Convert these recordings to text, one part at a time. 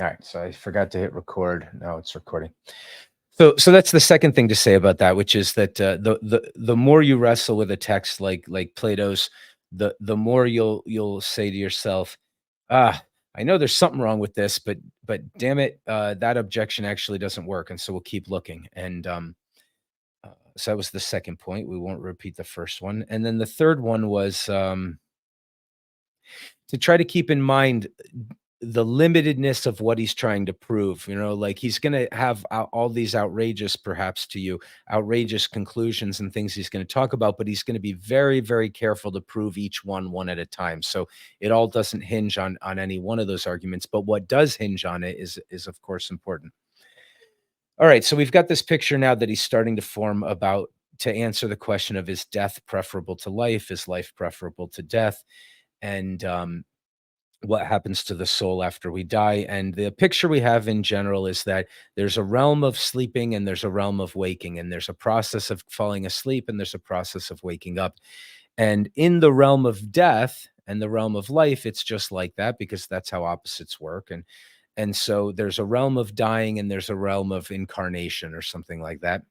All right, so I forgot to hit record. Now it's recording. So that's the second thing to say about that, which is that the more you wrestle with a text like Plato's, the more you'll say to yourself, ah, I know there's something wrong with this, but damn it, that objection actually doesn't work, and so we'll keep looking. And so that was the second point. We won't repeat the first one, and then the third one was to try to keep in mind the limitedness of what he's trying to prove. Like he's going to have all these outrageous, perhaps to you, outrageous conclusions and things he's going to talk about, but he's going to be very, very careful to prove each one at a time. So it all doesn't hinge on any one of those arguments, but what does hinge on it is of course important. All right, so we've got this picture now that he's starting to form about to answer the question of, is death preferable to life? Is life preferable to death? And what happens to the soul after we die. And the picture we have in general is that there's a realm of sleeping and there's a realm of waking, and there's a process of falling asleep and there's a process of waking up. And in the realm of death and the realm of life, it's just like that, because that's how opposites work. And so there's a realm of dying and there's a realm of incarnation or something like that.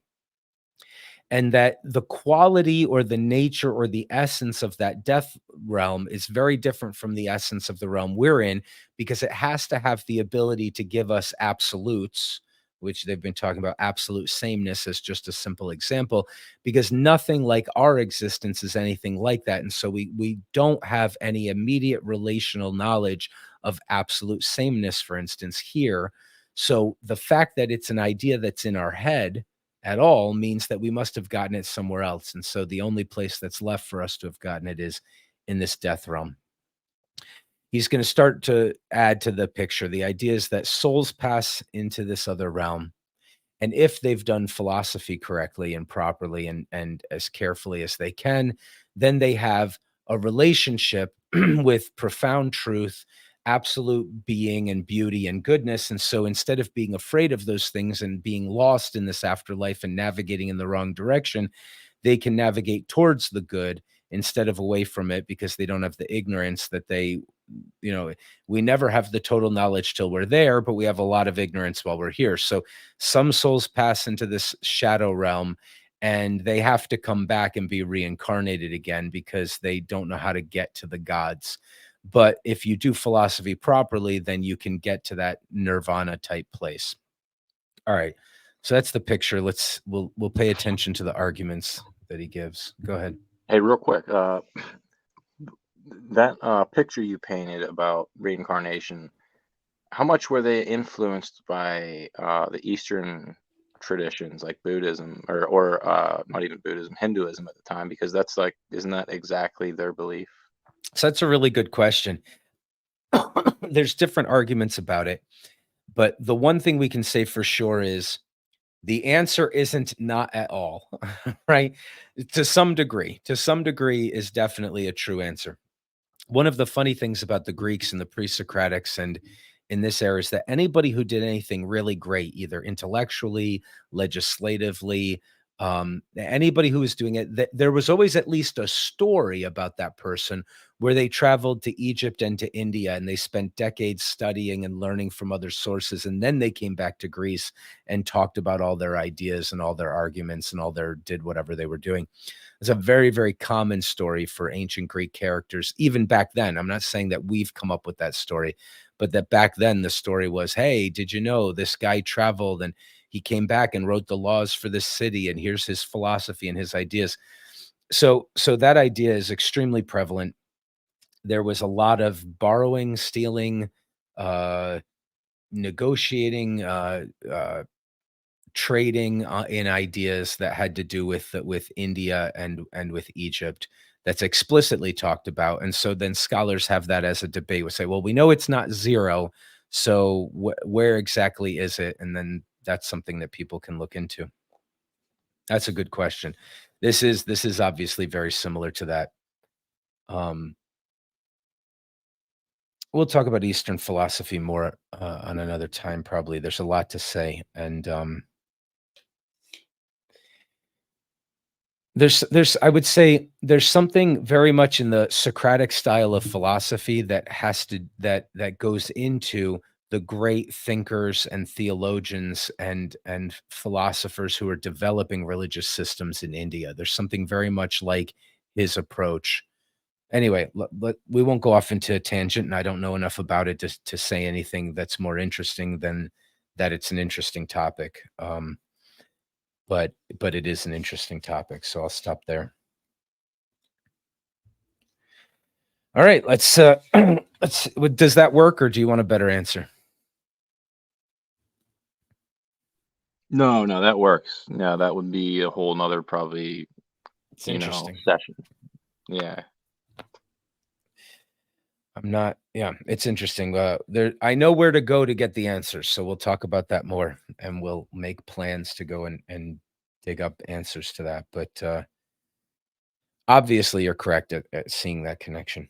And that the quality or the nature or the essence of that death realm is very different from the essence of the realm we're in, because it has to have the ability to give us absolutes, which they've been talking about absolute sameness as just a simple example, because nothing like our existence is anything like that. And so we don't have any immediate relational knowledge of absolute sameness, for instance, here. So the fact that it's an idea that's in our head at all means that we must have gotten it somewhere else. And so the only place that's left for us to have gotten it is in this death realm. He's going to start to add to the picture. The idea is that souls pass into this other realm. And if they've done philosophy correctly and properly and as carefully as they can, then they have a relationship with profound truth, absolute being and beauty and goodness. And so instead of being afraid of those things and being lost in this afterlife and navigating in the wrong direction, they can navigate towards the good instead of away from it, because they don't have the ignorance that we never have the total knowledge till we're there, but we have a lot of ignorance while we're here. So some souls pass into this shadow realm and they have to come back and be reincarnated again because they don't know how to get to the gods. But if you do philosophy properly, then you can get to that nirvana type place. All right. So that's the picture. We'll pay attention to the arguments that he gives. Go ahead. Hey, real quick, that picture you painted about reincarnation, how much were they influenced by the Eastern traditions like Buddhism or not even Buddhism, Hinduism at the time? Because that's like, isn't that exactly their belief? So that's a really good question. There's different arguments about it, but the one thing we can say for sure is the answer isn't not at all, right? To some degree is definitely a true answer. One of the funny things about the Greeks and the pre-Socratics and in this era is that anybody who did anything really great, either intellectually, legislatively, anybody who was doing it, there was always at least a story about that person where they traveled to Egypt and to India and they spent decades studying and learning from other sources. And then they came back to Greece and talked about all their ideas and all their arguments and did whatever they were doing. It's a very, very common story for ancient Greek characters, even back then. I'm not saying that we've come up with that story, but that back then the story was, hey, did you know this guy traveled and he came back and wrote the laws for this city, and here's his philosophy and his ideas. So that idea is extremely prevalent. There was a lot of borrowing, stealing, negotiating, trading in ideas that had to do with India and with Egypt. That's explicitly talked about. And so then scholars have that as a debate. We say, well, we know it's not zero, so where exactly is it? And then that's something that people can look into. That's a good question. This is obviously very similar to that. We'll talk about Eastern philosophy more on another time, probably. There's a lot to say, and I would say there's something very much in the Socratic style of philosophy that goes into the great thinkers and theologians and philosophers who are developing religious systems in India. There's something very much like his approach. Anyway, we won't go off into a tangent, and I don't know enough about it to say anything that's more interesting than that it's an interesting topic. But it is an interesting topic, so I'll stop there. All right, let's does that work, or do you want a better answer? No, no, that works. No, that would be a whole nother probably, It's interesting. session. Yeah. I'm not yeah, it's interesting. There I know where to go to get the answers, so we'll talk about that more, and we'll make plans to go and dig up answers to that. But obviously, you're correct at seeing that connection.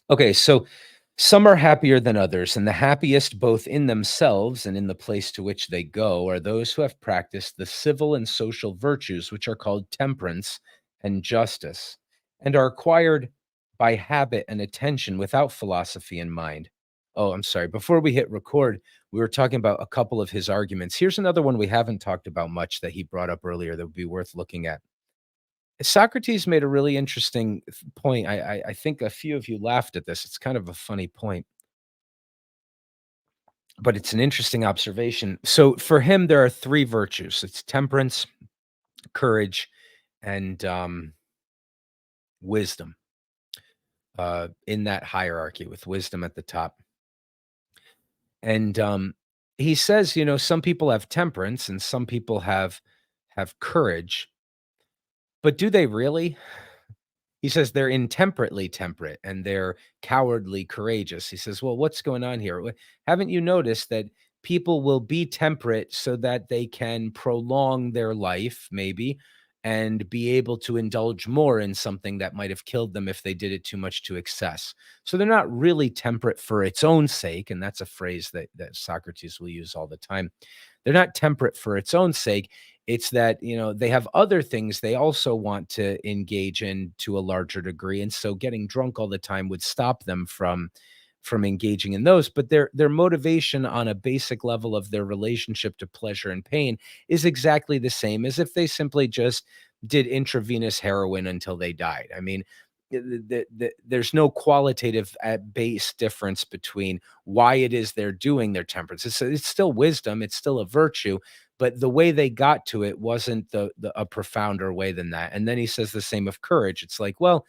Okay, so some are happier than others, and the happiest both in themselves and in the place to which they go are those who have practiced the civil and social virtues, which are called temperance and justice, and are acquired by habit and attention without philosophy in mind. Oh, I'm sorry. Before we hit record, we were talking about a couple of his arguments. Here's another one we haven't talked about much that he brought up earlier that would be worth looking at. Socrates made a really interesting point. I think a few of you laughed at this. It's kind of a funny point, but it's an interesting observation. So for him, there are three virtues: it's temperance, courage, and wisdom. In that hierarchy, with wisdom at the top. And he says, some people have temperance and some people have courage, but do they really? He says they're intemperately temperate and they're cowardly courageous. He says, "Well, what's going on here? Haven't you noticed that people will be temperate so that they can prolong their life, maybe, and be able to indulge more in something that might have killed them if they did it too much to excess? So they're not really temperate for its own sake." And that's a phrase that Socrates will use all the time. They're not temperate for its own sake. It's that, they have other things they also want to engage in to a larger degree, and so getting drunk all the time would stop them from engaging in those. But their motivation on a basic level of their relationship to pleasure and pain is exactly the same as if they simply just did intravenous heroin until they died. I mean, there's no qualitative at base difference between why it is they're doing their temperance. It's still wisdom, it's still a virtue, but the way they got to it wasn't a profounder way than that. And then he says the same of courage. It's like, well,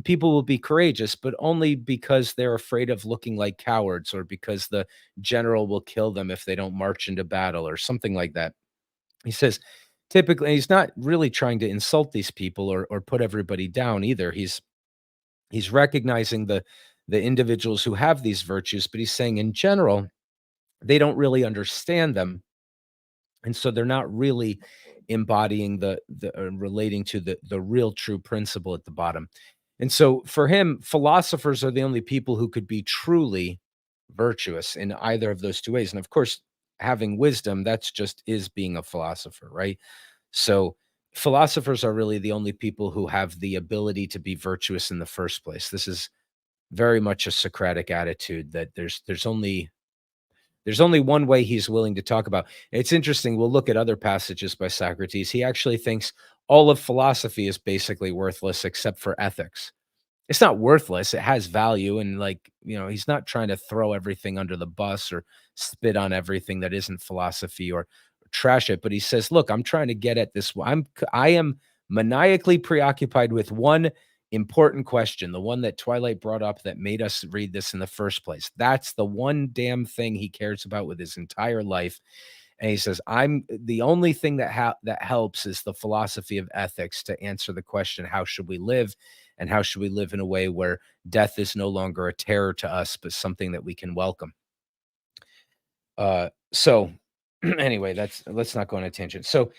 people will be courageous, but only because they're afraid of looking like cowards, or because the general will kill them if they don't march into battle, or something like that. He says, typically, he's not really trying to insult these people or put everybody down either. He's recognizing the individuals who have these virtues, but he's saying in general, they don't really understand them, and so they're not really embodying the relating to the real true principle at the bottom. And so for him, philosophers are the only people who could be truly virtuous in either of those two ways. And of course, having wisdom, that's just is being a philosopher, right? So philosophers are really the only people who have the ability to be virtuous in the first place. This is very much a Socratic attitude that there's only one way he's willing to talk about. It's interesting. We'll look at other passages by Socrates. He actually thinks all of philosophy is basically worthless except for ethics. It's not worthless. It has value. And like, he's not trying to throw everything under the bus or spit on everything that isn't philosophy or trash it. But he says, look, I'm trying to get at this. I am maniacally preoccupied with one important question, the one that Twilight brought up that made us read this in the first place. That's the one damn thing he cares about with his entire life. And he says, I'm the only thing that helps is the philosophy of ethics to answer the question, how should we live? And how should we live in a way where death is no longer a terror to us, but something that we can welcome? So anyway, let's not go on a tangent. So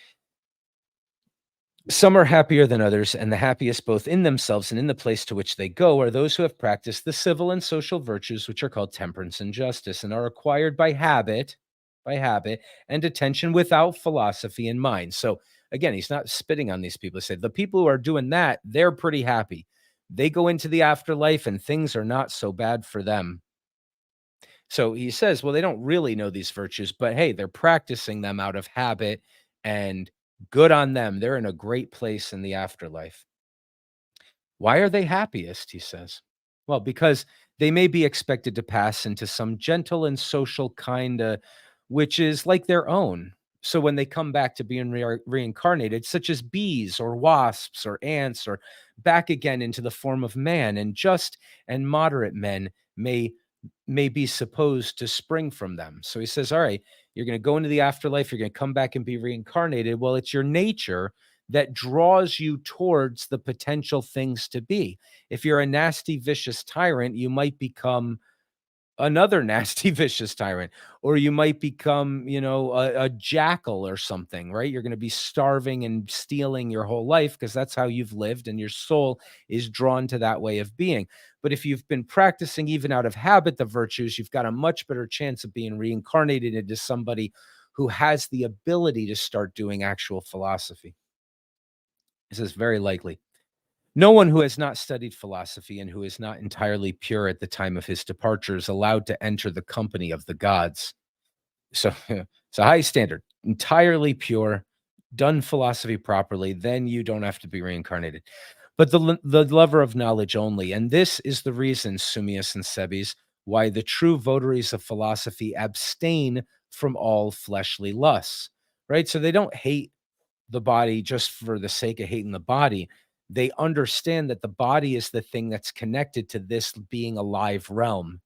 some are happier than others, and the happiest both in themselves and in the place to which they go are those who have practiced the civil and social virtues, which are called temperance and justice, and are acquired by habit and attention without philosophy in mind. So again, he's not spitting on these people. He said the people who are doing that, they're pretty happy. They go into the afterlife and things are not so bad for them. So he says, well, they don't really know these virtues, but hey, they're practicing them out of habit, and good on them. They're in a great place in the afterlife. Why are they happiest? He says. Well, because they may be expected to pass into some gentle and social kind of, which is like their own. So when they come back to being reincarnated, such as bees or wasps or ants, or back again into the form of man, and just and moderate men may be supposed to spring from them. So he says, all right, you're going to go into the afterlife, you're going to come back and be reincarnated. Well, it's your nature that draws you towards the potential things to be. If you're a nasty, vicious tyrant, you might become another nasty, vicious tyrant, or you might become, a jackal or something, right? You're going to be starving and stealing your whole life because that's how you've lived, and your soul is drawn to that way of being. But if you've been practicing even out of habit the virtues, you've got a much better chance of being reincarnated into somebody who has the ability to start doing actual philosophy. This is very likely. No one who has not studied philosophy and who is not entirely pure at the time of his departure is allowed to enter the company of the gods. So it's a high standard, entirely pure, done philosophy properly, then you don't have to be reincarnated. But the lover of knowledge only, and this is the reason, Sumius and Sebes, why the true votaries of philosophy abstain from all fleshly lusts, right? So they don't hate the body just for the sake of hating the body. They understand that the body is the thing that's connected to this being a live realm,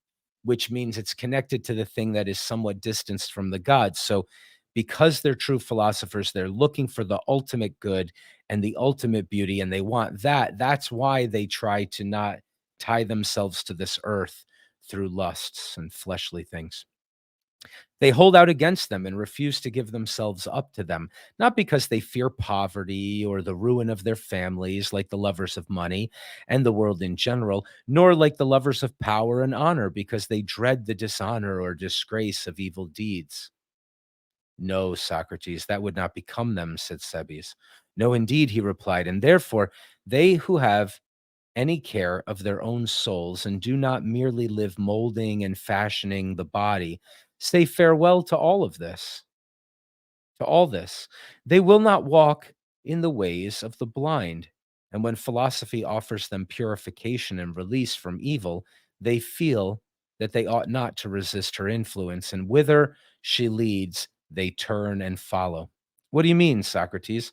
which means it's connected to the thing that is somewhat distanced from the gods. So, because they're true philosophers, they're looking for the ultimate good and the ultimate beauty, and they want that. That's why they try to not tie themselves to this earth through lusts and fleshly things. They hold out against them and refuse to give themselves up to them, not because they fear poverty or the ruin of their families, like the lovers of money and the world in general, nor like the lovers of power and honor, because they dread the dishonor or disgrace of evil deeds. No, Socrates, that would not become them, said Sebes. No, indeed, he replied, and therefore they who have any care of their own souls and do not merely live molding and fashioning the body, say farewell to all of this, to all this. They will not walk in the ways of the blind. And when philosophy offers them purification and release from evil, they feel that they ought not to resist her influence, and whither she leads, they turn and follow. What do you mean, Socrates?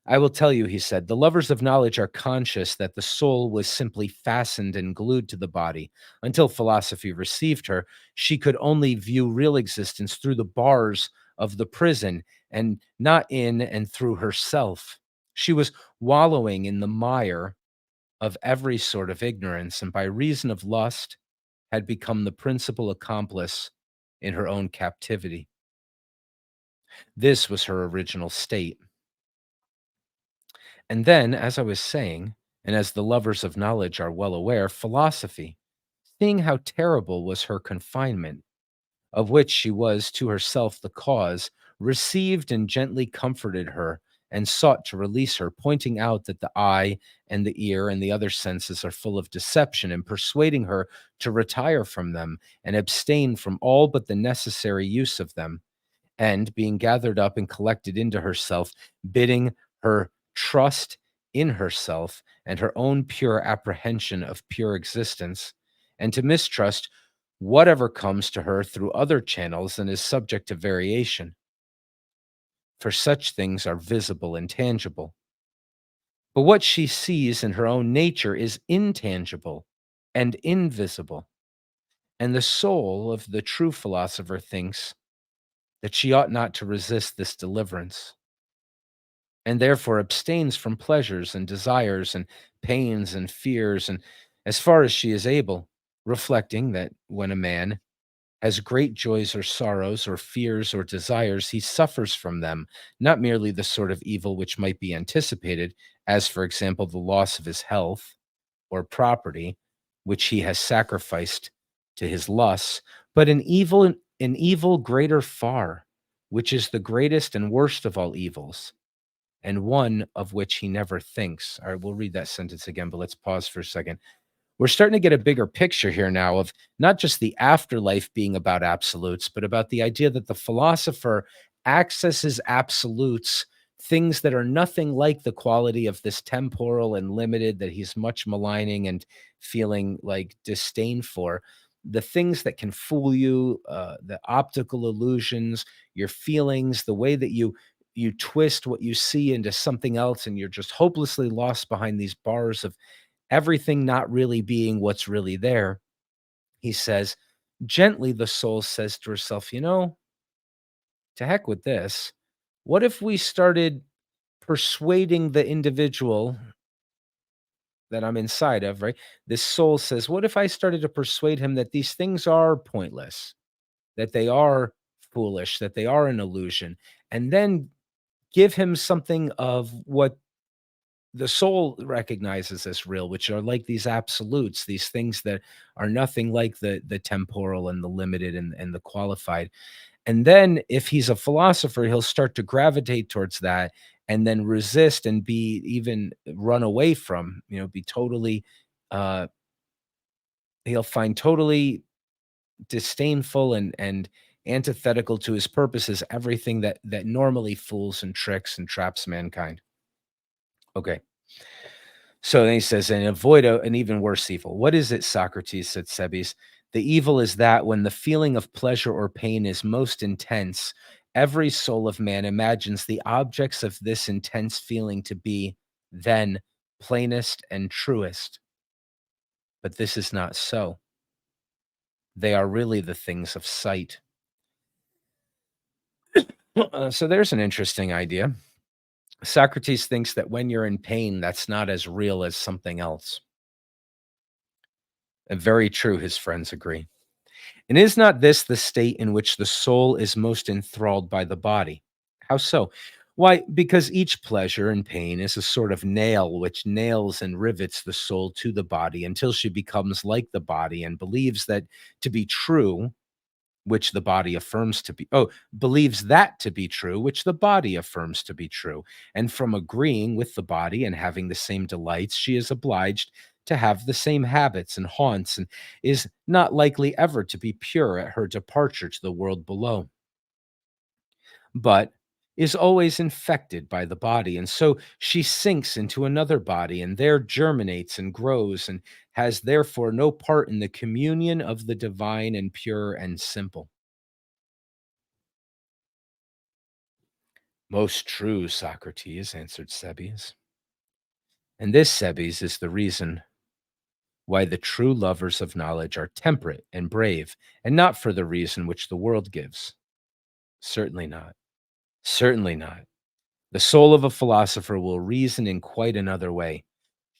I will tell you, he said, the lovers of knowledge are conscious that the soul was simply fastened and glued to the body. Until philosophy received her, she could only view real existence through the bars of the prison and not in and through herself. She was wallowing in the mire of every sort of ignorance, and by reason of lust had become the principal accomplice in her own captivity. This was her original state. And then, as I was saying, and as the lovers of knowledge are well aware, philosophy, seeing how terrible was her confinement, of which she was to herself the cause, received and gently comforted her and sought to release her, pointing out that the eye and the ear and the other senses are full of deception, and persuading her to retire from them and abstain from all but the necessary use of them, and being gathered up and collected into herself, bidding her trust in herself and her own pure apprehension of pure existence, and to mistrust whatever comes to her through other channels and is subject to variation. For such things are visible and tangible. But what she sees in her own nature is intangible and invisible. And the soul of the true philosopher thinks that she ought not to resist this deliverance, and therefore abstains from pleasures and desires and pains and fears, and as far as she is able, reflecting that when a man has great joys or sorrows or fears or desires, he suffers from them, not merely the sort of evil which might be anticipated, as, for example, the loss of his health or property, which he has sacrificed to his lusts, but an evil greater far, which is the greatest and worst of all evils, and one of which he never thinks. All right, we'll read that sentence again, but let's pause for a second. We're starting to get a bigger picture here now of not just the afterlife being about absolutes, but about the idea that the philosopher accesses absolutes, things that are nothing like the quality of this temporal and limited that he's much maligning and feeling like disdain for. The things that can fool you, the optical illusions, your feelings, the way that you twist what you see into something else, and you're just hopelessly lost behind these bars of everything not really being what's really there. He says, gently, the soul says to herself, to heck with this. What if we started persuading the individual that I'm inside of, right? This soul says, what if I started to persuade him that these things are pointless, that they are foolish, that they are an illusion, and then give him something of what the soul recognizes as real, which are like these absolutes, these things that are nothing like the temporal and the limited and the qualified. And then if he's a philosopher, he'll start to gravitate towards that and then resist and be even run away from, be totally uh he'll find totally disdainful and antithetical to his purposes everything that normally fools and tricks and traps mankind. Okay. So then he says, and avoid an even worse evil. What is it, Socrates? Said Cebes. The evil is that when the feeling of pleasure or pain is most intense, every soul of man imagines the objects of this intense feeling to be then plainest and truest. But this is not so. They are really the things of sight. So there's an interesting idea. Socrates thinks that when you're in pain, that's not as real as something else. And very true, his friends agree. And is not this the state in which the soul is most enthralled by the body? How so? Why, because each pleasure and pain is a sort of nail which nails and rivets the soul to the body until she becomes like the body and believes that to be true, which the body affirms to be, believes that to be true, which the body affirms to be true. And from agreeing with the body and having the same delights, she is obliged to have the same habits and haunts and is not likely ever to be pure at her departure to the world below, but is always infected by the body. And so she sinks into another body and there germinates and grows and has therefore no part in the communion of the divine and pure and simple. Most true, Socrates, answered Cebes. And this, Cebes, is the reason why the true lovers of knowledge are temperate and brave, and not for the reason which the world gives. Certainly not. Certainly not. The soul of a philosopher will reason in quite another way.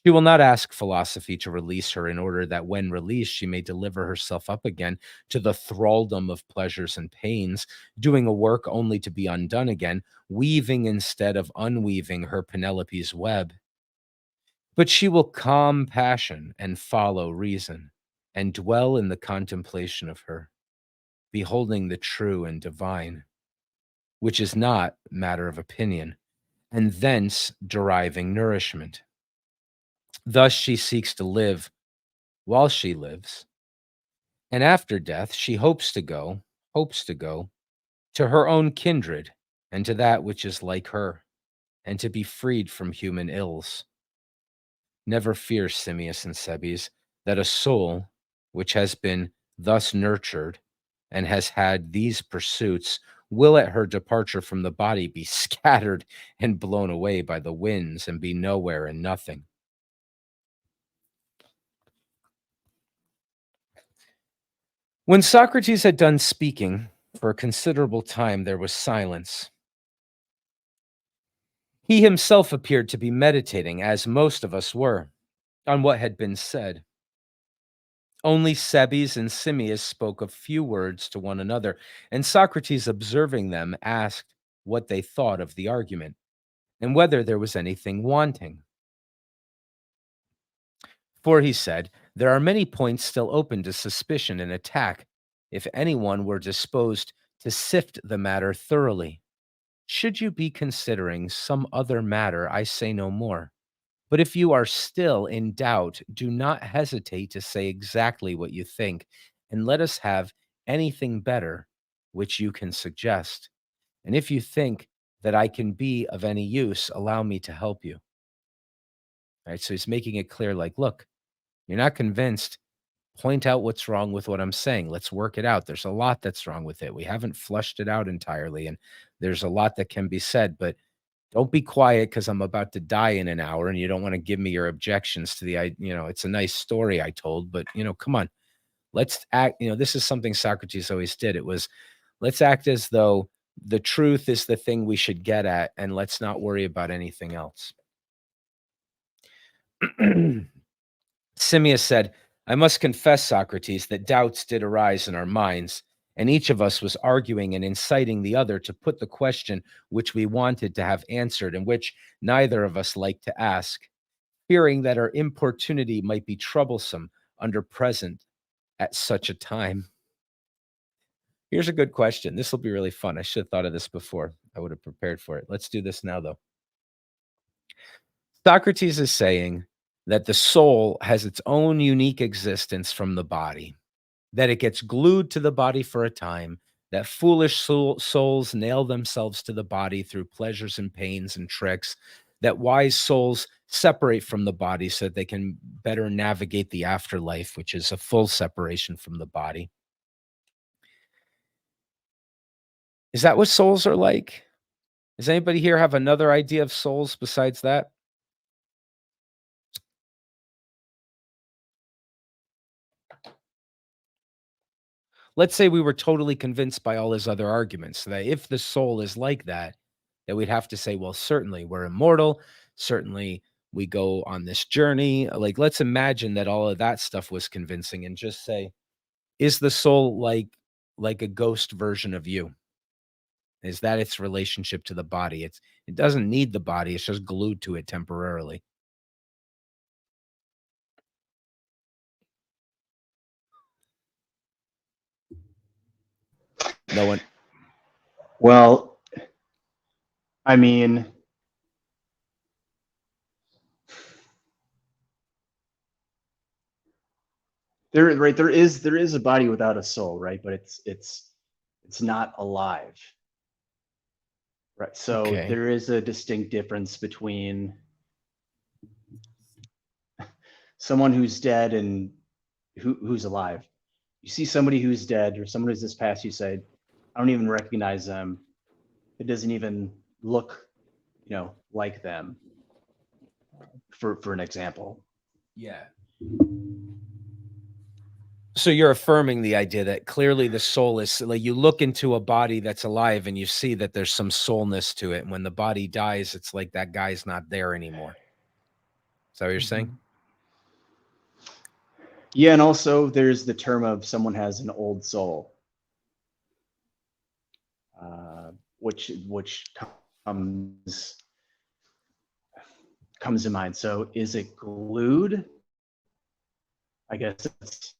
She will not ask philosophy to release her in order that when released, she may deliver herself up again to the thraldom of pleasures and pains, doing a work only to be undone again, weaving instead of unweaving her Penelope's web. But she will calm passion and follow reason, and dwell in the contemplation of her, beholding the true and divine, which is not matter of opinion, and thence deriving nourishment. Thus she seeks to live while she lives, and after death she hopes to go to her own kindred and to that which is like her, and to be freed from human ills. Never fear, Simmias and Cebes, that a soul which has been thus nurtured and has had these pursuits will at her departure from the body be scattered and blown away by the winds and be nowhere and nothing. When Socrates had done speaking, for a considerable time there was silence. He himself appeared to be meditating, as most of us were, on what had been said. Only Cebes and Simmias spoke a few words to one another, and Socrates, observing them, asked what they thought of the argument, and whether there was anything wanting. For he said, there are many points still open to suspicion and attack, if anyone were disposed to sift the matter thoroughly. Should you be considering some other matter, I say no more. But if you are still in doubt, do not hesitate to say exactly what you think, and let us have anything better which you can suggest. And if you think that I can be of any use, allow me to help you. All right. So he's making it clear like, look, you're not convinced. Point out what's wrong with what I'm saying. Let's work it out. There's a lot that's wrong with it. We haven't flushed it out entirely. And there's a lot that can be said, but don't be quiet because I'm about to die in an hour and you don't want to give me your objections to it's a nice story I told, but come on, let's act. This is something Socrates always did. It was, let's act as though the truth is the thing we should get at, and let's not worry about anything else. Simmias said, I must confess, Socrates, that doubts did arise in our minds, and each of us was arguing and inciting the other to put the question which we wanted to have answered and which neither of us liked to ask, fearing that our importunity might be troublesome under present at such a time. Here's a good question. This will be really fun. I should have thought of this before. I would have prepared for it. Let's do this now, though. Socrates is saying that the soul has its own unique existence from the body, that it gets glued to the body for a time, that foolish souls nail themselves to the body through pleasures and pains and tricks, that wise souls separate from the body so that they can better navigate the afterlife, which is a full separation from the body. Is that what souls are like? Does anybody here have another idea of souls besides that? Let's say we were totally convinced by all his other arguments that if the soul is like that we'd have to say, well, certainly we're immortal. Certainly we go on this journey. Like, let's imagine that all of that stuff was convincing and just say, is the soul like a ghost version of you? Is that its relationship to the body? It doesn't need the body. It's just glued to it temporarily. No one. Well, I mean, there is a body without a soul, right? But it's not alive. Right. So Okay. there is a distinct difference between someone who's dead and who's alive. You see somebody who's dead or someone who's just passed, you say, I don't even recognize them. It doesn't even look, like them. For an example. Yeah. So you're affirming the idea that clearly the soul is like, you look into a body that's alive and you see that there's some soulness to it. And when the body dies, it's like that guy's not there anymore. Is that what you're saying? Yeah, and also there's the term of someone has an old soul, which comes to mind. So is it glued? I guess it's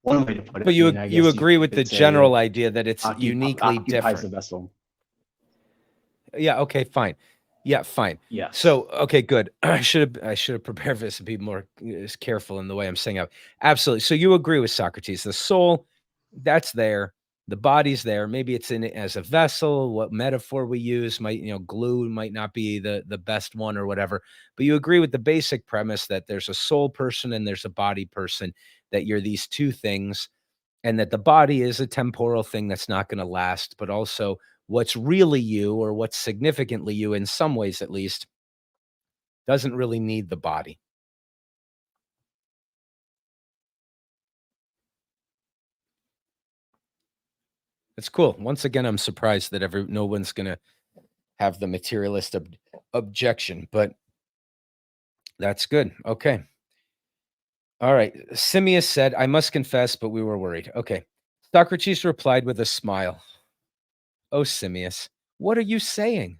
one way to put it. But you agree with the general idea that it's uniquely different. The vessel. Yeah. Okay. Fine. Yeah. Fine. Yes. So okay. Good. I should have prepared for this and be more careful in the way I'm saying it. Absolutely. So you agree with Socrates? The soul, that's there. The body's there. Maybe it's in it as a vessel. What metaphor we use might, glue might not be the best one or whatever. But you agree with the basic premise that there's a soul person and there's a body person. That you're these two things, and that the body is a temporal thing that's not going to last, but also what's really you or what's significantly you in some ways, at least, doesn't really need the body. It's cool. Once again, I'm surprised that no one's going to have the materialist objection, but that's good. Okay. All right. Simmias said, I must confess, but we were worried. Okay. Socrates replied with a smile. Oh, Simmias, what are you saying?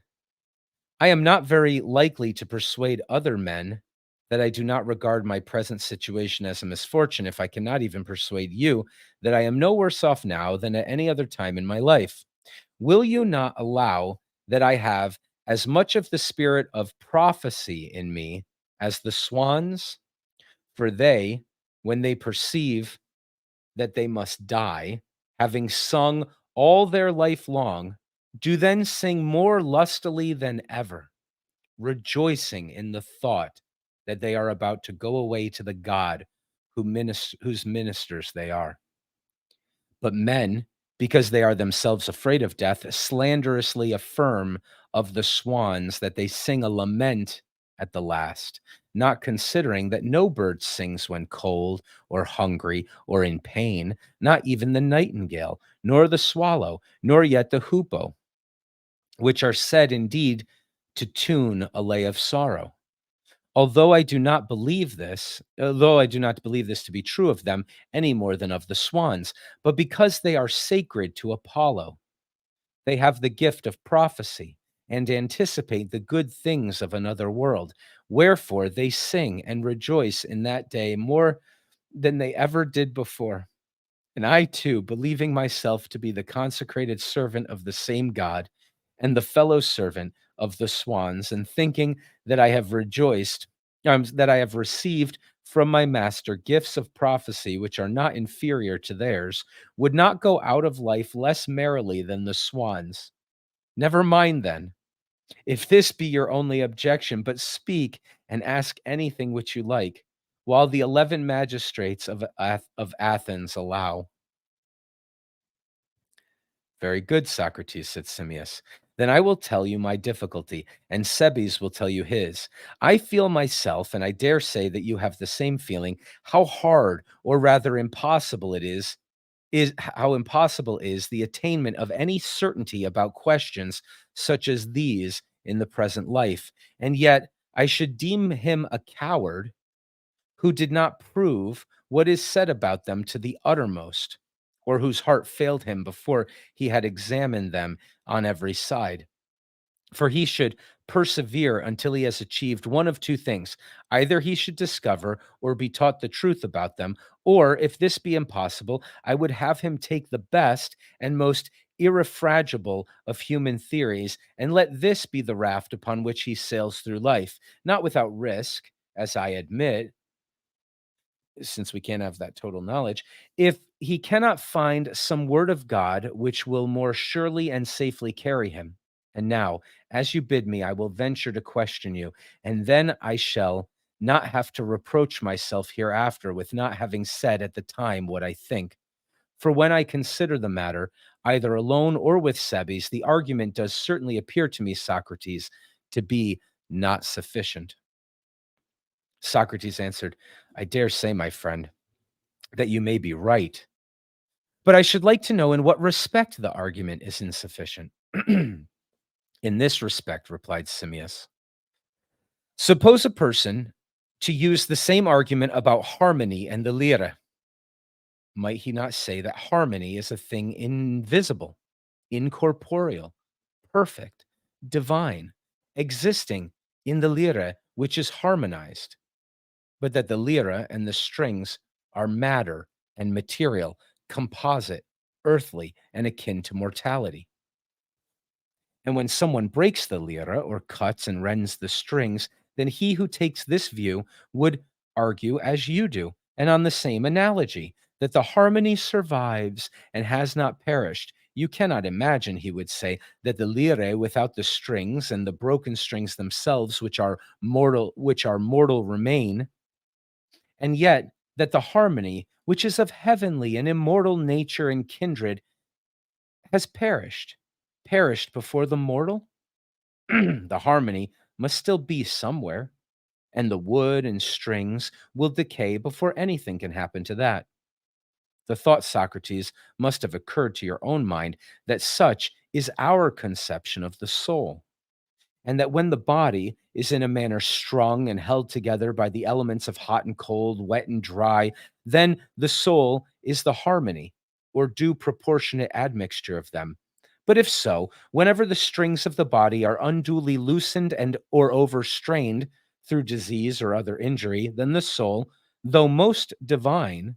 I am not very likely to persuade other men that I do not regard my present situation as a misfortune if I cannot even persuade you that I am no worse off now than at any other time in my life. Will you not allow that I have as much of the spirit of prophecy in me as the swans, for they, when they perceive that they must die, having sung all their life long, do then sing more lustily than ever, rejoicing in the thought that they are about to go away to the God whose ministers they are. But men, because they are themselves afraid of death, slanderously affirm of the swans that they sing a lament at the last, not considering that no bird sings when cold or hungry or in pain, not even the nightingale, nor the swallow, nor yet the hoopoe, which are said indeed to tune a lay of sorrow. Although I do not believe this to be true of them any more than of the swans, but because they are sacred to Apollo, they have the gift of prophecy and anticipate the good things of another world. Wherefore they sing and rejoice in that day more than they ever did before. And I too, believing myself to be the consecrated servant of the same God and the fellow servant of the swans, and thinking that I have that I have received from my master gifts of prophecy which are not inferior to theirs, would not go out of life less merrily than the swans. Never mind then, if this be your only objection, but speak and ask anything which you like, while the 11 magistrates of Athens allow. Very good, Socrates, said Simmias. Then I will tell you my difficulty, and Cebes will tell you his. I feel myself, and I dare say that you have the same feeling, how hard, or rather impossible how impossible is the attainment of any certainty about questions such as these in the present life. And yet I should deem him a coward who did not prove what is said about them to the uttermost, or whose heart failed him before he had examined them on every side. For he should persevere until he has achieved one of two things. Either he should discover or be taught the truth about them, or if this be impossible, I would have him take the best and most irrefragable of human theories, and let this be the raft upon which he sails through life, not without risk, as I admit, since we can't have that total knowledge, if he cannot find some word of God which will more surely and safely carry him. And now, as you bid me, I will venture to question you, and then I shall not have to reproach myself hereafter with not having said at the time what I think. For when I consider the matter, either alone or with Cebes, the argument does certainly appear to me, Socrates, to be not sufficient. Socrates answered, I dare say, my friend, that you may be right, but I should like to know in what respect the argument is insufficient. In this respect, replied Simmias. Suppose a person to use the same argument about harmony and the lyra. Might he not say that harmony is a thing invisible, incorporeal, perfect, divine, existing in the lyra, which is harmonized, but that the lyra and the strings are matter and material, composite, earthly, and akin to mortality? And when someone breaks the lyra or cuts and rends the strings, then he who takes this view would argue as you do, and on the same analogy, that the harmony survives and has not perished. You cannot imagine, he would say, that the lyre without the strings and the broken strings themselves, which are mortal, remain, and yet that the harmony, which is of heavenly and immortal nature and kindred, has perished before the mortal? The harmony must still be somewhere, and the wood and strings will decay before anything can happen to that. The thought, Socrates, must have occurred to your own mind that such is our conception of the soul, and that when the body is in a manner strung and held together by the elements of hot and cold, wet and dry, then the soul is the harmony, or due proportionate admixture of them. But if so, whenever the strings of the body are unduly loosened and or overstrained through disease or other injury, then the soul, though most divine,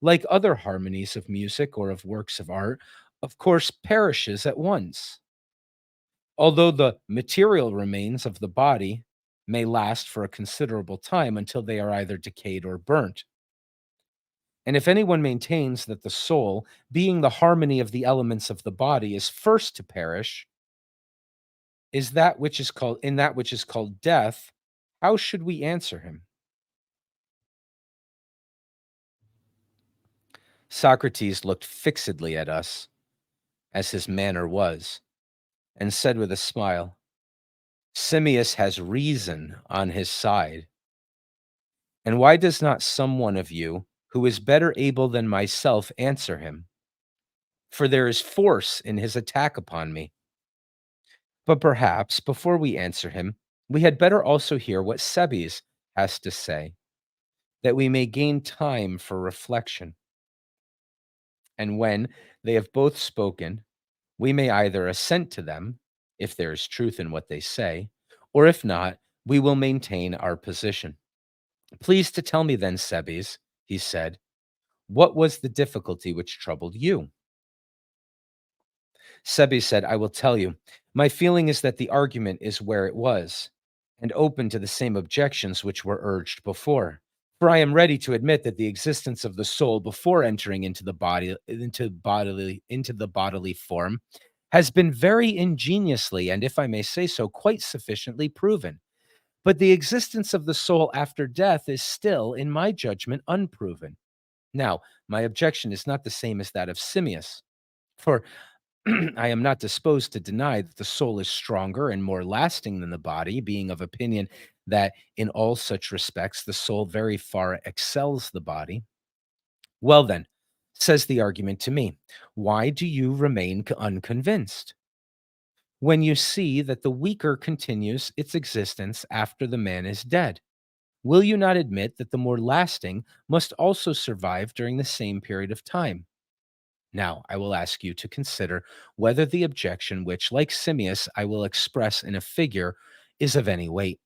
like other harmonies of music or of works of art, of course perishes at once. although the material remains of the body may last for a considerable time until they are either decayed or burnt. And if anyone maintains that the soul, being the harmony of the elements of the body, is first to perish, is that which is called in that which is called death, how should we answer him? Socrates looked fixedly at us, as his manner was, and said with a smile, Simmias has reason on his side. And why does not some one of you, who is better able than myself, answer him? For there is force in his attack upon me. But perhaps, before we answer him, we had better also hear what Sebes has to say, that we may gain time for reflection. And when they have both spoken, we may either assent to them, if there is truth in what they say, or if not, we will maintain our position. Please to tell me then, Sebes, he said, what was the difficulty which troubled you? Sebes said, I will tell you. My feeling is that the argument is where it was, and open to the same objections which were urged before. For I am ready to admit that the existence of the soul before entering into the bodily form has been very ingeniously, and if I may say so, quite sufficiently proven. But the existence of the soul after death is still, in my judgment, unproven. Now, my objection is not the same as that of Simmias, for I am not disposed to deny that the soul is stronger and more lasting than the body, being of opinion that in all such respects the soul very far excels the body. Well, then, says the argument to me, why do you remain unconvinced? When you see that the weaker continues its existence after the man is dead, will you not admit that the more lasting must also survive during the same period of time? Now, I will ask you to consider whether the objection which, like Simmias, I will express in a figure is of any weight.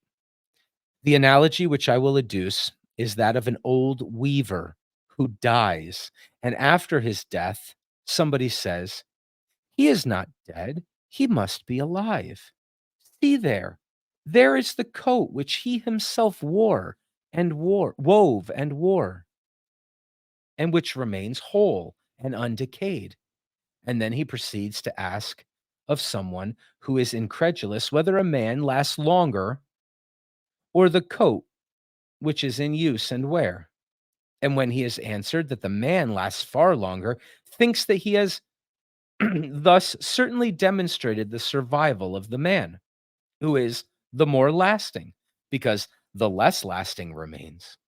The analogy which I will adduce is that of an old weaver who dies, and after his death, somebody says, he is not dead, he must be alive. See there, there is the coat which he himself wove and wore, and which remains whole and undecayed. And then he proceeds to ask of someone who is incredulous whether a man lasts longer or the coat which is in use and wear. And when he has answered that the man lasts far longer, thinks that he has thus certainly demonstrated the survival of the man, who is the more lasting, because the less lasting remains.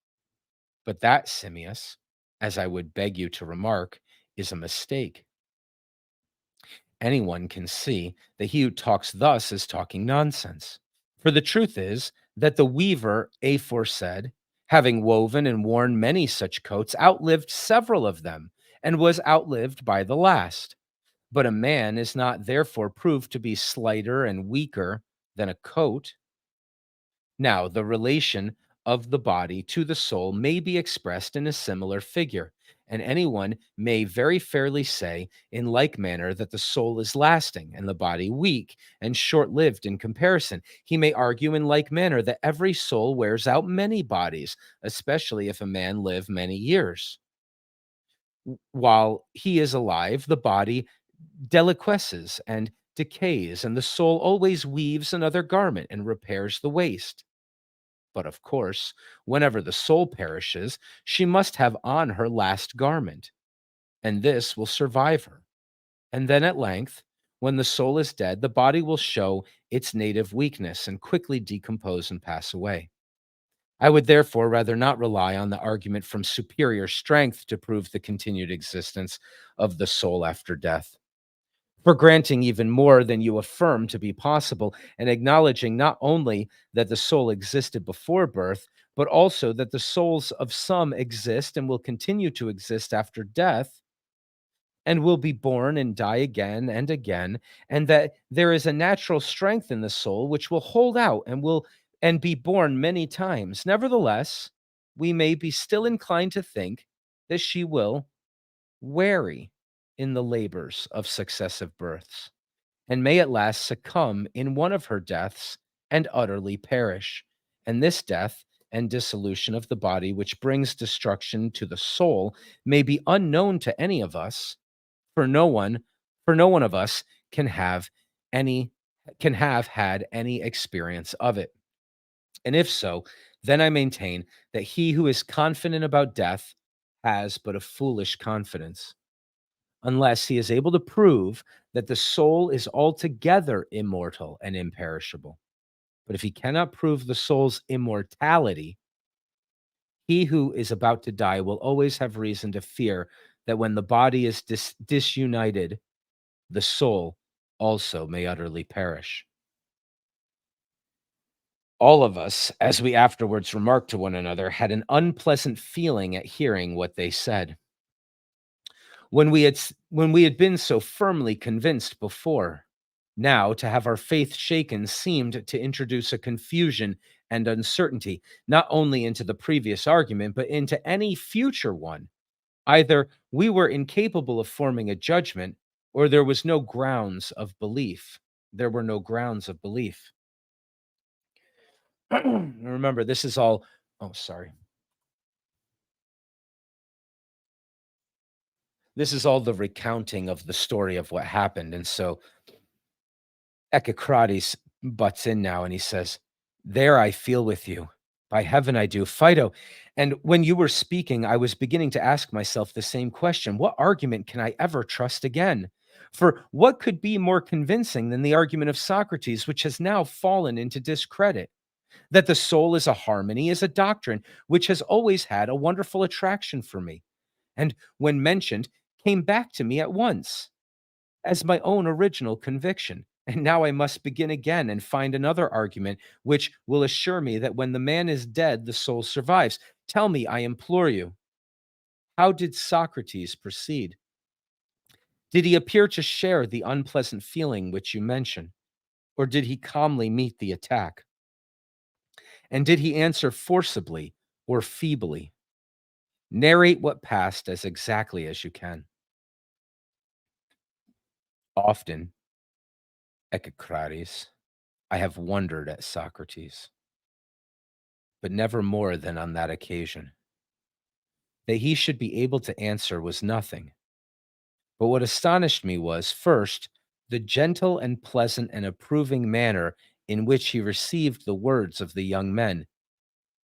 But that, Simmias, as I would beg you to remark, is a mistake. Anyone can see that he who talks thus is talking nonsense. For the truth is that the weaver aforesaid, having woven and worn many such coats, outlived several of them, and was outlived by the last. But a man is not therefore proved to be slighter and weaker than a coat. Now, the relation of the body to the soul may be expressed in a similar figure, and anyone may very fairly say, in like manner, that the soul is lasting and the body weak and short lived in comparison. He may argue in like manner that every soul wears out many bodies, especially if a man live many years. While he is alive, the body deliquesces and decays, and the soul always weaves another garment and repairs the waste. But of course, whenever the soul perishes, she must have on her last garment, and this will survive her. And then at length, when the soul is dead, the body will show its native weakness and quickly decompose and pass away. I would therefore rather not rely on the argument from superior strength to prove the continued existence of the soul after death. For granting even more than you affirm to be possible, and acknowledging not only that the soul existed before birth, but also that the souls of some exist and will continue to exist after death, and will be born and die again and again, and that there is a natural strength in the soul which will hold out and be born many times. Nevertheless, we may be still inclined to think that she will weary in the labors of successive births, and may at last succumb in one of her deaths and utterly perish. And this death and dissolution of the body, which brings destruction to the soul, may be unknown to any of us, for no one of us can have any can have had any experience of it. And if so, then I maintain that he who is confident about death has but a foolish confidence, unless he is able to prove that the soul is altogether immortal and imperishable. But if he cannot prove the soul's immortality, he who is about to die will always have reason to fear that when the body is disunited, the soul also may utterly perish. All of us, as we afterwards remarked to one another, had an unpleasant feeling at hearing what they said. When we had been so firmly convinced before, now to have our faith shaken seemed to introduce a confusion and uncertainty, not only into the previous argument, but into any future one. Either we were incapable of forming a judgment, or there was no grounds of belief. There were no grounds of belief. Remember, this is all. Oh, sorry. This is all the recounting of the story of what happened. And so Echecrates butts in now and he says, "There I feel with you. By heaven, I do. Phaedo, and when you were speaking, I was beginning to ask myself the same question. What argument can I ever trust again? For what could be more convincing than the argument of Socrates, which has now fallen into discredit? That the soul is a harmony is a doctrine which has always had a wonderful attraction for me, and when mentioned, came back to me at once as my own original conviction. And now I must begin again and find another argument which will assure me that when the man is dead, the soul survives. Tell me, I implore you, how did Socrates proceed? Did he appear to share the unpleasant feeling which you mention, or did he calmly meet the attack? And did he answer forcibly or feebly? Narrate what passed as exactly as you can." Often, Echecrates, I have wondered at Socrates, but never more than on that occasion. That he should be able to answer was nothing. But what astonished me was, first, the gentle and pleasant and approving manner in which he received the words of the young men,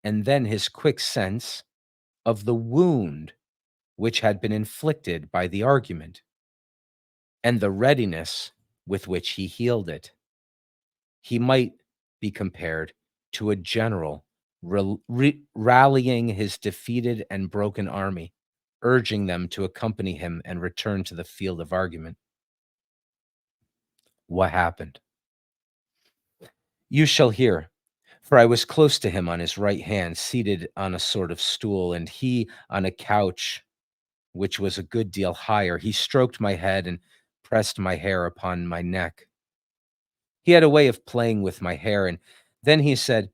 and then his quick sense of the wound which had been inflicted by the argument, and the readiness with which he healed it. He might be compared to a general rallying his defeated and broken army, urging them to accompany him and return to the field of argument. What happened? You shall hear, for I was close to him on his right hand, seated on a sort of stool, and he on a couch which was a good deal higher. He stroked my head and pressed my hair upon my neck. He had a way of playing with my hair, and then he said,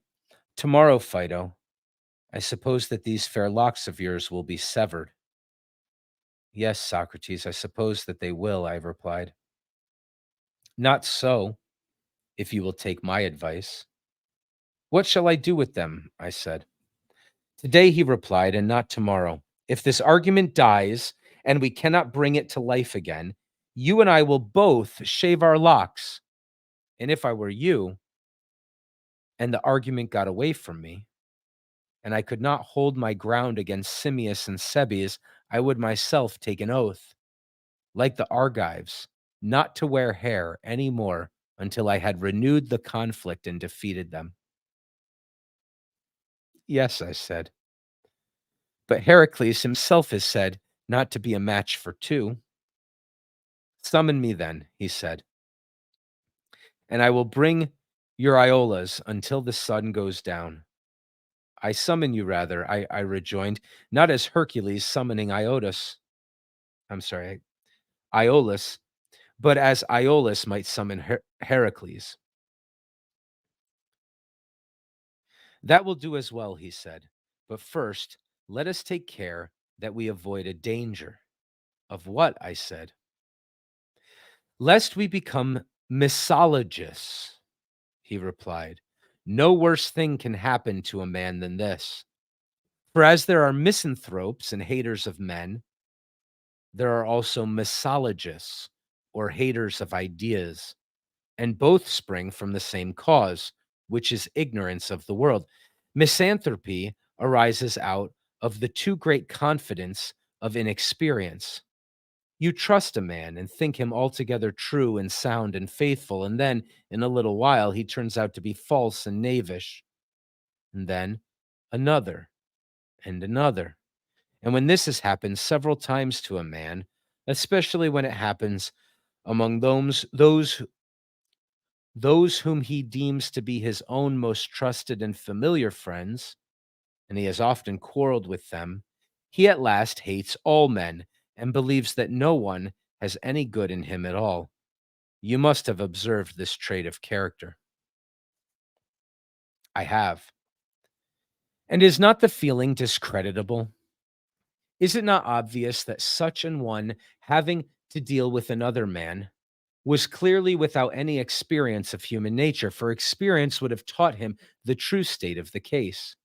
"Tomorrow, Phaedo, I suppose that these fair locks of yours will be severed." "Yes, Socrates, I suppose that they will," I replied. "Not so, if you will take my advice." "What shall I do with them?" I said. "Today," he replied, "and not tomorrow. If this argument dies and we cannot bring it to life again, you and I will both shave our locks. And if I were you, and the argument got away from me, and I could not hold my ground against Simmias and Sebes, I would myself take an oath, like the Argives, not to wear hair any more until I had renewed the conflict and defeated them." "Yes," I said, "but Heracles himself has said not to be a match for two." "Summon me then," he said, "and I will bring your Iolas until the sun goes down." "I summon you rather," I rejoined, "not as Hercules summoning Iolus, but as Iolus might summon Heracles." "That will do as well," he said. "But first, let us take care that we avoid a danger." "Of what?" I said. "Lest we become Misologists, he replied. No worse thing can happen to a man than this. For as there are misanthropes and haters of men, there are also misologists or haters of ideas, and both spring from the same cause, which is ignorance of the world. Misanthropy arises out of the too great confidence of inexperience. You trust a man and think him altogether true and sound and faithful, and then, in a little while, he turns out to be false and knavish. And then another and another. And when this has happened several times to a man, especially when it happens among those whom he deems to be his own most trusted and familiar friends, and he has often quarreled with them, he at last hates all men and believes that no one has any good in him at all. You must have observed this trait of character. I have. And is not the feeling discreditable? Is it not obvious that such an one, having to deal with another man, was clearly without any experience of human nature, for experience would have taught him the true state of the case,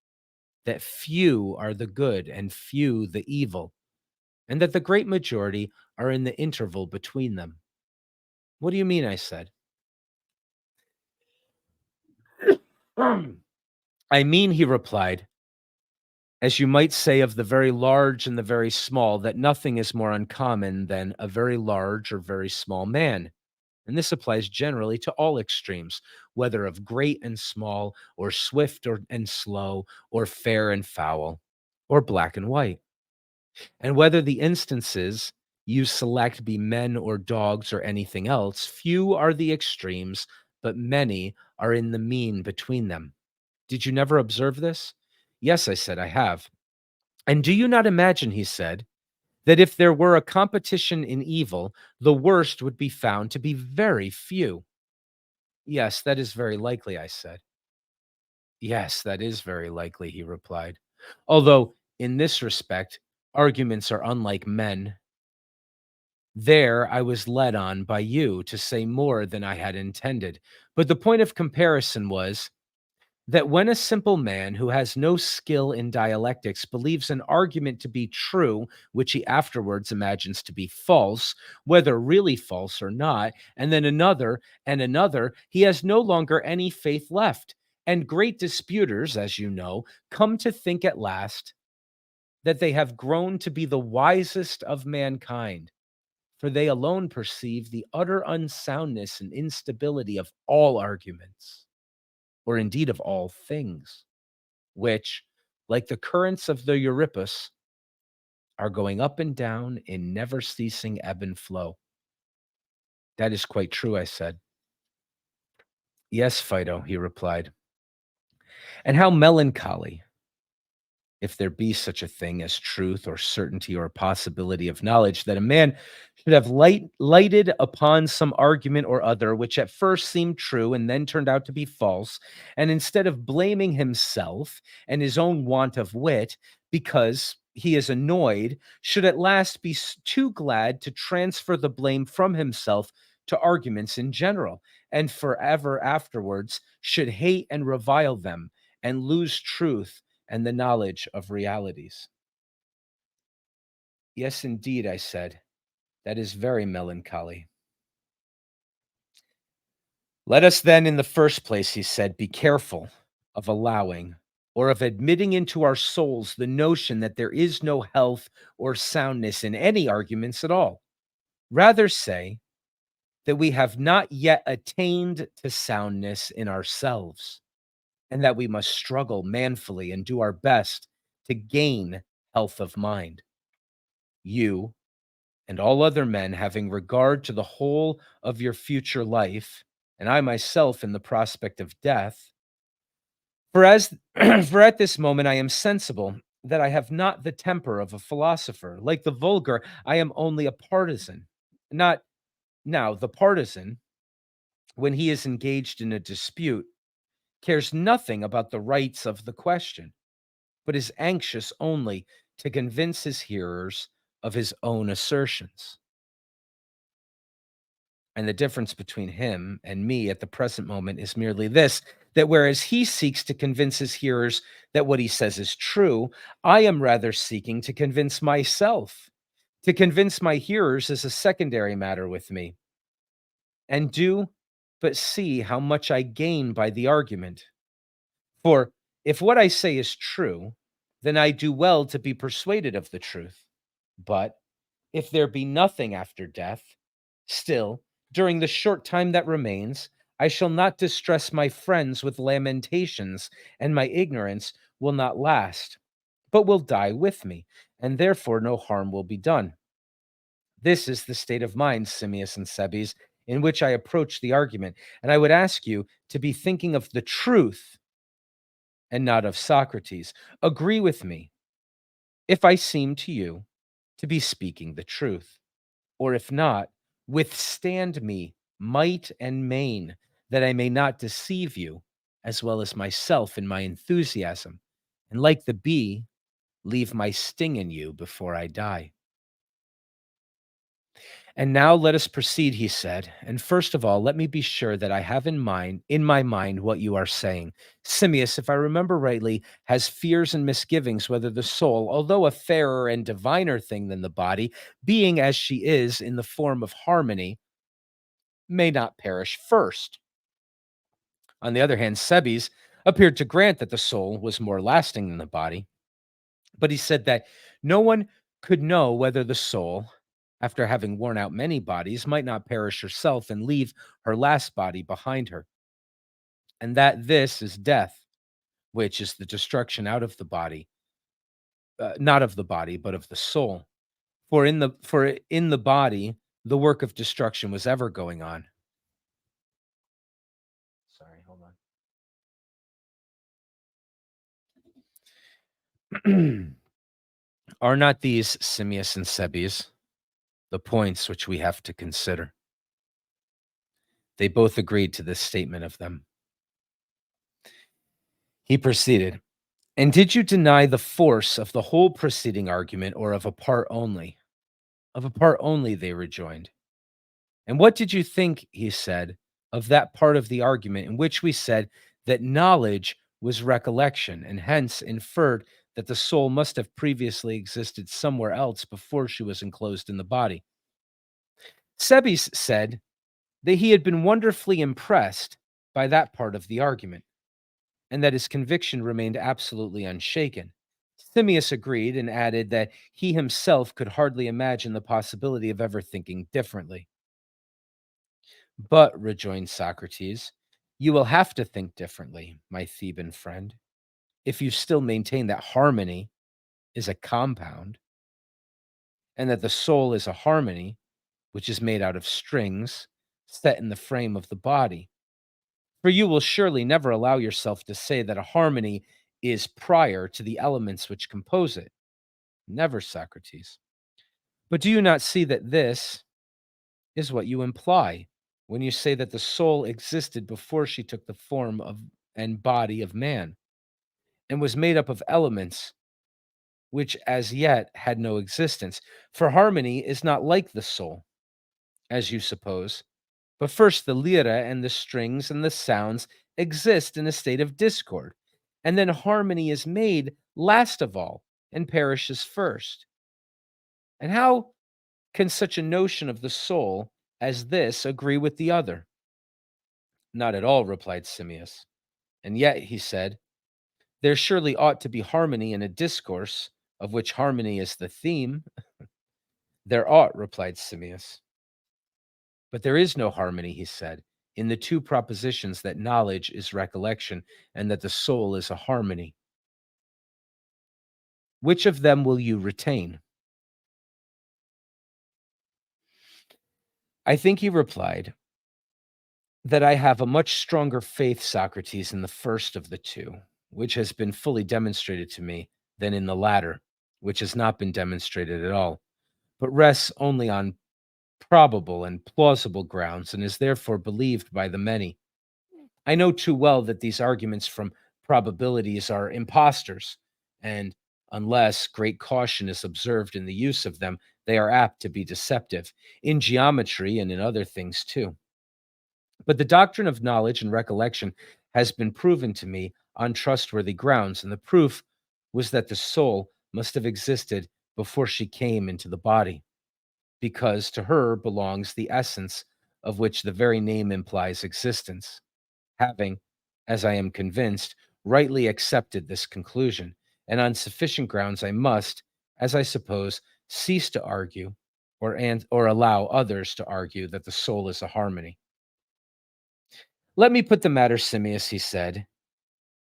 that few are the good and few the evil, and that the great majority are in the interval between them. What do you mean? I said. I mean, he replied, as you might say of the very large and the very small, that nothing is more uncommon than a very large or very small man. And this applies generally to all extremes, whether of great and small, or swift and slow, or fair and foul, or black and white. And whether the instances you select be men or dogs or anything else, few are the extremes, but many are in the mean between them. Did you never observe this? Yes, I said, I have. And do you not imagine, he said, that if there were a competition in evil, the worst would be found to be very few? Yes, that is very likely, I said. Yes, that is very likely, he replied. Although, in this respect, arguments are unlike men. There I was led on by you to say more than I had intended. But the point of comparison was that when a simple man who has no skill in dialectics believes an argument to be true, which he afterwards imagines to be false, whether really false or not, and then another and another, he has no longer any faith left. And great disputers, as you know, come to think at last that they have grown to be the wisest of mankind, for they alone perceive the utter unsoundness and instability of all arguments, or indeed of all things, which, like the currents of the Euripus, are going up and down in never ceasing ebb and flow. That is quite true, I said. Yes, Phaedo, he replied. And how melancholy, if there be such a thing as truth or certainty or possibility of knowledge, that a man should have lighted upon some argument or other which at first seemed true and then turned out to be false, and instead of blaming himself and his own want of wit because he is annoyed, should at last be too glad to transfer the blame from himself to arguments in general, and forever afterwards should hate and revile them and lose truth and the knowledge of realities. Yes, indeed, I said. That is very melancholy. Let us then, in the first place, he said, be careful of allowing or of admitting into our souls the notion that there is no health or soundness in any arguments at all. Rather say that we have not yet attained to soundness in ourselves, and that we must struggle manfully and do our best to gain health of mind. You and all other men having regard to the whole of your future life, and I myself in the prospect of death. For at this moment I am sensible that I have not the temper of a philosopher. Like the vulgar, I am only a partisan. Not now, the partisan, when he is engaged in a dispute, cares nothing about the rights of the question, but is anxious only to convince his hearers of his own assertions. And the difference between him and me at the present moment is merely this, that whereas he seeks to convince his hearers that what he says is true, I am rather seeking to convince myself. To convince my hearers is a secondary matter with me. And do but see how much I gain by the argument. For if what I say is true, then I do well to be persuaded of the truth. But if there be nothing after death, still, during the short time that remains, I shall not distress my friends with lamentations, and my ignorance will not last, but will die with me, and therefore no harm will be done. This is the state of mind, Simmias and Sebes, in which I approach the argument, and I would ask you to be thinking of the truth and not of Socrates. Agree with me if I seem to you to be speaking the truth, or if not, withstand me might and main, that I may not deceive you, as well as myself in my enthusiasm, and like the bee, leave my sting in you before I die. And now let us proceed, he said. And first of all, let me be sure that I have in my mind, what you are saying. Simmias, if I remember rightly, has fears and misgivings whether the soul, although a fairer and diviner thing than the body, being as she is in the form of harmony, may not perish first. On the other hand, Sebes appeared to grant that the soul was more lasting than the body, but he said that no one could know whether the soul, after having worn out many bodies, might not perish herself and leave her last body behind her, and that this is death, which is the destruction out of the body, not of the body, but of the soul. For in the body, the work of destruction was ever going on. Sorry, hold on. Are not these, Simmias and Sebes, the points which we have to consider? They both agreed to this statement of them. He proceeded, and did you deny the force of the whole preceding argument, or of a part only? Of a part only, they rejoined. And what did you think, he said, of that part of the argument in which we said that knowledge was recollection, and hence inferred that the soul must have previously existed somewhere else before she was enclosed in the body? Sebes said that he had been wonderfully impressed by that part of the argument, and that his conviction remained absolutely unshaken. Simmias agreed and added that he himself could hardly imagine the possibility of ever thinking differently. But, rejoined Socrates, you will have to think differently, my Theban friend, if you still maintain that harmony is a compound, and that the soul is a harmony which is made out of strings set in the frame of the body. For you will surely never allow yourself to say that a harmony is prior to the elements which compose it. Never, Socrates. But do you not see that this is what you imply when you say that the soul existed before she took the form of and body of man, and was made up of elements which as yet had no existence? For harmony is not like the soul, as you suppose, but first the lyra and the strings and the sounds exist in a state of discord, and then harmony is made last of all and perishes first. And how can such a notion of the soul as this agree with the other? Not at all, replied Simmias. And yet, he said, there surely ought to be harmony in a discourse of which harmony is the theme. There ought, replied Simmias. But there is no harmony, he said, in the two propositions that knowledge is recollection and that the soul is a harmony. Which of them will you retain? I think, he replied, that I have a much stronger faith, Socrates, in the first of the two, which has been fully demonstrated to me, than in the latter, which has not been demonstrated at all, but rests only on probable and plausible grounds, and is therefore believed by the many. I know too well that these arguments from probabilities are impostors, and unless great caution is observed in the use of them, they are apt to be deceptive, in geometry and in other things too. But the doctrine of knowledge and recollection has been proven to me on trustworthy grounds, and the proof was that the soul must have existed before she came into the body, because to her belongs the essence of which the very name implies existence. Having, as I am convinced, rightly accepted this conclusion, and on sufficient grounds I must, as I suppose, cease to argue or allow others to argue that the soul is a harmony. Let me put the matter, Simmias, he said,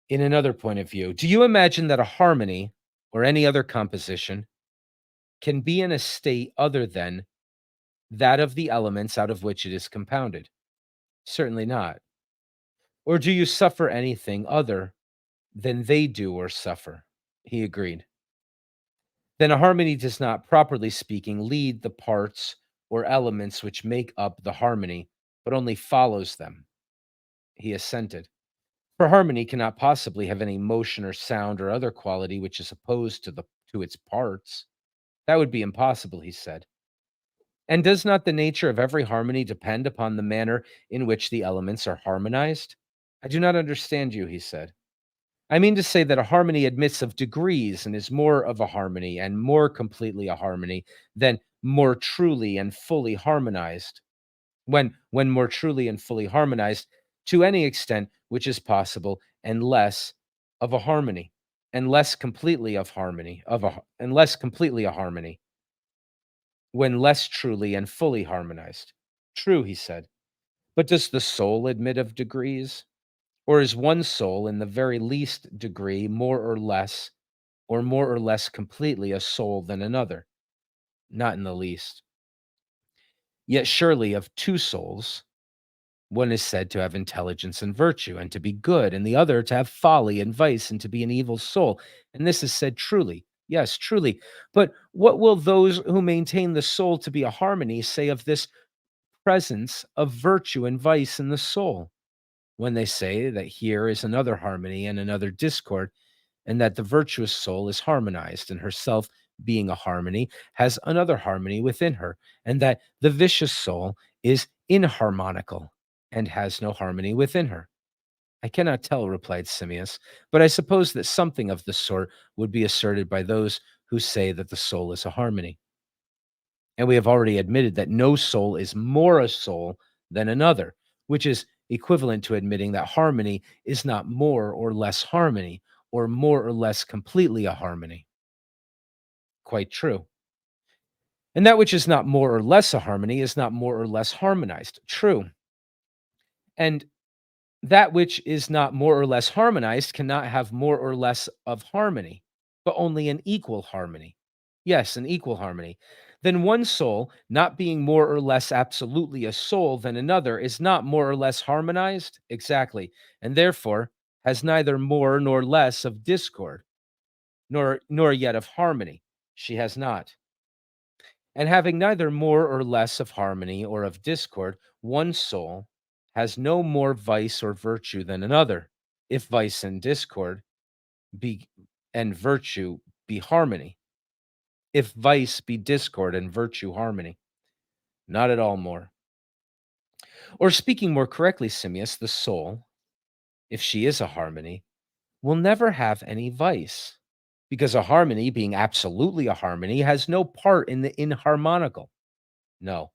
in another point of view. Do you imagine that a harmony or any other composition can be in a state other than that of the elements out of which it is compounded? Certainly not. Or do you suffer anything other than they do or suffer? He agreed. Then a harmony does not, properly speaking, lead the parts or elements which make up the harmony, but only follows them. He assented. For harmony cannot possibly have any motion or sound or other quality which is opposed to its parts. That would be impossible, he said. And does not the nature of every harmony depend upon the manner in which the elements are harmonized? I do not understand you, he said. I mean to say that a harmony admits of degrees and is more of a harmony and more completely a harmony than more truly and fully harmonized. When more truly and fully harmonized to any extent which is possible, and less of a harmony, and less completely of harmony, and less completely a harmony, when less truly and fully harmonized. True, he said. But does the soul admit of degrees? Or is one soul in the very least degree more or less completely a soul than another? Not in the least. Yet surely of two souls, one is said to have intelligence and virtue, and to be good, and the other to have folly and vice, and to be an evil soul. And this is said truly. Yes, truly. But what will those who maintain the soul to be a harmony say of this presence of virtue and vice in the soul, when they say that here is another harmony and another discord, and that the virtuous soul is harmonized, and herself, being a harmony, has another harmony within her, and that the vicious soul is inharmonical and has no harmony within her? I cannot tell, replied Simmias, but I suppose that something of the sort would be asserted by those who say that the soul is a harmony. And we have already admitted that no soul is more a soul than another, which is equivalent to admitting that harmony is not more or less harmony, or more or less completely a harmony. Quite true. And that which is not more or less a harmony is not more or less harmonized. True. And that which is not more or less harmonized cannot have more or less of harmony, but only an equal harmony. Yes, an equal harmony. Then one soul, not being more or less absolutely a soul than another, is not more or less harmonized? Exactly. And therefore has neither more nor less of discord, nor yet of harmony. She has not. And having neither more or less of harmony or of discord, one soul has no more vice or virtue than another, if vice and discord be and virtue be harmony. If vice be discord and virtue harmony. Not at all more. Or speaking more correctly, Simmias, the soul, if she is a harmony, will never have any vice, because a harmony, being absolutely a harmony, has no part in the inharmonical. No.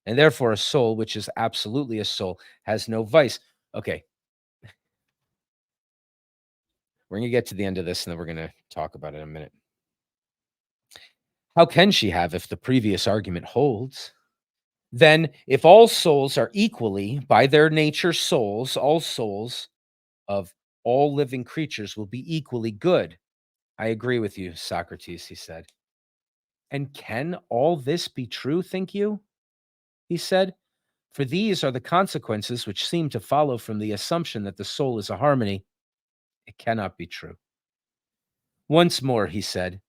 And therefore, a soul which is absolutely a soul has no vice. Okay. We're going to get to the end of this and then we're going to talk about it in a minute. How can she have if the previous argument holds? Then, if all souls are equally, by their nature, souls, all souls of all living creatures will be equally good. I agree with you, Socrates, he said. And can all this be true, think you? He said. For these are the consequences which seem to follow from the assumption that the soul is a harmony. It cannot be true. Once more, he said,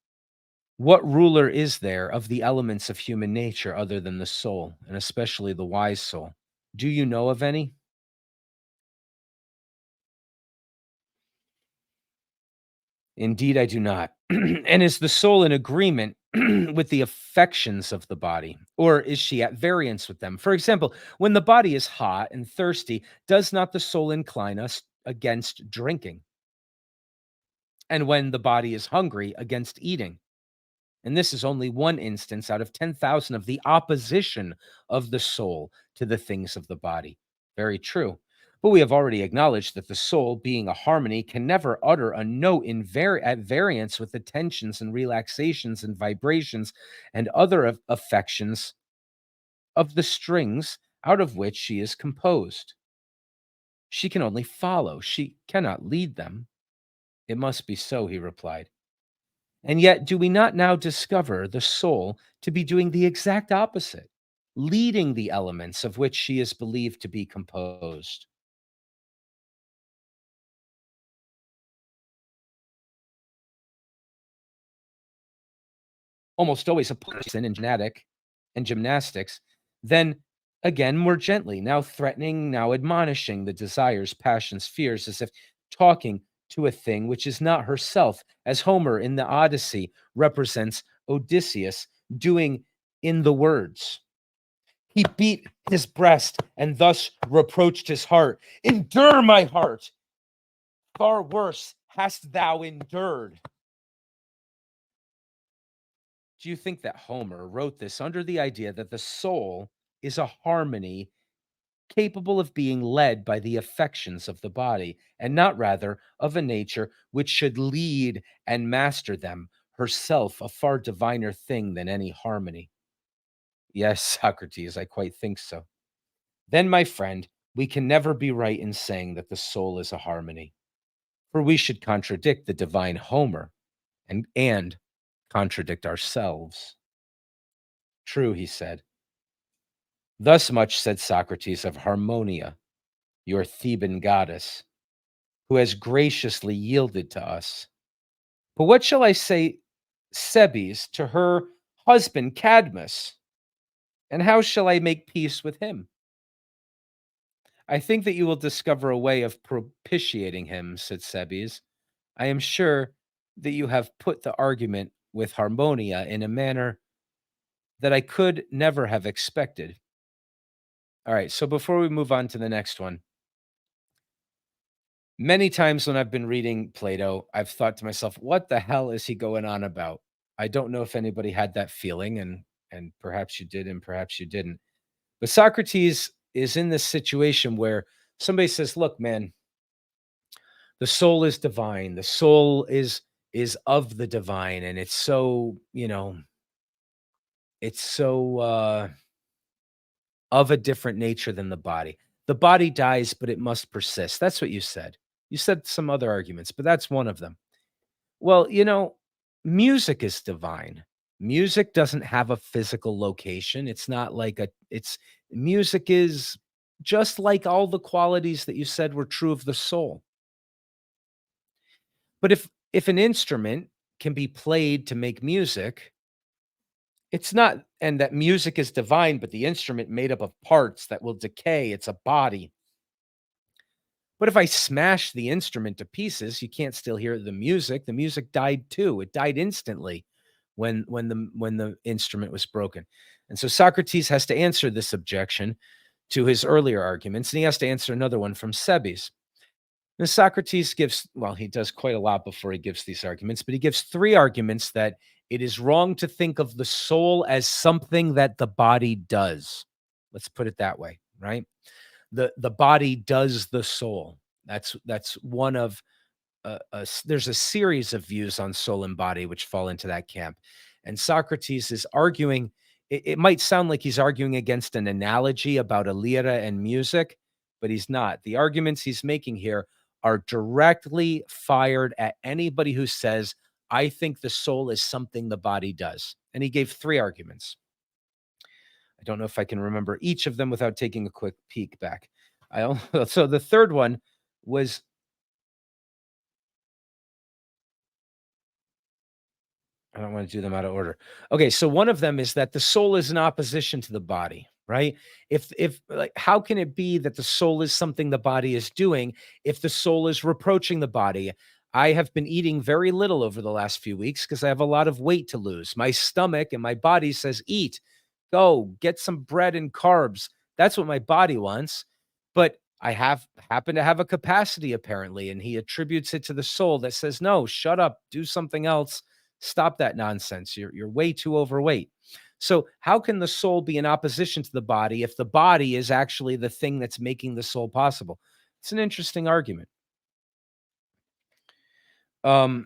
what ruler is there of the elements of human nature other than the soul, and especially the wise soul? Do you know of any? Indeed, I do not. And is the soul in agreement with the affections of the body, or is she at variance with them? For example, when the body is hot and thirsty, does not the soul incline us against drinking? And when the body is hungry, against eating? And this is only one instance out of 10,000 of the opposition of the soul to the things of the body. Very true. But we have already acknowledged that the soul, being a harmony, can never utter a note at variance with the tensions and relaxations and vibrations and other affections of the strings out of which she is composed. She can only follow, she cannot lead them. It must be so, he replied. And yet, do we not now discover the soul to be doing the exact opposite, leading the elements of which she is believed to be composed? Almost always a person in gymnastics, then again more gently, now threatening, now admonishing the desires, passions, fears, as if talking to a thing which is not herself, as Homer in the Odyssey represents Odysseus doing in the words. He beat his breast and thus reproached his heart. Endure, my heart. Far worse hast thou endured. Do you think that Homer wrote this under the idea that the soul is a harmony capable of being led by the affections of the body, and not rather of a nature which should lead and master them, herself a far diviner thing than any harmony? Yes, Socrates, I quite think so. Then, my friend, we can never be right in saying that the soul is a harmony, for we should contradict the divine Homer and contradict ourselves. True, he said. Thus much said Socrates of Harmonia, your Theban goddess, who has graciously yielded to us. But what shall I say, Sebes, to her husband Cadmus? And how shall I make peace with him? I think that you will discover a way of propitiating him, said Sebes. I am sure that you have put the argument with Harmonia in a manner that I could never have expected. All right, so before we move on to the next one, many times when I've been reading Plato, I've thought to myself, what the hell is he going on about? I don't know if anybody had that feeling, and perhaps you did and perhaps you didn't. But Socrates is in this situation where somebody says, look, man, the soul is divine. The soul is of the divine, and it's so, it's so of a different nature than the body. The body dies, but it must persist. That's what you said. You said some other arguments, but that's one of them. Well, music is divine. Music doesn't have a physical location. It's not like it's music is just like all the qualities that you said were true of the soul. But if an instrument can be played to make music, it's not, and that music is divine, but the instrument made up of parts that will decay. It's a body. But if I smash the instrument to pieces, you can't still hear the music. The music died too. It died instantly when the instrument was broken. And so Socrates has to answer this objection to his earlier arguments, and he has to answer another one from Sebes. And Socrates gives, well, he does quite a lot before he gives these arguments, but he gives three arguments that it is wrong to think of the soul as something that the body does. Let's put it that way, right? The body does the soul. That's one of there's a series of views on soul and body which fall into that camp. And Socrates is arguing, it might sound like he's arguing against an analogy about a lyra and music, but he's not. The arguments he's making here are directly fired at anybody who says, I think the soul is something the body does. And he gave three arguments. I don't know if I can remember each of them without taking a quick peek back. So the third one was, I don't want to do them out of order. Okay, so one of them is that the soul is in opposition to the body, right? If like, how can it be that the soul is something the body is doing if the soul is reproaching the body? I have been eating very little over the last few weeks because I have a lot of weight to lose. My stomach and my body says, eat, go, get some bread and carbs. That's what my body wants. But I happen to have a capacity apparently, and he attributes it to the soul that says, no, shut up, do something else. Stop that nonsense. You're way too overweight. So how can the soul be in opposition to the body if the body is actually the thing that's making the soul possible? It's an interesting argument. There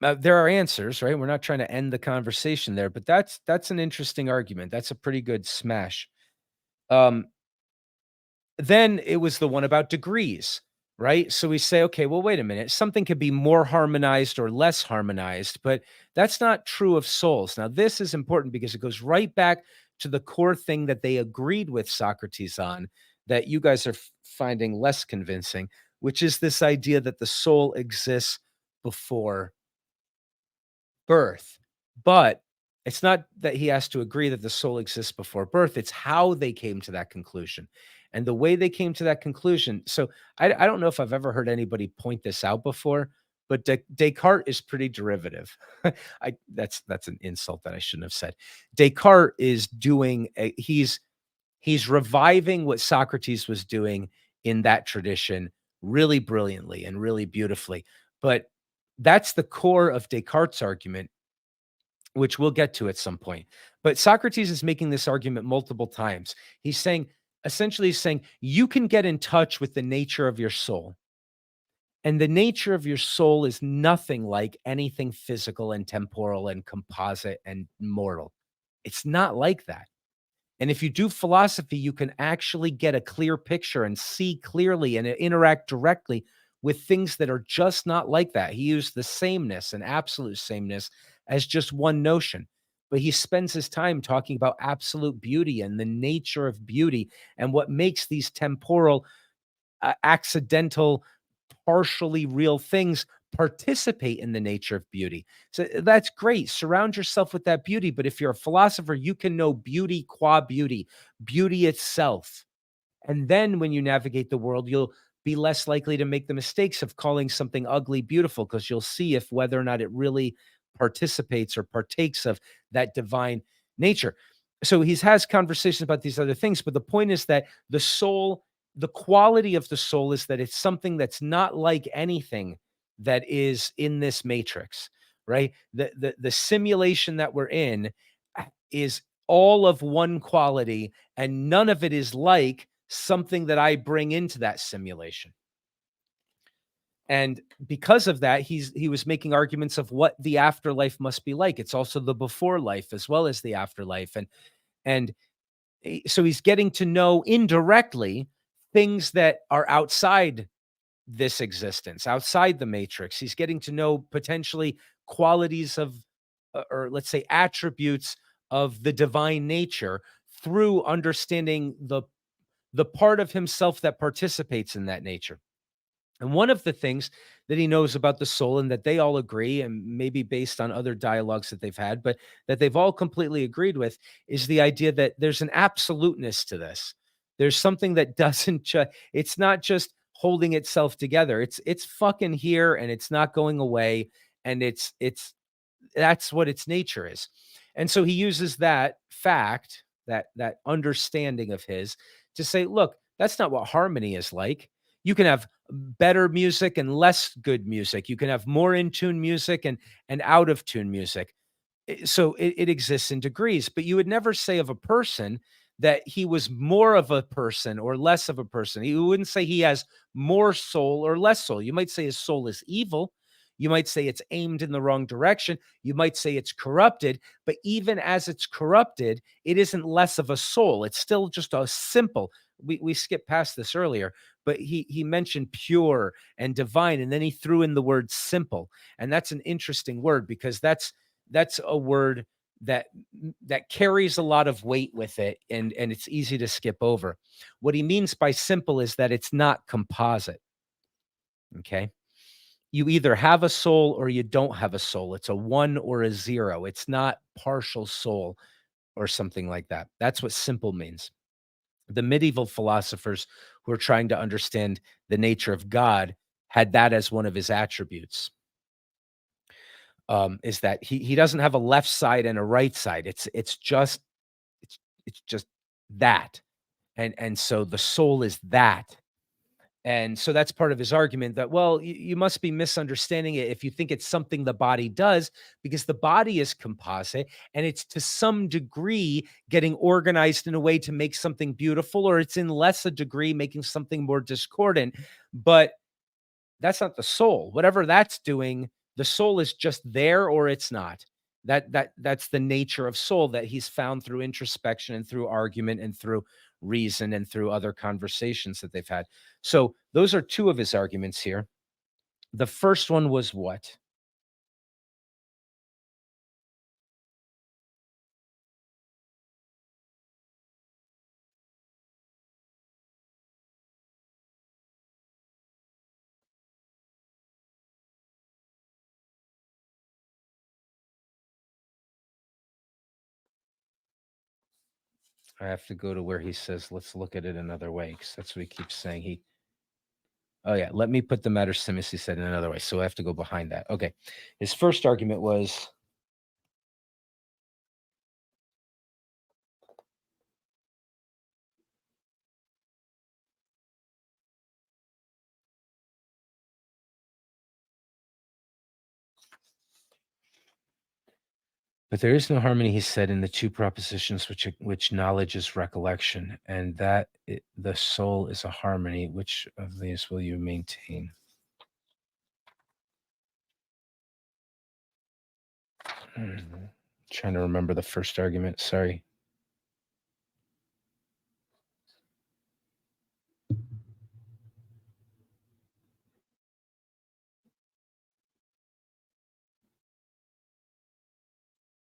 are answers, right? We're not trying to end the conversation there, but that's an interesting argument. That's a pretty good smash. Um, then it was the one about degrees, right? So we say, okay, well, wait a minute. Something could be more harmonized or less harmonized, but that's not true of souls. Now, this is important because it goes right back to the core thing that they agreed with Socrates on, that you guys are finding less convincing, which is this idea that the soul exists before birth. But it's not that he has to agree that the soul exists before birth. It's how they came to that conclusion. And the way they came to that conclusion. So I don't know if I've ever heard anybody point this out before, but Descartes is pretty derivative. That's an insult that I shouldn't have said. Descartes is doing he's reviving what Socrates was doing in that tradition really brilliantly and really beautifully. But that's the core of Descartes' argument, which we'll get to at some point. But Socrates is making this argument multiple times. He's saying, essentially, he's saying, you can get in touch with the nature of your soul. And the nature of your soul is nothing like anything physical and temporal and composite and mortal. It's not like that. And if you do philosophy, you can actually get a clear picture and see clearly and interact directly with things that are just not like that. He used the sameness and absolute sameness as just one notion, but he spends his time talking about absolute beauty and the nature of beauty and what makes these temporal, accidental, partially real things participate in the nature of beauty. So that's great. Surround yourself with that beauty. But if you're a philosopher, you can know beauty qua beauty, beauty itself. And then when you navigate the world, you'll be less likely to make the mistakes of calling something ugly beautiful, because you'll see if whether or not it really participates or partakes of that divine nature. So he has conversations about these other things, but the point is that the soul, the quality of the soul is that it's something that's not like anything that is in this matrix, right? The simulation that we're in is all of one quality, and none of it is like something that I bring into that simulation. And because of that, he was making arguments of what the afterlife must be like. It's also the before life as well as the afterlife. And so he's getting to know indirectly things that are outside this existence, outside the matrix. He's getting to know potentially qualities of, or let's say attributes of the divine nature through understanding the part of himself that participates in that nature. And one of the things that he knows about the soul, and that they all agree, and maybe based on other dialogues that they've had, but that they've all completely agreed with, is the idea that there's an absoluteness to this. There's something that doesn't, it's not just holding itself together. It's fucking here and it's not going away. And that's what its nature is. And so he uses that fact, that understanding of his, to say, look, that's not what harmony is like. You can have better music and less good music. You can have more in tune music and out of tune music. So it exists in degrees, but you would never say of a person that he was more of a person or less of a person. You wouldn't say he has more soul or less soul. You might say his soul is evil. You might say it's aimed in the wrong direction. You might say it's corrupted, but even as it's corrupted, it isn't less of a soul. It's still just a simple. We skipped past this earlier, but he mentioned pure and divine, and then he threw in the word simple, and that's an interesting word because that's a word that carries a lot of weight with it, and it's easy to skip over. What he means by simple is that it's not composite. Okay. You either have a soul or you don't have a soul. It's a 1 or a 0. It's not partial soul or something like that. That's what simple means. The medieval philosophers who are trying to understand the nature of God had that as one of his attributes. Is that he doesn't have a left side and a right side. It's it's just that. And so the soul is that. And so that's part of his argument that, well, you must be misunderstanding it if you think it's something the body does, because the body is composite and it's to some degree getting organized in a way to make something beautiful, or it's in less a degree making something more discordant. But that's not the soul. Whatever that's doing, the soul is just there or it's not. That's the nature of soul that he's found through introspection and through argument and through reason and through other conversations that they've had. So those are two of his arguments here. The first one was what? I have to go to where he says, let's look at it another way, because that's what he keeps saying. Oh yeah, let me put the matter simus, he said, in another way. So I have to go behind that. Okay. His first argument was, but there is no harmony, he said, in the two propositions which knowledge is recollection, and that the soul is a harmony. Which of these will you maintain? Trying to remember the first argument. Sorry.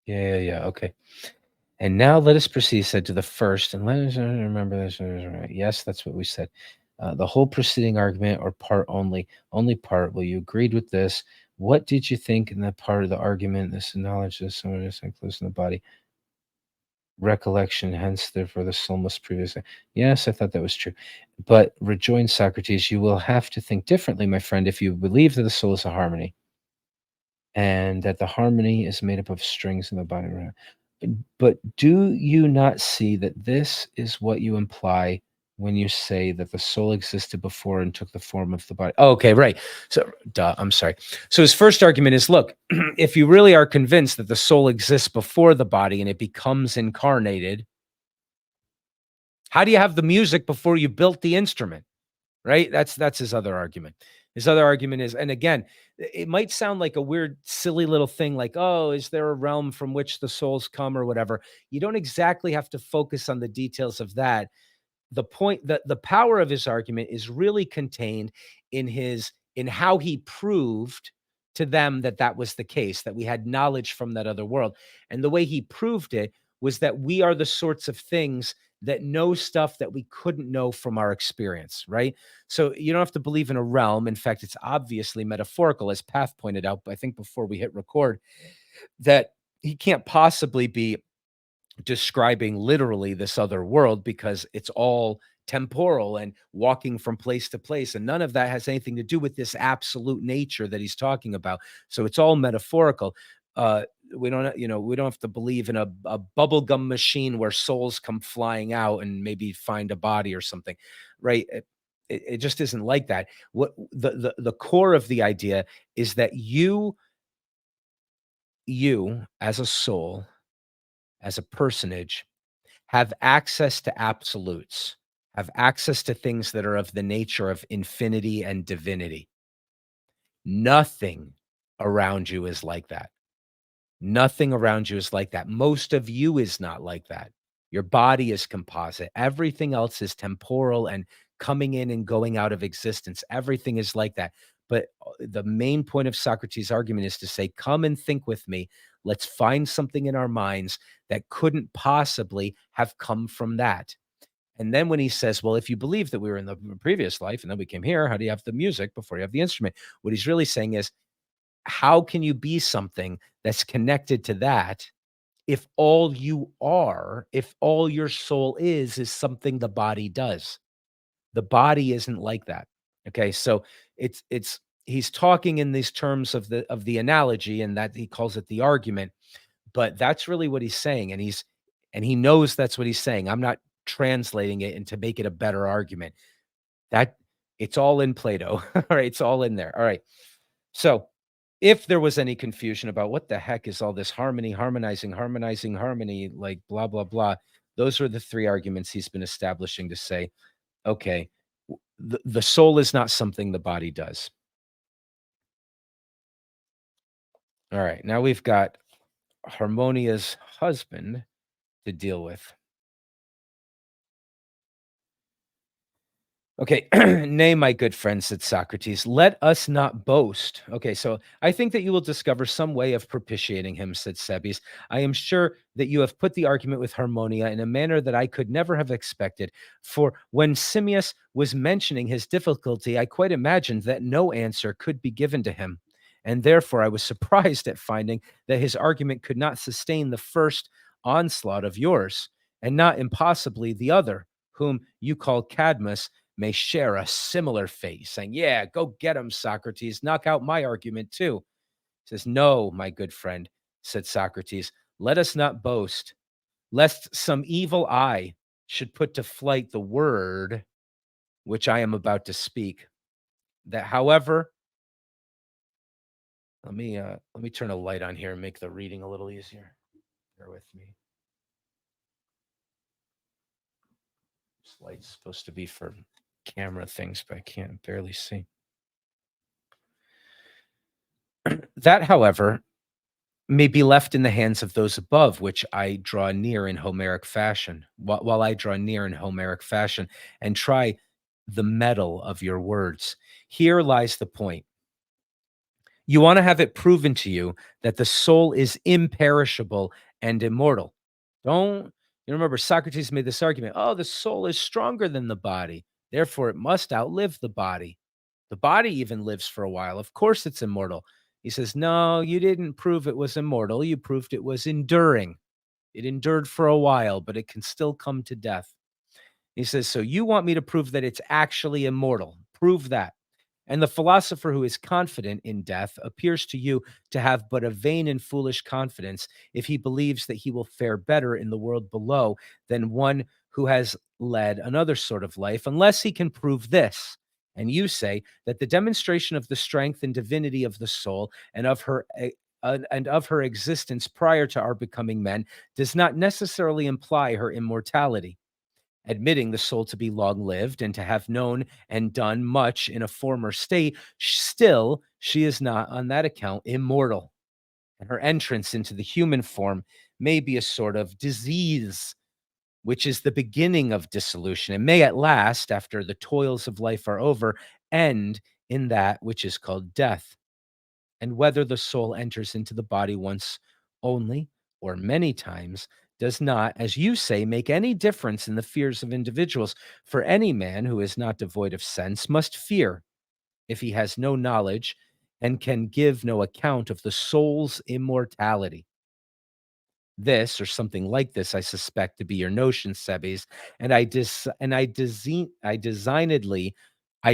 Yeah. Okay. And now let us proceed, said, to the first, and let us remember this. Yes, that's what we said. The whole preceding argument, or part only part. Well, you agreed with this. What did you think in that part of the argument? This knowledge, this some of this close in the body. Recollection, hence, therefore, the soul must previously. Yes, I thought that was true. But rejoined Socrates, you will have to think differently, my friend, if you believe that the soul is a harmony, and that the harmony is made up of strings in the body. But do you not see that this is what you imply when you say that the soul existed before and took the form of the body? Oh, okay, right. So, I'm sorry. So his first argument is, look, if you really are convinced that the soul exists before the body and it becomes incarnated, how do you have the music before you built the instrument? Right? That's his other argument. His other argument is, and again, it might sound like a weird, silly little thing like, oh, is there a realm from which the souls come or whatever? You don't exactly have to focus on the details of that. The point, that the power of his argument is really contained in how he proved to them that that was the case, that we had knowledge from that other world. And the way he proved it was that we are the sorts of things that know stuff that we couldn't know from our experience, right? So you don't have to believe in a realm. In fact, it's obviously metaphorical, as Path pointed out, I think before we hit record, that he can't possibly be describing literally this other world, because it's all temporal and walking from place to place, and none of that has anything to do with this absolute nature that he's talking about. So it's all metaphorical. uh we don't, we don't have to believe in a bubblegum machine where souls come flying out and maybe find a body or something, right? It just isn't like that. What the core of the idea is that you as a soul, as a personage, have access to absolutes, have access to things that are of the nature of infinity and divinity. Nothing around you is like that. Nothing around you is like that. Most of you is not like that. Your body is composite. Everything else is temporal and coming in and going out of existence. Everything is like that. But the main point of Socrates' argument is to say, come and think with me. Let's find something in our minds that couldn't possibly have come from that. And then when he says, well, if you believe that we were in the previous life and then we came here, how do you have the music before you have the instrument? What he's really saying is, how can you be something that's connected to that if all you are, if all your soul is something the body does? The body isn't like that. Okay, so it's he's talking in these terms of the analogy, and that he calls it the argument, but that's really what he's saying, and he knows that's what he's saying. I'm not translating it and to make it a better argument. That it's all in Plato. All right, it's all in there. All right. So, if there was any confusion about what the heck is all this harmony, harmonizing, harmonizing, harmony, like blah blah blah, those are the three arguments he's been establishing to say, okay, the soul is not something the body does. All right, now we've got Harmonia's husband to deal with. Okay, nay, my good friend, said Socrates, let us not boast. Okay, so I think that you will discover some way of propitiating him, said Sebes. I am sure that you have put the argument with Harmonia in a manner that I could never have expected. For when Simmias was mentioning his difficulty, I quite imagined that no answer could be given to him. And therefore, I was surprised at finding that his argument could not sustain the first onslaught of yours, and not impossibly the other, whom you call Cadmus, may share a similar fate, saying, yeah, go get him, Socrates. Knock out my argument too. He says, no, my good friend, said Socrates, let us not boast, lest some evil eye should put to flight the word which I am about to speak. That, however, let me turn a light on here and make the reading a little easier. Bear with me. This light's supposed to be for camera things, but I can't barely see. That, however, may be left in the hands of those above, which I draw near in Homeric fashion, while I draw near in Homeric fashion and try the metal of your words. Here lies the point. You want to have it proven to you that the soul is imperishable and immortal. Don't you remember Socrates made this argument? Oh, the soul is stronger than the body. Therefore, it must outlive the body. The body even lives for a while. Of course, it's immortal. He says, no, you didn't prove it was immortal. You proved it was enduring. It endured for a while, but it can still come to death. He says, so you want me to prove that it's actually immortal. Prove that. And the philosopher who is confident in death appears to you to have but a vain and foolish confidence if he believes that he will fare better in the world below than one who has led another sort of life, unless he can prove this. And you say that the demonstration of the strength and divinity of the soul and of her existence prior to our becoming men does not necessarily imply her immortality. Admitting the soul to be long lived and to have known and done much in a former state, still she is not on that account immortal. And her entrance into the human form may be a sort of disease, which is the beginning of dissolution, and may at last, after the toils of life are over, end in that which is called death. And whether the soul enters into the body once only or many times does not, as you say, make any difference in the fears of individuals. For any man who is not devoid of sense must fear if he has no knowledge and can give no account of the soul's immortality. This, or something like this, I suspect to be your notion, Sebes, and I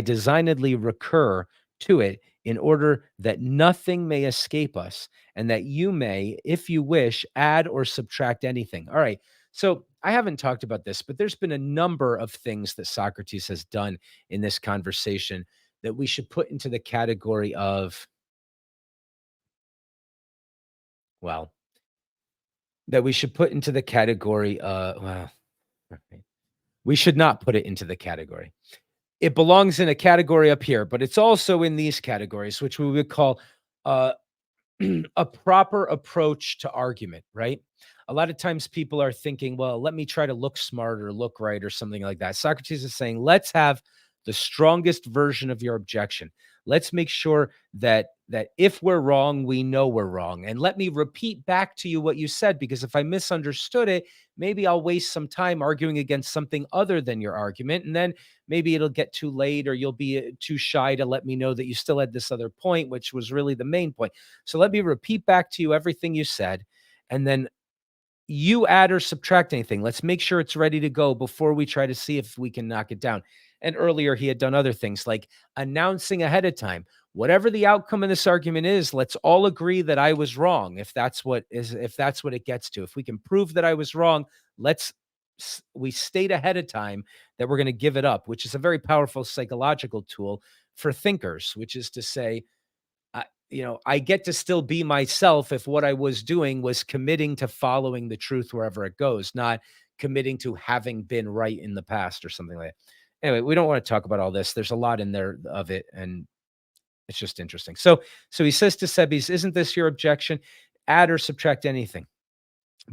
designedly recur to it in order that nothing may escape us, and that you may, if you wish, add or subtract anything. All right. So I haven't talked about this, but there's been a number of things that Socrates has done in this conversation that we should put into the category of, well, that we should put into the category, we should not put it into the category. It belongs in a category up here, but it's also in these categories, which we would call uh, a proper approach to argument, right? A lot of times people are thinking, well, let me try to look smart or look right or something like that. Socrates is saying, let's have the strongest version of your objection. Let's make sure that if we're wrong, we know we're wrong. And let me repeat back to you what you said, because if I misunderstood it, maybe I'll waste some time arguing against something other than your argument. And then maybe it'll get too late, or you'll be too shy to let me know that you still had this other point, which was really the main point. So let me repeat back to you everything you said. And then you add or subtract anything. Let's make sure it's ready to go before we try to see if we can knock it down. And earlier he had done other things like announcing ahead of time, whatever the outcome of this argument is, let's all agree that I was wrong. If that's what it gets to, if we can prove that I was wrong, we state ahead of time that we're going to give it up, which is a very powerful psychological tool for thinkers, which is to say, I get to still be myself if what I was doing was committing to following the truth wherever it goes, not committing to having been right in the past or something like that. Anyway, we don't want to talk about all this. There's a lot in there of it, and it's just interesting. So he says to Sebes, "Isn't this your objection? Add or subtract anything."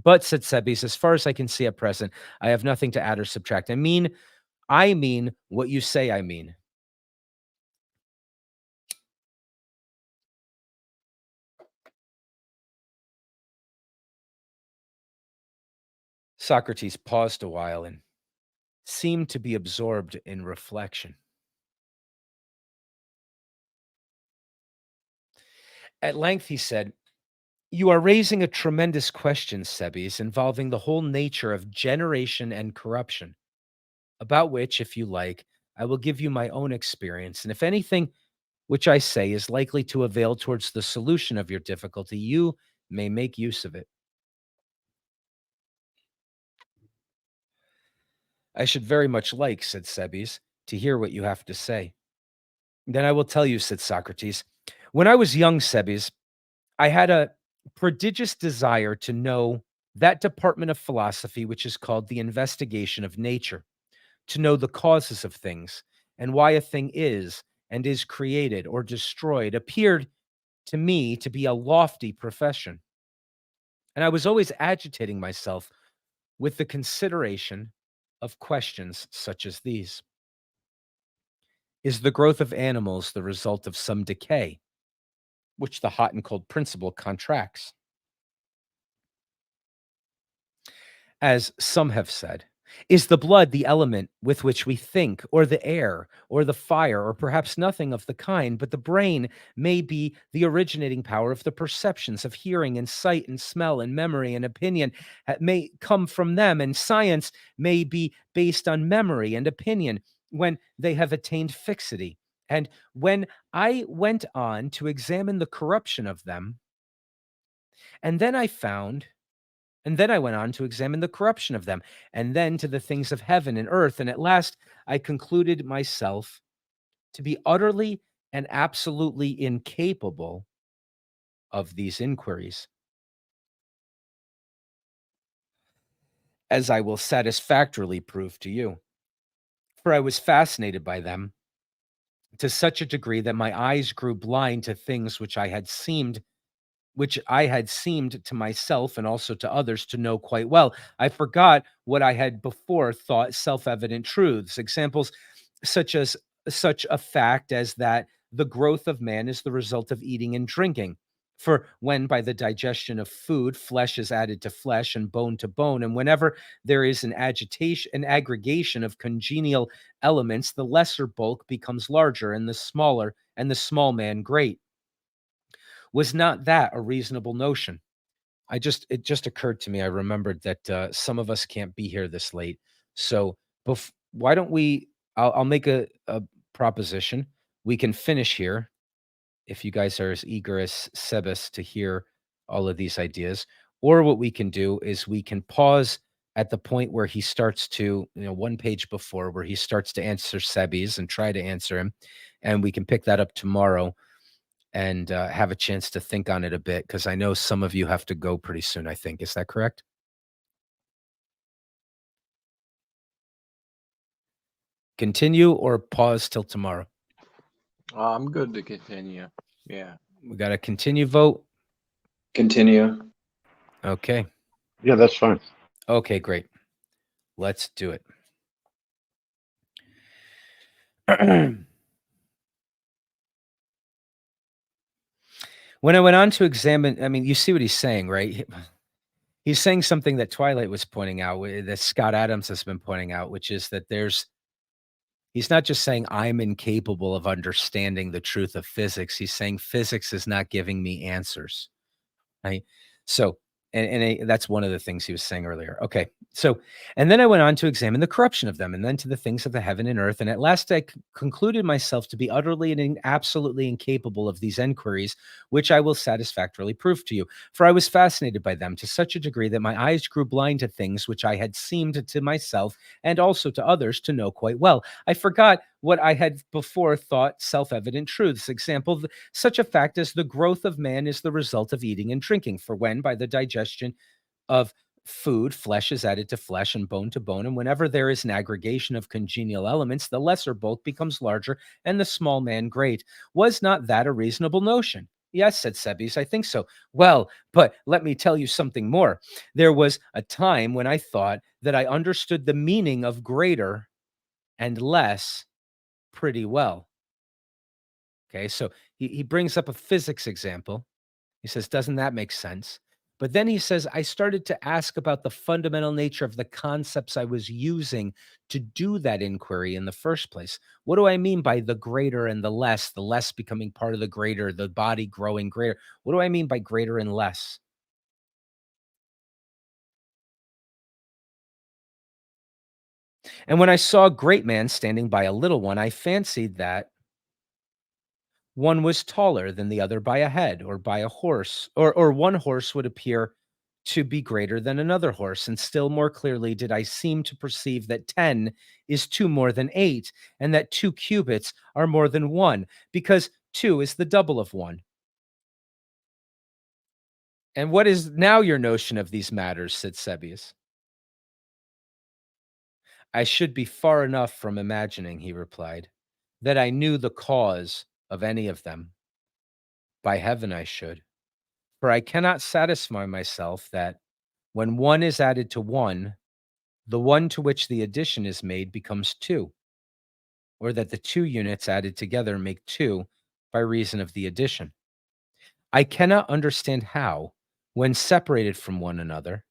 But, said Sebes, "as far as I can see at present, I have nothing to add or subtract. I mean what you say I mean." Socrates paused a while and seemed to be absorbed in reflection. At length he said, "You are raising a tremendous question, Sebes, involving the whole nature of generation and corruption, about which, if you like, I will give you my own experience. And if anything which I say is likely to avail towards the solution of your difficulty, you may make use of it." "I should very much like," said Sebes, "to hear what you have to say." "Then I will tell you," said Socrates. "When I was young, Sebes, I had a prodigious desire to know that department of philosophy which is called the investigation of nature, to know the causes of things and why a thing is and is created or destroyed appeared to me to be a lofty profession. And I was always agitating myself with the consideration of questions such as these. Is the growth of animals the result of some decay, which the hot and cold principle contracts? As some have said, is the blood the element with which we think, or the air, or the fire, or perhaps nothing of the kind, but the brain may be the originating power of the perceptions of hearing and sight and smell and memory and opinion may come from them, and science may be based on memory and opinion when they have attained fixity. And when I went on to examine the corruption of them, and then I found and then I went on to examine the corruption of them, and then to the things of heaven and earth. And at last I concluded myself to be utterly and absolutely incapable of these inquiries, as I will satisfactorily prove to you. For I was fascinated by them to such a degree that my eyes grew blind to things which I had seemed to myself and also to others to know quite well. I forgot what I had before thought self-evident truths. Examples such a fact as that the growth of man is the result of eating and drinking. For when by the digestion of food, flesh is added to flesh and bone to bone, and whenever there is an aggregation of congenial elements, the lesser bulk becomes larger and the small man great. Was not that a reasonable notion? It just occurred to me. I remembered that some of us can't be here this late. So why don't we? I'll make a proposition. We can finish here if you guys are as eager as Sebas to hear all of these ideas. Or what we can do is we can pause at the point where he starts to, one page before where he starts to answer Sebes and try to answer him. And we can pick that up tomorrow and have a chance to think on it a bit, because I know some of you have to go pretty soon, I think. Is that correct? Continue or pause till tomorrow? I'm good to continue. Yeah. We got a continue vote. Continue. Okay. Yeah, that's fine. Okay, great. Let's do it. When I went on to examine, I mean, you see what he's saying, right? He's saying something that Twilight was pointing out, that Scott Adams has been pointing out, which is that he's not just saying I'm incapable of understanding the truth of physics. He's saying physics is not giving me answers, right? So That's one of the things he was saying earlier. Okay. So, and then I went on to examine the corruption of them, and then to the things of the heaven and earth. And at last I concluded myself to be utterly and absolutely incapable of these enquiries, which I will satisfactorily prove to you. For I was fascinated by them to such a degree that my eyes grew blind to things which I had seemed to myself and also to others to know quite well. I forgot what I had before thought self-evident truths. Example, such a fact as the growth of man is the result of eating and drinking. For when, by the digestion of food, flesh is added to flesh and bone to bone, and whenever there is an aggregation of congenial elements, the lesser bulk becomes larger and the small man great. Was not that a reasonable notion? Yes, said Sebes, I think so. Well, but let me tell you something more. There was a time when I thought that I understood the meaning of greater and less pretty well. Okay, so he brings up a physics example. He says, doesn't that make sense? But then he says, I started to ask about the fundamental nature of the concepts I was using to do that inquiry in the first place. What do I mean by the greater and the less becoming part of the greater, the body growing greater? What do I mean by greater and less? And when I saw a great man standing by a little one, I fancied that one was taller than the other by a head or by a horse, or one horse would appear to be greater than another horse. And still more clearly did I seem to perceive that 10 is 2 more than 8, and that 2 cubits are more than 1, because 2 is the double of 1. And what is now your notion of these matters? Said Sebius. I should be far enough from imagining, he replied, that I knew the cause of any of them. By heaven, I should. For I cannot satisfy myself that when one is added to one, the one to which the addition is made becomes two, or that the two units added together make two by reason of the addition. I cannot understand how, when separated from one another,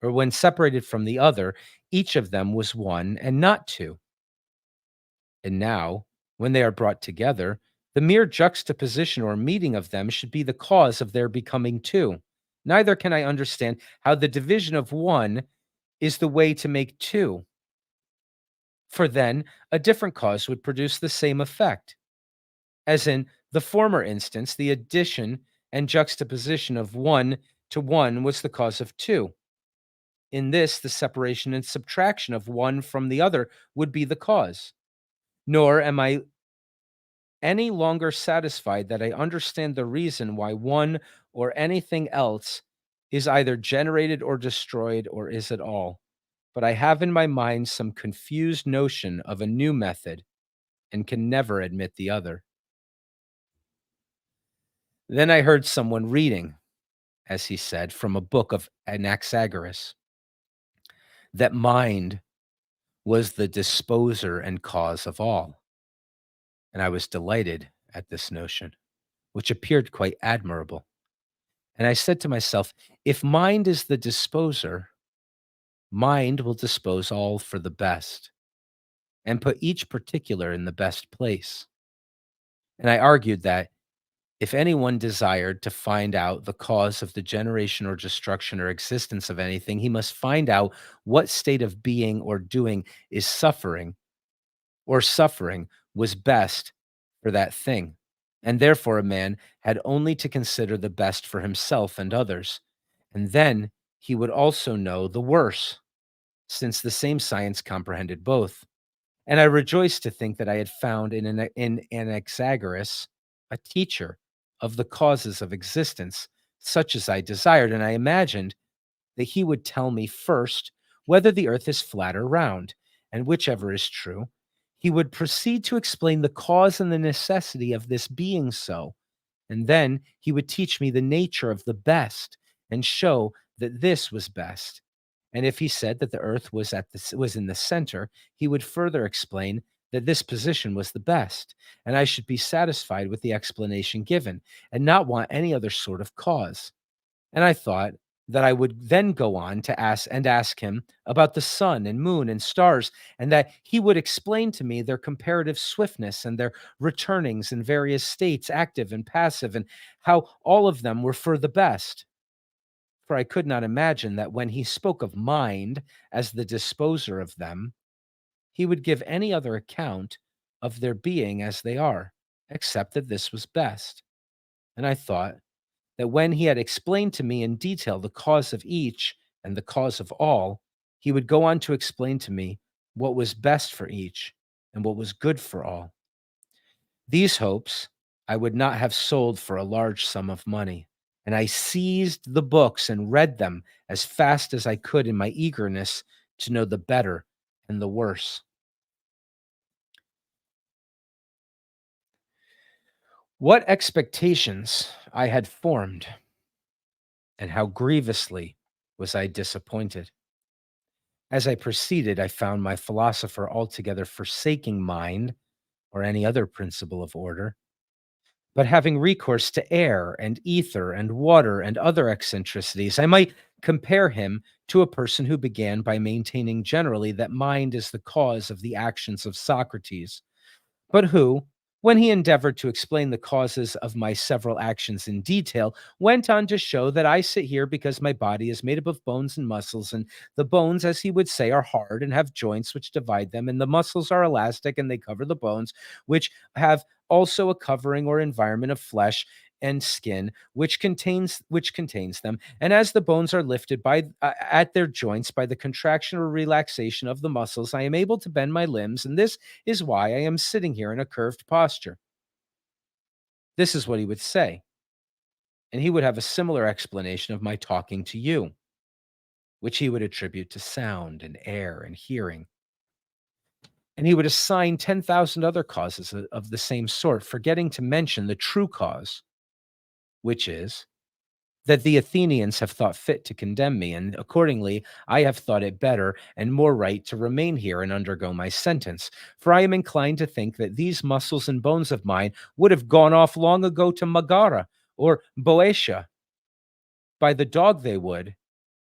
or when separated from the other, each of them was one and not two. And now, when they are brought together, the mere juxtaposition or meeting of them should be the cause of their becoming two. Neither can I understand how the division of one is the way to make two, for then a different cause would produce the same effect. As in the former instance, the addition and juxtaposition of one to one was the cause of two. In this, the separation and subtraction of one from the other would be the cause. Nor am I any longer satisfied that I understand the reason why one or anything else is either generated or destroyed or is at all. But I have in my mind some confused notion of a new method and can never admit the other. Then I heard someone reading, as he said, from a book of Anaxagoras, that mind was the disposer and cause of all. And I was delighted at this notion, which appeared quite admirable. And I said to myself, if mind is the disposer, mind will dispose all for the best and put each particular in the best place. And I argued that if anyone desired to find out the cause of the generation or destruction or existence of anything, he must find out what state of being or doing is suffering, or suffering was best for that thing. And therefore, a man had only to consider the best for himself and others. And then he would also know the worse, since the same science comprehended both. And I rejoiced to think that I had found in Anaxagoras a teacher of the causes of existence, such as I desired. And I imagined that he would tell me first whether the earth is flat or round, and whichever is true, he would proceed to explain the cause and the necessity of this being so. And then he would teach me the nature of the best and show that this was best. And if he said that the earth was in the center, he would further explain that this position was the best, and I should be satisfied with the explanation given and not want any other sort of cause. And I thought that I would then go on to ask him about the sun and moon and stars, and that he would explain to me their comparative swiftness and their returnings in various states, active and passive, and how all of them were for the best. for I could not imagine that when he spoke of mind as the disposer of them, he would give any other account of their being as they are, except that this was best. And I thought that when he had explained to me in detail the cause of each and the cause of all, he would go on to explain to me what was best for each and what was good for all. These hopes I would not have sold for a large sum of money, and I seized the books and read them as fast as I could in my eagerness to know the better and the worse. What expectations I had formed, and how grievously was I disappointed. As I proceeded, I found my philosopher altogether forsaking mind or any other principle of order, but having recourse to air and ether and water and other eccentricities. I might compare him to a person who began by maintaining generally that mind is the cause of the actions of Socrates, but who, when he endeavored to explain the causes of my several actions in detail, went on to show that I sit here because my body is made up of bones and muscles, and the bones, as he would say, are hard and have joints which divide them, and the muscles are elastic and they cover the bones, which have also a covering or environment of flesh and skin which contains them, and as the bones are lifted by at their joints by the contraction or relaxation of the muscles, I am able to bend my limbs, and this is why I am sitting here in a curved posture. This is what he would say, and he would have a similar explanation of my talking to you, which he would attribute to sound and air and hearing, and he would assign 10,000 other causes of the same sort, forgetting to mention the true cause, which is that the Athenians have thought fit to condemn me, and accordingly I have thought it better and more right to remain here and undergo my sentence. For I am inclined to think that these muscles and bones of mine would have gone off long ago to Megara or Boeotia. By the dog they would,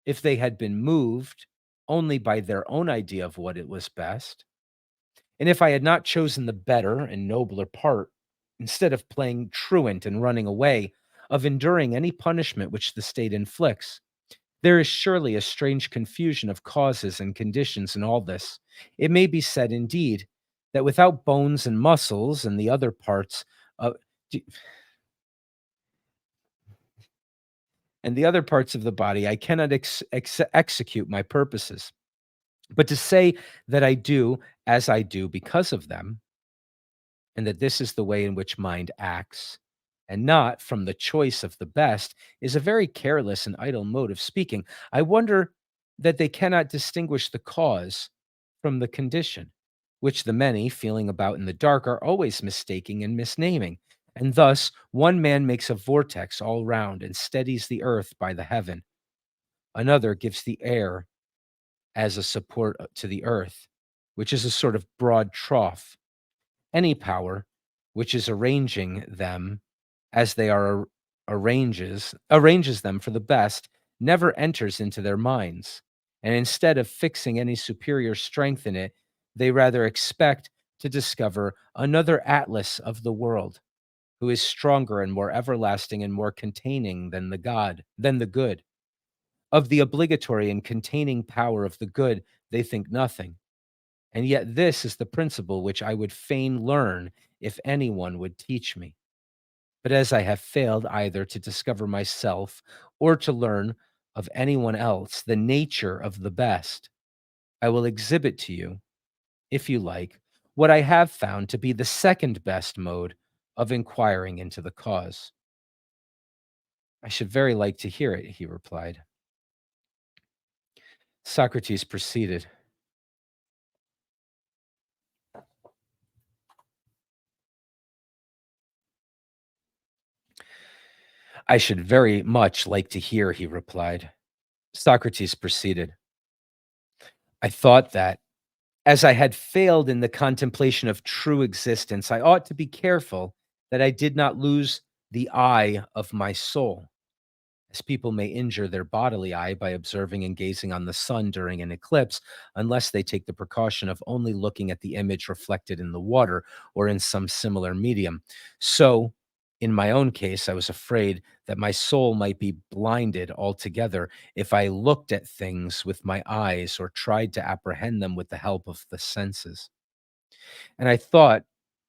if they had been moved only by their own idea of what it was best. And if I had not chosen the better and nobler part, instead of playing truant and running away, of enduring any punishment which the state inflicts, there is surely a strange confusion of causes and conditions in all this. It may be said, indeed, that without bones and muscles and the other parts of the body, I cannot execute my purposes. But to say that I do as I do because of them, and that this is the way in which mind acts, and not from the choice of the best, is a very careless and idle mode of speaking. I wonder that they cannot distinguish the cause from the condition, which the many, feeling about in the dark, are always mistaking and misnaming. And thus, one man makes a vortex all round and steadies the earth by the heaven. Another gives the air as a support to the earth, which is a sort of broad trough. Any power which is arranging them as they are arranges them for the best, never enters into their minds. And instead of fixing any superior strength in it, they rather expect to discover another Atlas of the world, who is stronger and more everlasting and more containing than the good. Of the obligatory and containing power of the good, they think nothing. And yet this is the principle which I would fain learn if anyone would teach me. But as I have failed either to discover myself or to learn of anyone else the nature of the best, I will exhibit to you, if you like, what I have found to be the second best mode of inquiring into the cause. I should very like to hear it, he replied. Socrates proceeded. I should very much like to hear, he replied. Socrates proceeded. I thought that, as I had failed in the contemplation of true existence, I ought to be careful that I did not lose the eye of my soul, as people may injure their bodily eye by observing and gazing on the sun during an eclipse, unless they take the precaution of only looking at the image reflected in the water or in some similar medium. So, In my own case, I was afraid that my soul might be blinded altogether if I looked at things with my eyes or tried to apprehend them with the help of the senses. And I thought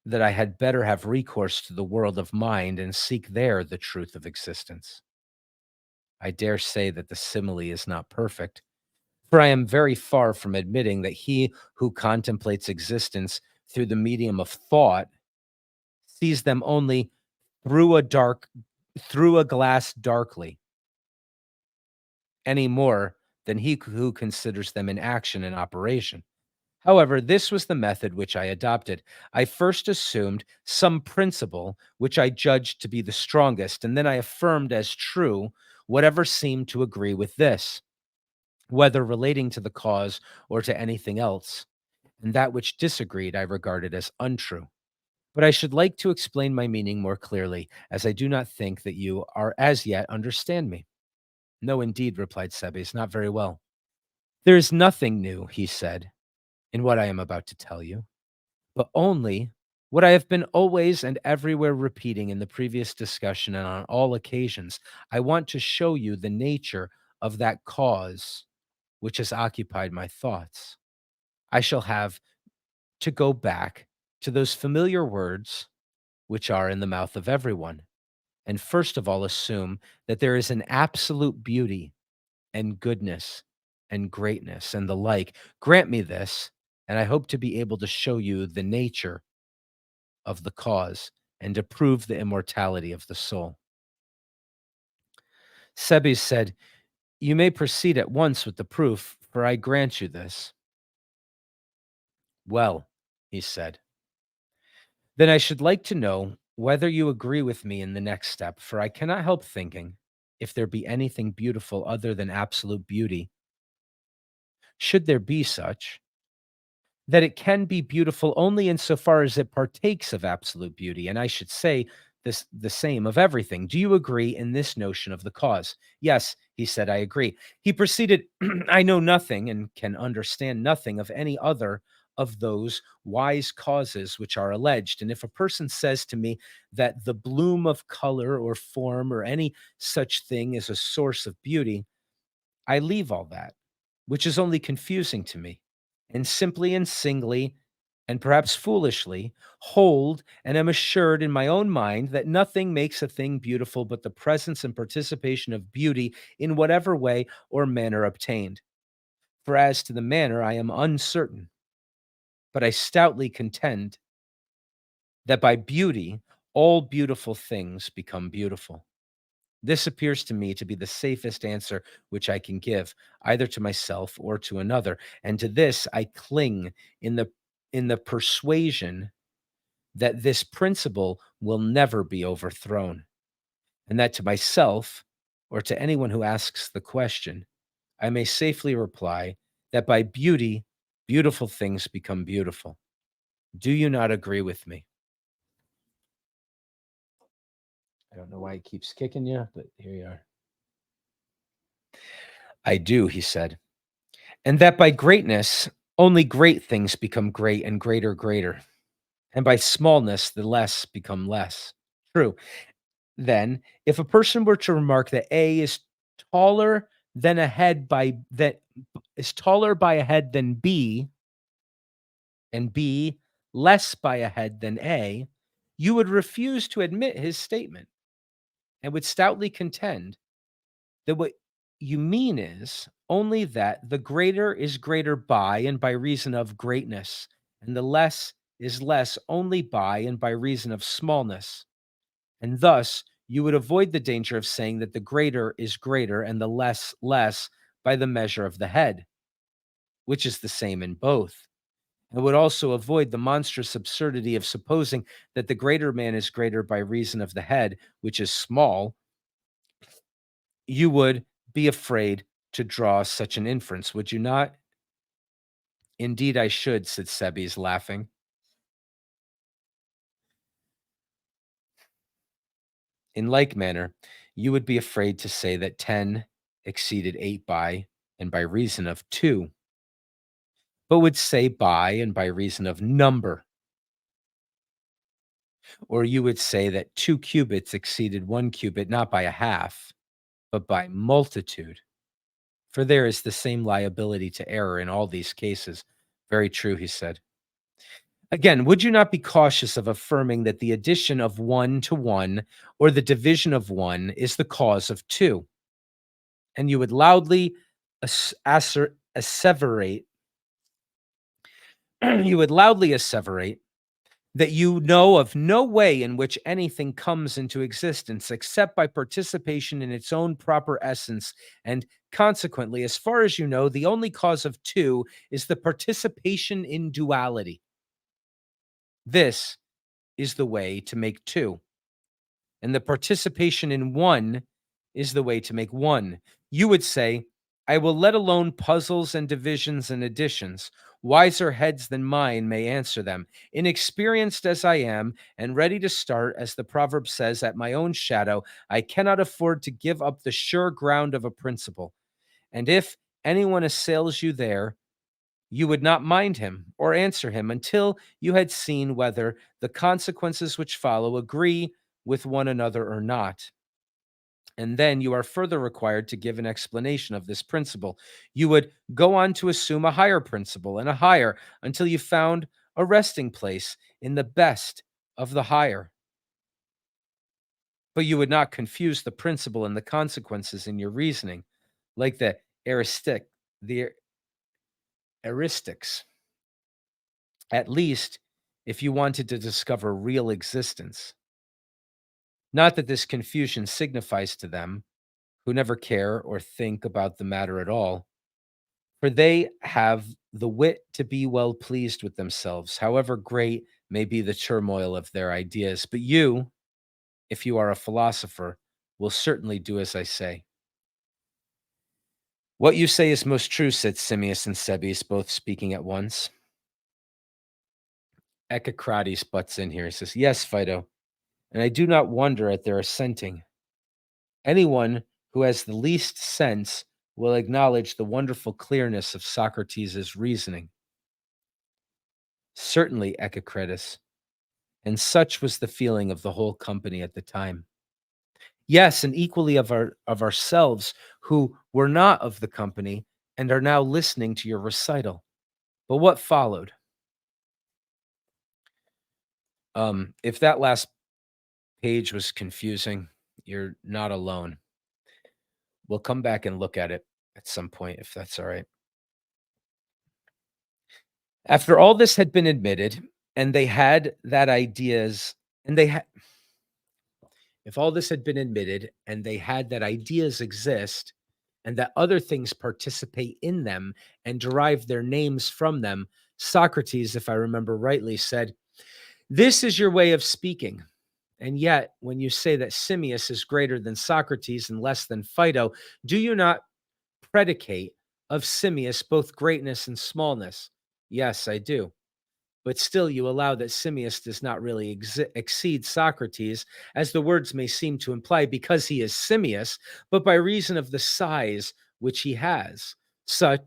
that I had better have recourse to the world of mind and seek there the truth of existence. I dare say that the simile is not perfect, for I am very far from admitting that he who contemplates existence through the medium of thought sees them only through a dark through a glass darkly, any more than he who considers them in action and operation. However, this was the method which I adopted. I first assumed some principle which I judged to be the strongest, and then I affirmed as true whatever seemed to agree with this, whether relating to the cause or to anything else, and that which disagreed I regarded as untrue. But I should like to explain my meaning more clearly, as I do not think that you are as yet understand me. No, indeed, replied Sebes, not very well. There is nothing new, he said, in what I am about to tell you, but only what I have been always and everywhere repeating in the previous discussion and on all occasions. I want to show you the nature of that cause which has occupied my thoughts. I shall have to go back to those familiar words which are in the mouth of everyone, and first of all assume that there is an absolute beauty and goodness and greatness and the like. Grant me this, and I hope to be able to show you the nature of the cause and to prove the immortality of the soul. Sebes said, you may proceed at once with the proof, for I grant you this. Well, he said, then I should like to know whether you agree with me in the next step, for I cannot help thinking, if there be anything beautiful other than absolute beauty, should there be such, that it can be beautiful only insofar as it partakes of absolute beauty. And I should say this the same of everything. Do you agree in this notion of the cause? Yes, he said, I agree. He proceeded, I know nothing and can understand nothing of any other of those wise causes which are alleged. And if a person says to me that the bloom of color or form or any such thing is a source of beauty, I leave all that, which is only confusing to me, and simply and singly, and perhaps foolishly, hold and am assured in my own mind that nothing makes a thing beautiful but the presence and participation of beauty in whatever way or manner obtained. For as to the manner, I am uncertain, but I stoutly contend that by beauty, all beautiful things become beautiful. This appears to me to be the safest answer which I can give, either to myself or to another. And to this I cling in the persuasion that this principle will never be overthrown, and that to myself or to anyone who asks the question, I may safely reply that by beauty, beautiful things become beautiful. Do you not agree with me? I don't know why it keeps kicking you, but here you are. I do, he said. And that by greatness, only great things become great and greater. And by smallness, the less become less. True. Then, if a person were to remark that A is taller than a head by that is taller by a head than B, and B less by a head than A, you would refuse to admit his statement and would stoutly contend that what you mean is only that the greater is greater by and by reason of greatness, and the less is less only by and by reason of smallness. And thus you would avoid the danger of saying that the greater is greater and the less less by the measure of the head, which is the same in both. And would also avoid the monstrous absurdity of supposing that the greater man is greater by reason of the head, which is small. You would be afraid to draw such an inference, would you not? Indeed, I should, said Sebes, laughing. In like manner, you would be afraid to say that 10 exceeded 8 by and by reason of 2, but would say by and by reason of number. Or you would say that 2 cubits exceeded 1 cubit, not by a half, but by multitude. For there is the same liability to error in all these cases. Very true, he said. Again, would you not be cautious of affirming that the addition of 1 to 1 or the division of 1 is the cause of 2? And you would loudly asseverate you would loudly asseverate that you know of no way in which anything comes into existence except by participation in its own proper essence, and consequently, as far as you know, the only cause of 2 is the participation in duality. This is the way to make 2. And the participation in 1 is the way to make 1. You would say, I will let alone puzzles and divisions and additions. Wiser heads than mine may answer them. Inexperienced as I am, and ready to start, as the proverb says, at my own shadow, I cannot afford to give up the sure ground of a principle. And if anyone assails you there, you would not mind him or answer him until you had seen whether the consequences which follow agree with one another or not. And then you are further required to give an explanation of this principle. You would go on to assume a higher principle and a higher until you found a resting place in the best of the higher. But you would not confuse the principle and the consequences in your reasoning, like the heuristics. At least, if you wanted to discover real existence. Not that this confusion signifies to them, who never care or think about the matter at all, for they have the wit to be well pleased with themselves, however great may be the turmoil of their ideas. But you, if you are a philosopher, will certainly do as I say. What you say is most true, said Simmias and Cebes, both speaking at once. Echecrates butts in here. He says, yes, Phaedo, and I do not wonder at their assenting. Anyone who has the least sense will acknowledge the wonderful clearness of Socrates' reasoning. Certainly, Echecrates, and such was the feeling of the whole company at the time. Yes, and equally of ourselves who were not of the company and are now listening to your recital. But what followed? If that last page was confusing, you're not alone. We'll come back and look at it at some point, if that's all right. After all this had been admitted, and they had that ideas, and they had, if all this had been admitted, and they had that ideas exist, and that other things participate in them and derive their names from them, Socrates, if I remember rightly, said, this is your way of speaking. And yet, when you say that Simmias is greater than Socrates and less than Phaedo, do you not predicate of Simmias both greatness and smallness? Yes, I do. But still you allow that Simmias does not really exceed Socrates, as the words may seem to imply, because he is Simmias, but by reason of the size which he has.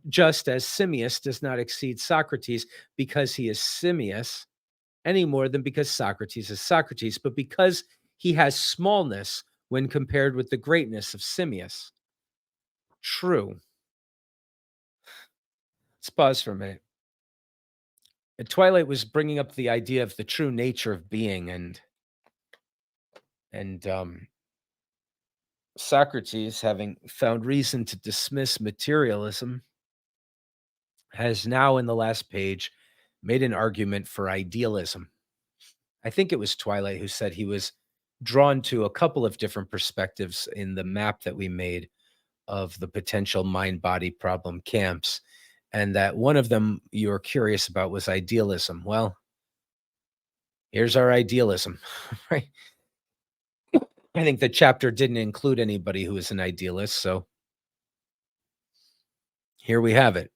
Just as Simmias does not exceed Socrates because he is Simmias, any more than because Socrates is Socrates, but because he has smallness when compared with the greatness of Simmias. True. Let's pause for a minute. Twilight was bringing up the idea of the true nature of being, and Socrates, having found reason to dismiss materialism, has now in the last page made an argument for idealism. I think it was Twilight who said he was drawn to a couple of different perspectives in the map that we made of the potential mind-body problem camps, and that one of them you were curious about was idealism. Well, here's our idealism, right? I think the chapter didn't include anybody who is an idealist, so here we have it.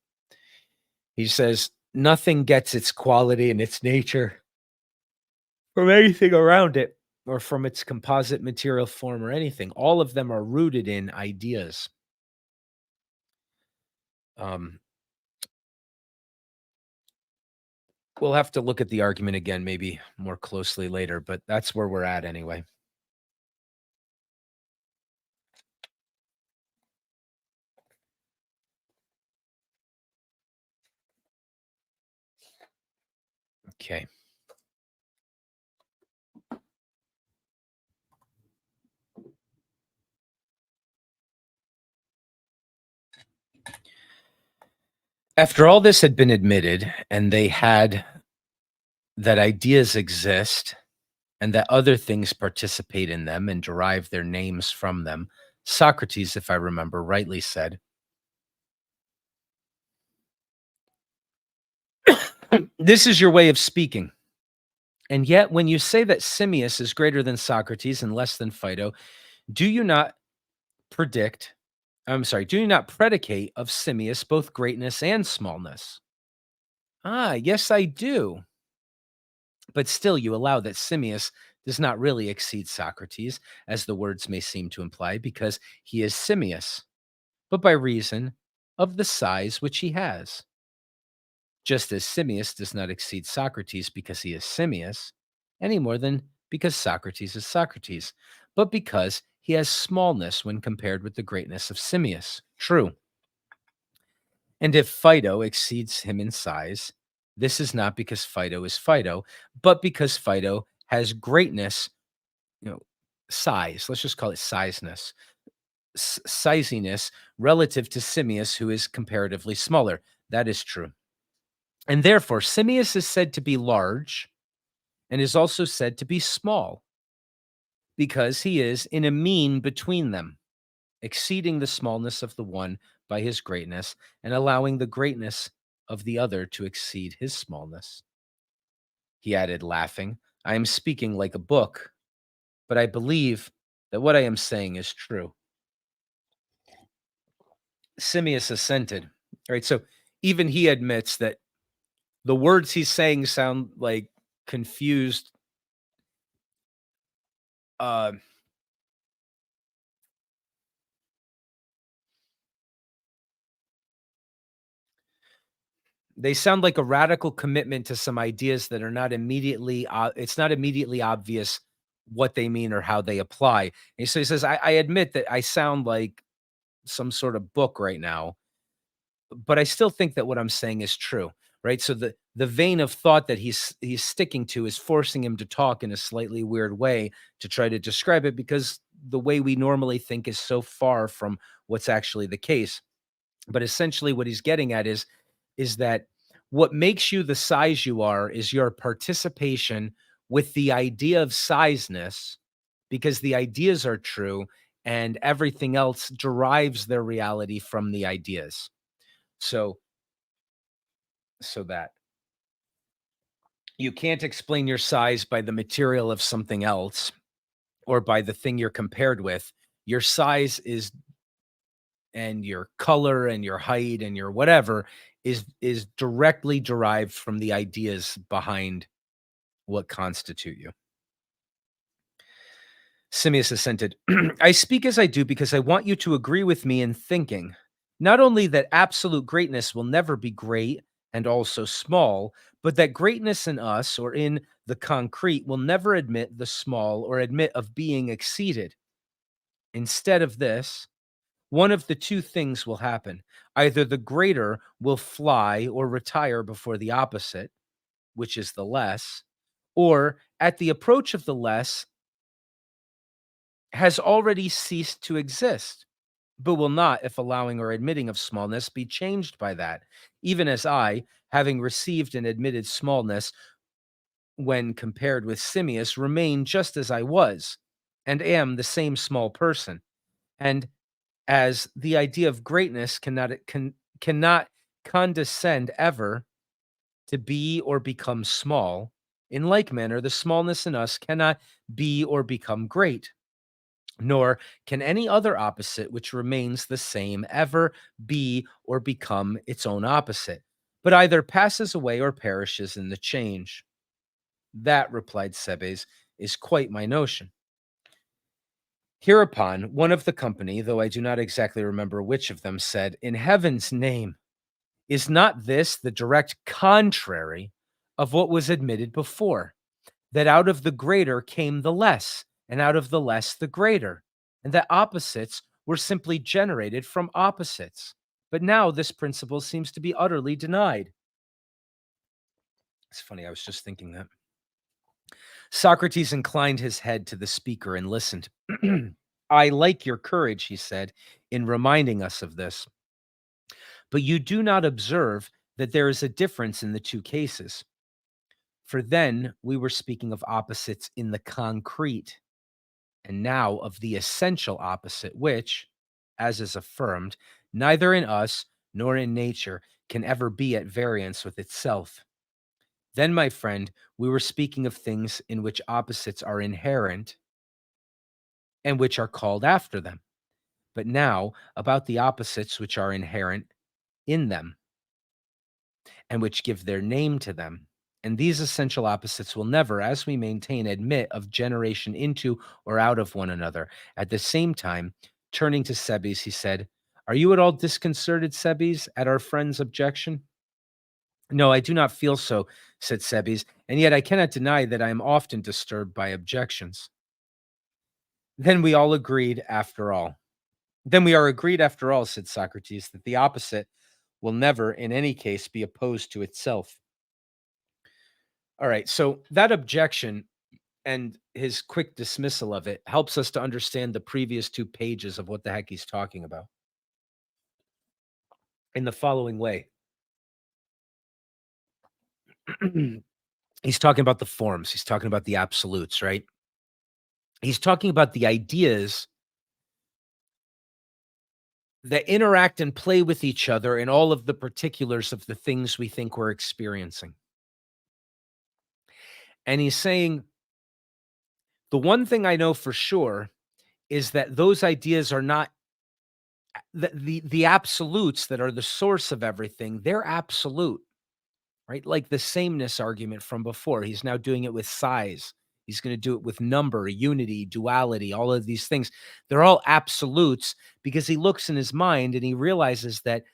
He says, nothing gets its quality and its nature from anything around it or from its composite material form or anything. All of them are rooted in ideas. We'll have to look at the argument again, maybe more closely later, but that's where we're at anyway. Okay. After all this had been admitted, and they had that ideas exist and that other things participate in them and derive their names from them, Socrates, if I remember rightly, said, "This is your way of speaking. And yet, when you say that Simmias is greater than Socrates and less than Phaedo, do you not predict, do you not predicate of Simmias both greatness and smallness?" Ah, yes, I do. But still, you allow that Simmias does not really exceed Socrates, as the words may seem to imply, because he is Simmias, but by reason of the size which he has. Just as Simmias does not exceed Socrates because he is Simmias, any more than because Socrates is Socrates, but because he has smallness when compared with the greatness of Simmias. True. And if Phaedo exceeds him in size, this is not because Phaedo is Phaedo, but because Phaedo has greatness, you know, size. Let's just call it sizeness, siziness relative to Simmias, who is comparatively smaller. That is true. And therefore, Simmias is said to be large and is also said to be small because he is in a mean between them, exceeding the smallness of the one by his greatness and allowing the greatness of the other to exceed his smallness. He added, laughing, "I am speaking like a book, but I believe that what I am saying is true." Simmias assented. All right, so even he admits that the words he's saying sound like confused. Uh, they sound like a radical commitment to some ideas that are not immediately. It's not immediately obvious what they mean or how they apply. And so he says, I admit that I sound like some sort of book right now, but I still think that what I'm saying is true, right? So the vein of thought that he's sticking to is forcing him to talk in a slightly weird way to try to describe it because the way we normally think is so far from what's actually the case. But essentially what he's getting at is that what makes you the size you are is your participation with the idea of sizeness because the ideas are true and everything else derives their reality from the ideas. So that you can't explain your size by the material of something else or by the thing you're compared with. Your size is and your color and your height and your whatever is directly derived from the ideas behind what constitute you. Simmias assented, "I speak as I do because I want you to agree with me in thinking not only that absolute greatness will never be great and also small, but that greatness in us or in the concrete will never admit the small or admit of being exceeded. Instead of this, one of the two things will happen. Either the greater will fly or retire before the opposite, which is the less, or at the approach of the less, has already ceased to exist, but will not, if allowing or admitting of smallness, be changed by that, even as I, having received and admitted smallness when compared with Simmias, remain just as I was, and am the same small person. And as the idea of greatness cannot condescend ever to be or become small, in like manner, the smallness in us cannot be or become great. Nor can any other opposite which remains the same ever be or become its own opposite, but either passes away or perishes in the change. That, replied Sebes, is quite my notion. Hereupon, one of the company, though I do not exactly remember which of them, said, In heaven's name, is not this the direct contrary of what was admitted before, that out of the greater came the less, and out of the less the greater, and that opposites were simply generated from opposites. But now this principle seems to be utterly denied. It's funny, I was just thinking that. Socrates inclined his head to the speaker and listened. I like your courage, he said, in reminding us of this. But you do not observe that there is a difference in the two cases. For then we were speaking of opposites in the concrete, and now of the essential opposite, which, as is affirmed, neither in us nor in nature can ever be at variance with itself. Then, my friend, we were speaking of things in which opposites are inherent and which are called after them. But now, about the opposites which are inherent in them and which give their name to them. And these essential opposites will never, as we maintain, admit of generation into or out of one another. At the same time, turning to Sebes, he said, "Are you at all disconcerted, Sebes, at our friend's objection?" "No, I do not feel so," said Sebes, "and yet I cannot deny that I am often disturbed by objections." Then we all agreed after all. Then we are agreed after all, said Socrates, that the opposite will never in any case be opposed to itself. All right, so that objection and his quick dismissal of it helps us to understand the previous 2 pages of what the heck he's talking about in the following way. He's talking about the forms, he's talking about the absolutes, right? He's talking about the ideas that interact and play with each other in all of the particulars of the things we think we're experiencing. And he's saying, the one thing I know for sure is that those ideas are not the absolutes that are the source of everything. They're absolute, right? Like the sameness argument from before. He's now doing it with size. He's going to do it with number, unity, duality, all of these things. They're all absolutes because he looks in his mind and he realizes that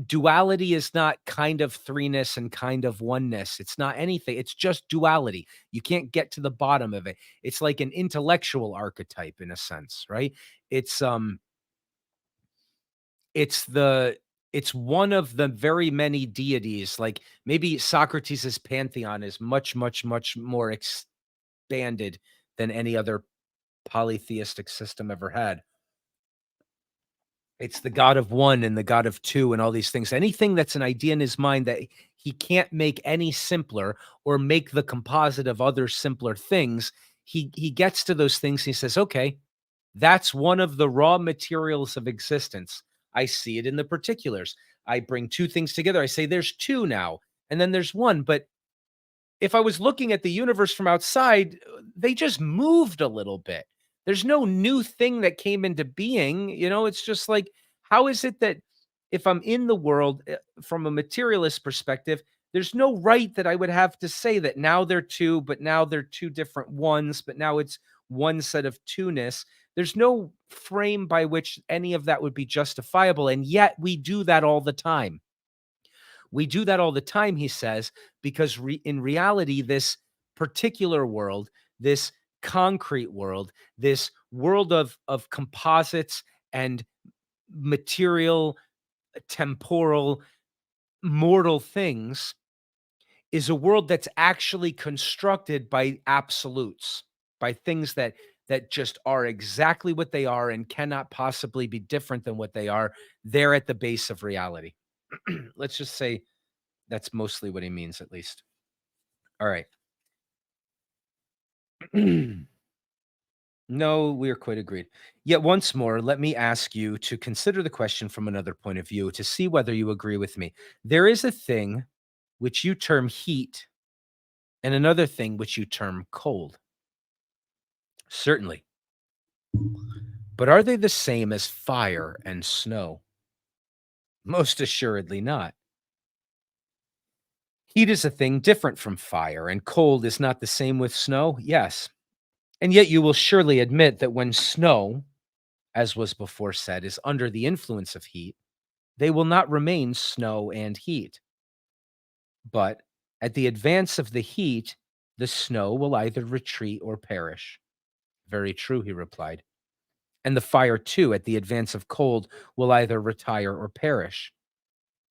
duality is not kind of threeness and kind of oneness. It's not anything. It's just duality. You can't get to the bottom of it. It's like an intellectual archetype in a sense, right? It's it's the it's one of the very many deities. Like maybe Socrates's pantheon is much, much, much more expanded than any other polytheistic system ever had. It's the God of one and the God of two and all these things. Anything that's an idea in his mind that he can't make any simpler or make the composite of other simpler things, he gets to those things. And he says, okay, that's one of the raw materials of existence. I see it in the particulars. I bring 2 things together. I say there's 2 now, and then there's 1. But if I was looking at the universe from outside, they just moved a little bit. There's no new thing that came into being. It's just like, how is it that if I'm in the world from a materialist perspective, there's no right that I would have to say that now they're 2, but now they're 2 different ones, but now it's one set of two-ness. There's no frame by which any of that would be justifiable. And yet we do that all the time. We do that all the time, he says, because in reality, this particular world, this concrete world, this world of composites and material, temporal, mortal things is a world that's actually constructed by absolutes, by things that just are exactly what they are and cannot possibly be different than what they are. They're at the base of reality. Let's just say that's mostly what he means, at least. All right. No, we are quite agreed. Yet once more, let me ask you to consider the question from another point of view to see whether you agree with me. There is a thing which you term heat and another thing which you term cold. Certainly. But are they the same as fire and snow? Most assuredly not. Heat is a thing different from fire, and cold is not the same with snow. Yes. And yet you will surely admit that when snow, as was before said, is under the influence of heat, they will not remain snow and heat, but At the advance of the heat, the snow will either retreat or perish. Very true, he replied. And the fire, too, at the advance of cold, will either retire or perish.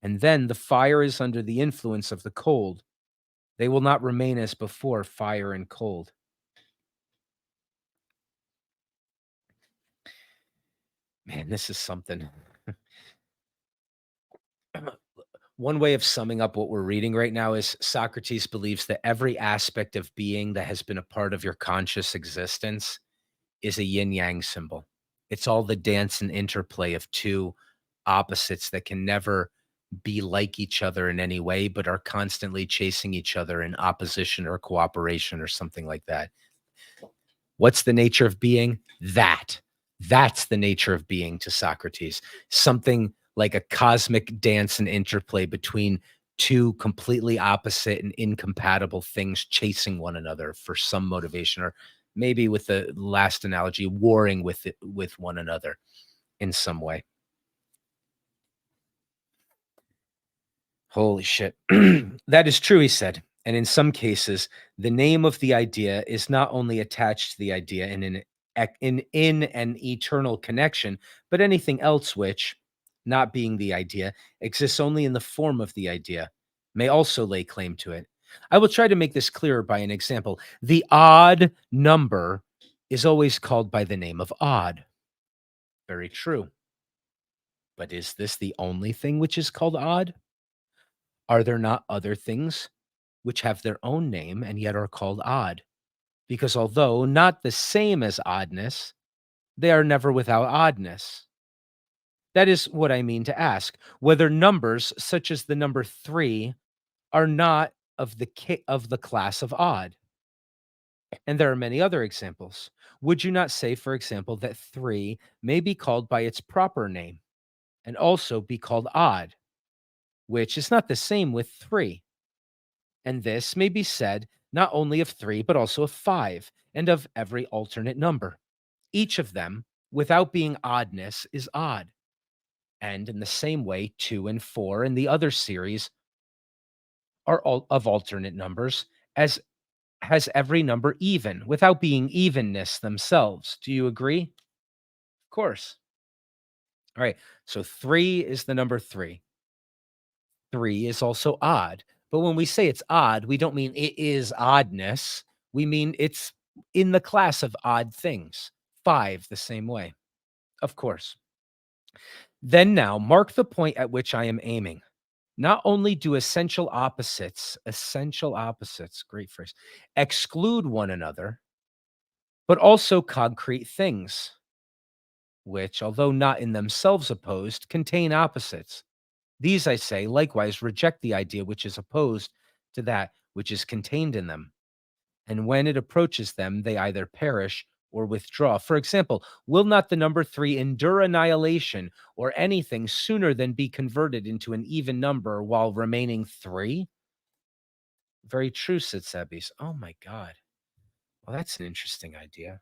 And then the fire is under the influence of the cold. They will not remain as before, fire and cold. Man, this is something. One way of summing up what we're reading right now is Socrates believes that every aspect of being that has been a part of your conscious existence is a yin yang symbol. It's all the dance and interplay of two opposites that can never be like each other in any way, but are constantly chasing each other in opposition or cooperation or something like that. What's the nature of being? That's the nature of being to Socrates. Something like a cosmic dance and interplay between two completely opposite and incompatible things chasing one another for some motivation, or maybe with the last analogy, warring with one another in some way. Holy shit. That is true, he said. And in some cases, the name of the idea is not only attached to the idea in an eternal connection, but anything else which, not being the idea, exists only in the form of the idea, may also lay claim to it. I will try to make this clearer by an example. The odd number is always called by the name of odd. Very true. But is this the only thing which is called odd? Are there not other things which have their own name and yet are called odd? Because although not the same as oddness, they are never without oddness. That is what I mean to ask, whether numbers such as the number 3 are not of the class of odd. And there are many other examples. Would you not say, for example, that 3 may be called by its proper name and also be called odd, which is not the same with 3? And this may be said not only of 3, but also of 5, and of every alternate number. Each of them, without being oddness, is odd. And in the same way, 2 and 4 and the other series are all of alternate numbers, as has every number even, without being evenness themselves. Do you agree? Of course. All right. So 3 is the number 3. 3 is also odd. But when we say it's odd, we don't mean it is oddness. We mean it's in the class of odd things. 5, the same way. Of course. Then now, mark the point at which I am aiming. Not only do essential opposites, great phrase, exclude one another, but also concrete things, which, although not in themselves opposed, contain opposites. These, I say, likewise reject the idea which is opposed to that which is contained in them. And when it approaches them, they either perish or withdraw. For example, will not the number 3 endure annihilation or anything sooner than be converted into an even number while remaining 3? Very true, said Sebes. Oh my God. Well, that's an interesting idea.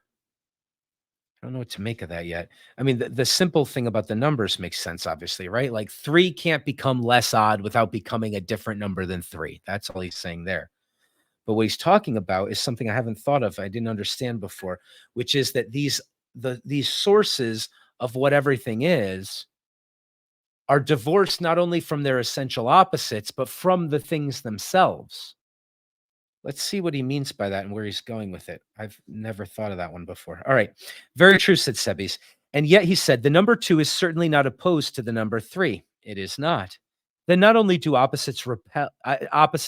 I don't know what to make of that yet. I mean, the simple thing about the numbers makes sense, obviously, right? Like 3 can't become less odd without becoming a different number than 3. That's all he's saying there. But what he's talking about is something I haven't thought of, I didn't understand before, which is that these sources of what everything is are divorced not only from their essential opposites, but from the things themselves. Let's see what he means by that and where he's going with it. I've never thought of that one before. All right. Very true, said Sebes. And yet he said the number 2 is certainly not opposed to the number 3. It is not. Then not only do opposite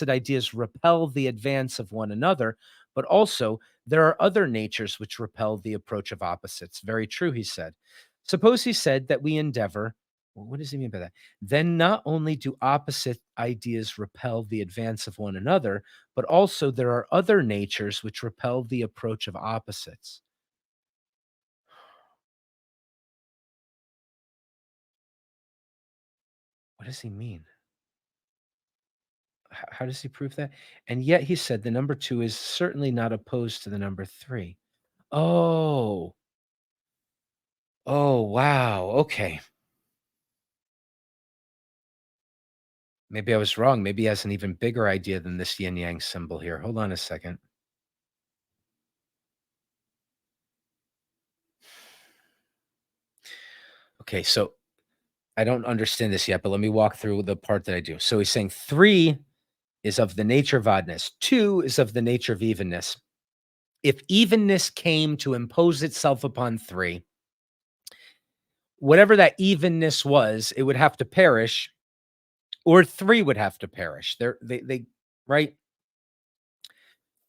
ideas repel the advance of one another, but also there are other natures which repel the approach of opposites. Very true, he said. Suppose he said that we endeavor. Well, what does he mean by that? Then not only do opposite ideas repel the advance of one another, but also there are other natures which repel the approach of opposites. What does he mean? How does he prove that? And yet he said the number 2 is certainly not opposed to the number 3. Oh. Oh, wow. Okay. Maybe I was wrong. Maybe he has an even bigger idea than this yin yang symbol here. Hold on a second. Okay, so I don't understand this yet, but let me walk through the part that I do. So he's saying 3 is of the nature of oddness, 2 is of the nature of evenness. If evenness came to impose itself upon 3, whatever that evenness was, it would have to perish, or 3 would have to perish. They right?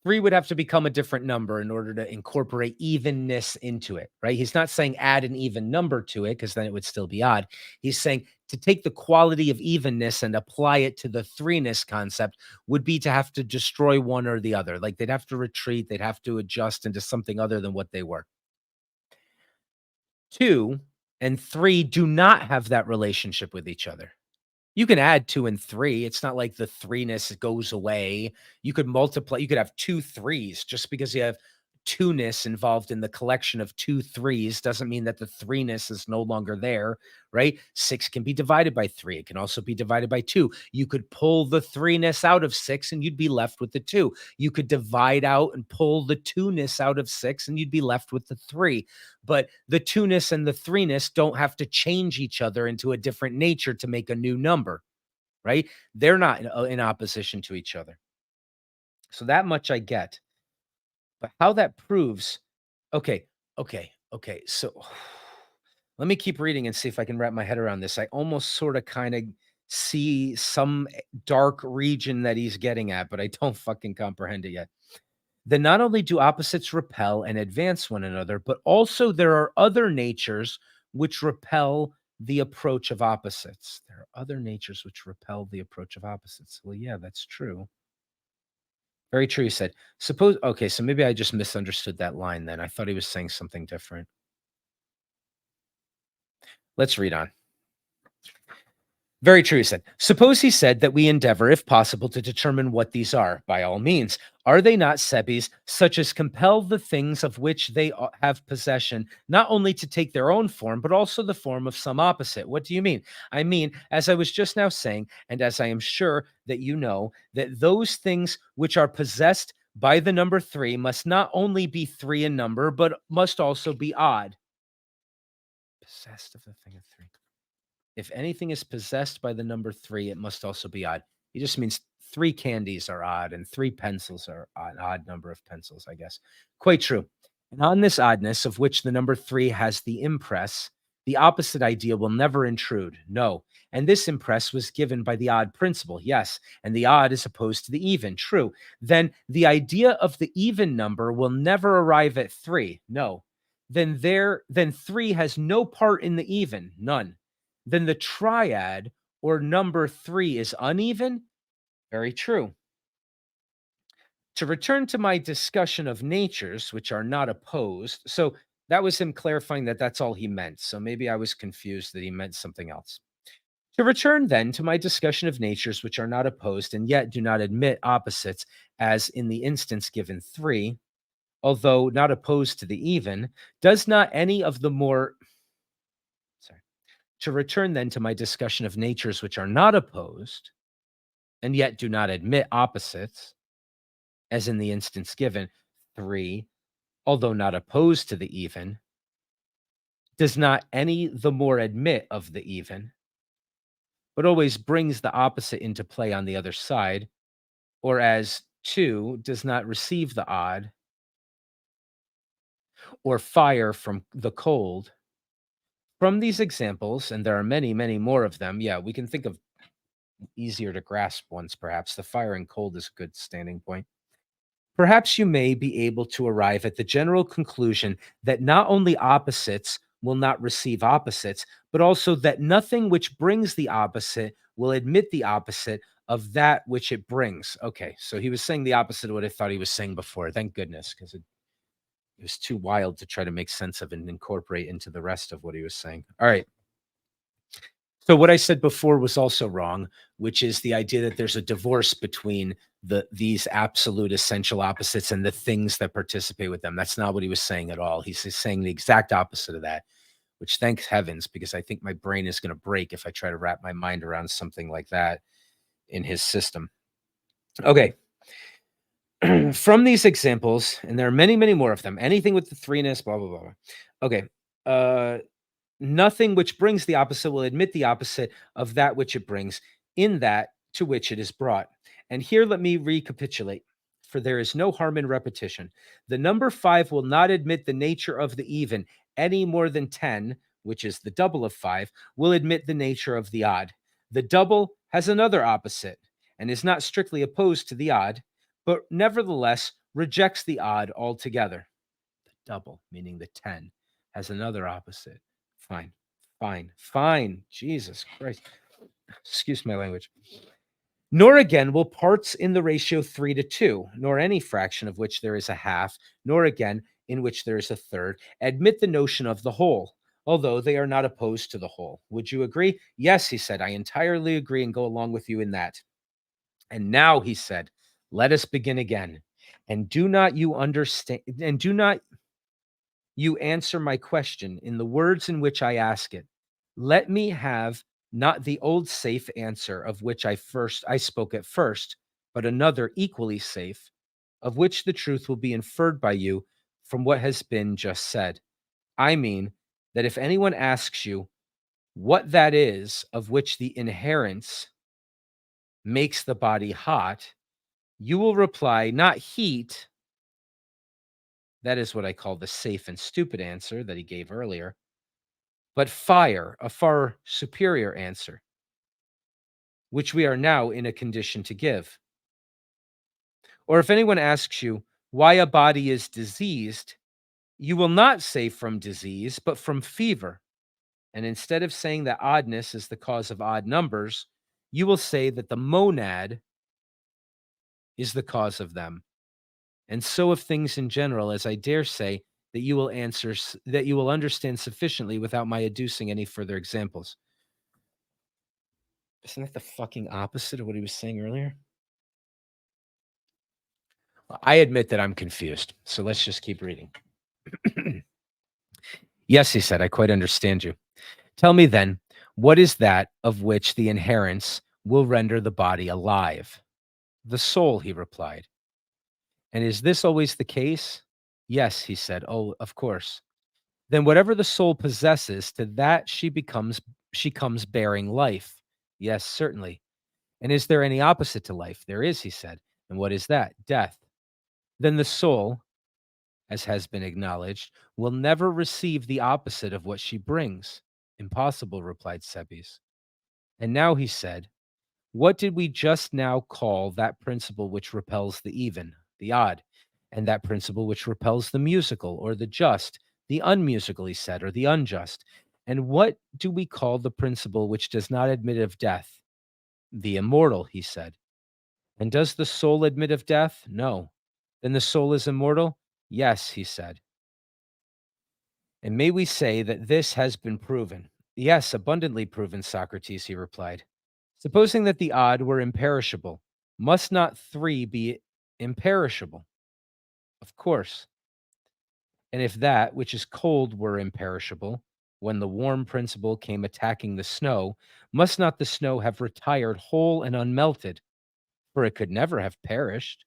3 would have to become a different number in order to incorporate evenness into it, right? He's not saying add an even number to it because then it would still be odd. He's saying to take the quality of evenness and apply it to the threeness concept would be to have to destroy one or the other. Like they'd have to retreat, they'd have to adjust into something other than what they were. 2 and 3 do not have that relationship with each other. You can add 2 and 3. It's not like the threeness goes away. You could multiply. You could have 2 threes just because you have two-ness involved in the collection of 2 threes doesn't mean that the threeness is no longer there, right? 6 can be divided by 3. It can also be divided by 2. You could pull the threeness out of 6 and you'd be left with the 2. You could divide out and pull the two-ness out of 6 and you'd be left with the 3. But the two-ness and the threeness don't have to change each other into a different nature to make a new number, right? They're not in opposition to each other. So that much I get. But how that proves, okay. So let me keep reading and see if I can wrap my head around this. I almost sort of kind of see some dark region that he's getting at, but I don't fucking comprehend it yet. Then not only do opposites repel and advance one another, but also there are other natures which repel the approach of opposites. There are other natures which repel the approach of opposites. Well, yeah, that's true. Very true, he said. Suppose okay, so maybe I just misunderstood that line then. I thought he was saying something different. Let's read on. Very true, he said. Suppose he said that we endeavor, if possible, to determine what these are. By all means. Are they not sebes, such as compel the things of which they have possession, not only to take their own form, but also the form of some opposite? What do you mean? I mean, as I was just now saying, and as I am sure that you know, that those things which are possessed by the number 3 must not only be 3 in number, but must also be odd. Possessed of the thing of 3. If anything is possessed by the number 3, it must also be odd. He just means 3 candies are odd and 3 pencils are an odd number of pencils, I guess. Quite true. And on this oddness of which the number 3 has the impress, the opposite idea will never intrude. No. And this impress was given by the odd principle. Yes. And the odd is opposed to the even. True. Then the idea of the even number will never arrive at 3. No. Then 3 has no part in the even. None. Then the triad or number 3 is uneven? Very true. To return to my discussion of natures, which are not opposed. So that was him clarifying that that's all he meant. So maybe I was confused that he meant something else. To return then to my discussion of natures which are not opposed and yet do not admit opposites, as in the instance given 3, although not opposed to the even, does not any of the more to return then to my discussion of natures which are not opposed and yet do not admit opposites, as in the instance given, 3, although not opposed to the even, does not any the more admit of the even, but always brings the opposite into play on the other side, or as 2 does not receive the odd, or fire from the cold. From these examples, and there are many, many more of them, yeah, we can think of easier to grasp ones, perhaps. The fire and cold is a good standing point. Perhaps you may be able to arrive at the general conclusion that not only opposites will not receive opposites, but also that nothing which brings the opposite will admit the opposite of that which it brings. Okay, so he was saying the opposite of what I thought he was saying before. Thank goodness, because it was too wild to try to make sense of and incorporate into the rest of what he was saying. All right. So what I said before was also wrong, which is the idea that there's a divorce between these absolute essential opposites and the things that participate with them. That's not what he was saying at all. He's saying the exact opposite of that, which thanks heavens, because I think my brain is going to break if I try to wrap my mind around something like that. in his system. Okay. From these examples, and there are many, many more of them, anything with the threeness, blah, blah, blah, blah. Okay. Nothing which brings the opposite will admit the opposite of that which it brings in that to which it is brought. And here let me recapitulate, for there is no harm in repetition. The number 5 will not admit the nature of the even any more than 10, which is the double of 5, will admit the nature of the odd. The double has another opposite and is not strictly opposed to the odd, but nevertheless rejects the odd altogether. The double, meaning the 10, has another opposite. Fine. Jesus Christ. Excuse my language. Nor again will parts in the ratio 3 to 2, nor any fraction of which there is a half, nor again in which there is a third, admit the notion of the whole, although they are not opposed to the whole. Would you agree? Yes, he said, I entirely agree and go along with you in that. And now, he said, let us begin again. And do not you answer my question in the words in which I ask it. Let me have not the old safe answer of which I spoke at first, but another equally safe, of which the truth will be inferred by you from what has been just said. I mean that if anyone asks you what that is of which the inherence makes the body hot, you will reply, not heat. That is what I call the safe and stupid answer that he gave earlier, but fire, a far superior answer, which we are now in a condition to give. Or if anyone asks you why a body is diseased, you will not say from disease, but from fever. And instead of saying that oddness is the cause of odd numbers, you will say that the monad is the cause of them. And so of things in general, as I dare say that you will understand sufficiently without my adducing any further examples. Isn't that the fucking opposite of what he was saying earlier? I admit that I'm confused, so let's just keep reading. Yes, he said, I quite understand you. Tell me then, what is that of which the inherence will render the body alive? The soul, he replied. And is this always the case? Yes, he said. Oh, of course. Then whatever the soul possesses, to that she comes bearing life. Yes, certainly. And is there any opposite to life? There is, he said. And what is that? Death. Then the soul, as has been acknowledged, will never receive the opposite of what she brings. Impossible, replied Sebes. And now, he said, what did we just now call that principle which repels the even, the odd, and that principle which repels the musical or the just, the unmusical, he said, or the unjust? And what do we call the principle which does not admit of death? The immortal, he said. And does the soul admit of death? No. Then the soul is immortal? Yes, he said. And may we say that this has been proven? Yes, abundantly proven, Socrates, he replied. Supposing that the odd were imperishable, must not 3 be imperishable? Of course. And if that which is cold were imperishable, when the warm principle came attacking the snow, must not the snow have retired whole and unmelted? For it could never have perished,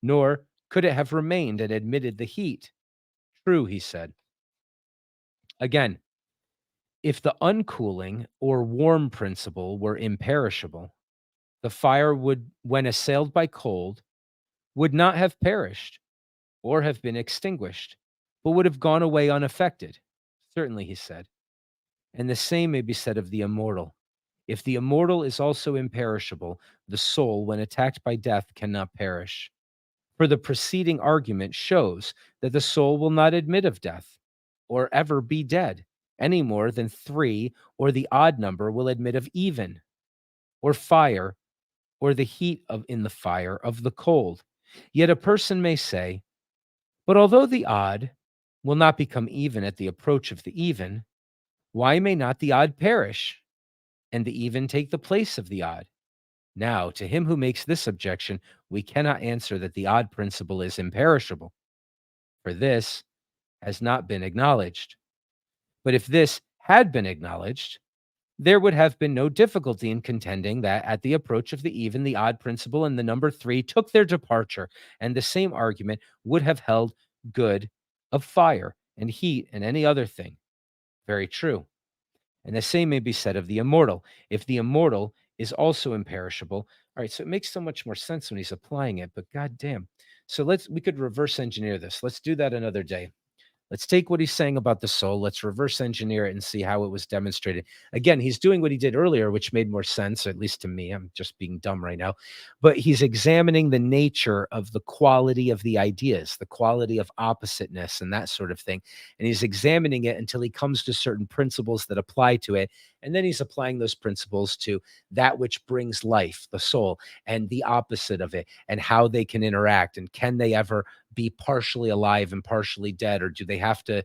nor could it have remained and admitted the heat. True, he said. Again, if the uncooling or warm principle were imperishable, the fire would, when assailed by cold, would not have perished or have been extinguished, but would have gone away unaffected. Certainly, he said. And the same may be said of the immortal. If the immortal is also imperishable, the soul, when attacked by death, cannot perish. For the preceding argument shows that the soul will not admit of death or ever be dead, any more than 3 or the odd number will admit of even, or fire, or the heat in the fire of the cold. Yet a person may say, but although the odd will not become even at the approach of the even, why may not the odd perish, and the even take the place of the odd? Now, to him who makes this objection, we cannot answer that the odd principle is imperishable, for this has not been acknowledged. But if this had been acknowledged, there would have been no difficulty in contending that at the approach of the even, the odd principle and the number 3 took their departure, and the same argument would have held good of fire and heat and any other thing. Very true. And the same may be said of the immortal. If the immortal is also imperishable, all right, so it makes so much more sense when he's applying it, but goddamn. So we could reverse engineer this. Let's do that another day. Let's take what he's saying about the soul. Let's reverse engineer it and see how it was demonstrated. Again, he's doing what he did earlier, which made more sense, at least to me. I'm just being dumb right now. But he's examining the nature of the quality of the ideas, the quality of oppositeness and that sort of thing. And he's examining it until he comes to certain principles that apply to it. And then he's applying those principles to that which brings life, the soul, and the opposite of it, and how they can interact. And can they ever be partially alive and partially dead, or do they have to,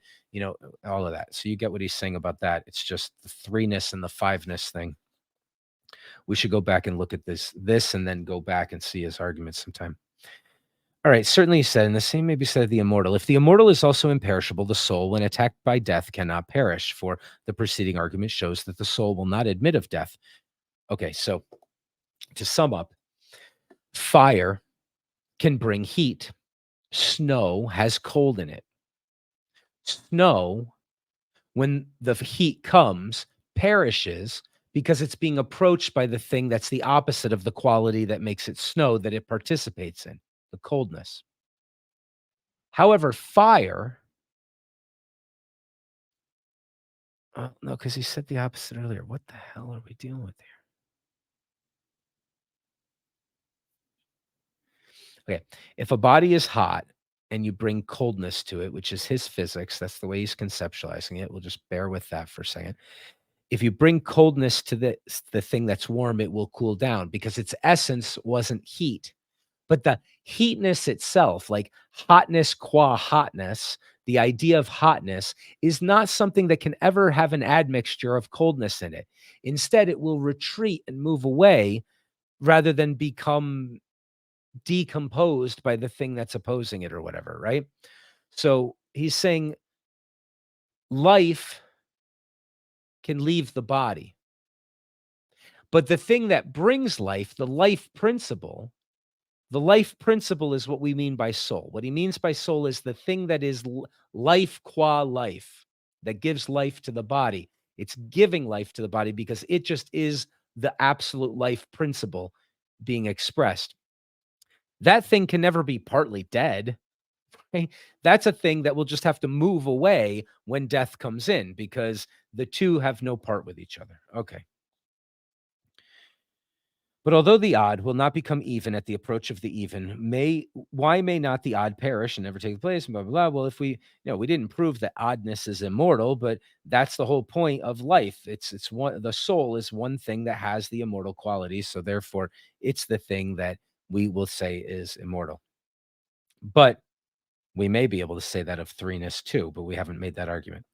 all of that. So you get what he's saying about that. It's just the 3-ness and the 5-ness thing. We should go back and look at this and then go back and see his arguments sometime. All right, certainly he said, and the same may be said of the immortal. If the immortal is also imperishable, the soul, when attacked by death, cannot perish, for the preceding argument shows that the soul will not admit of death. Okay, so to sum up, fire can bring heat. Snow has cold in it. Snow, when the heat comes, perishes because it's being approached by the thing that's the opposite of the quality that makes it snow that it participates in, the coldness. However, fire, no, because he said the opposite earlier. What the hell are we dealing with here? Okay, if a body is hot and you bring coldness to it, which is his physics, that's the way he's conceptualizing it. We'll just bear with that for a second. If you bring coldness to the thing that's warm, it will cool down because its essence wasn't heat. But the heatness itself, like hotness qua hotness, the idea of hotness is not something that can ever have an admixture of coldness in it. Instead, it will retreat and move away rather than become decomposed by the thing that's opposing it or whatever, right? So he's saying life can leave the body. But the thing that brings life, the life principle is what we mean by soul. What he means by soul is the thing that is life qua life, that gives life to the body. It's giving life to the body because it just is the absolute life principle being expressed. That thing can never be partly dead. Right? That's a thing that will just have to move away when death comes in because the two have no part with each other. Okay. But although the odd will not become even at the approach of the even, why may not the odd perish and never take place? Blah, blah, blah. Well, if we didn't prove that oddness is immortal, but that's the whole point of life. It's one, the soul is one thing that has the immortal qualities. So therefore, it's the thing that we will say is immortal. But we may be able to say that of 3-ness too, but we haven't made that argument.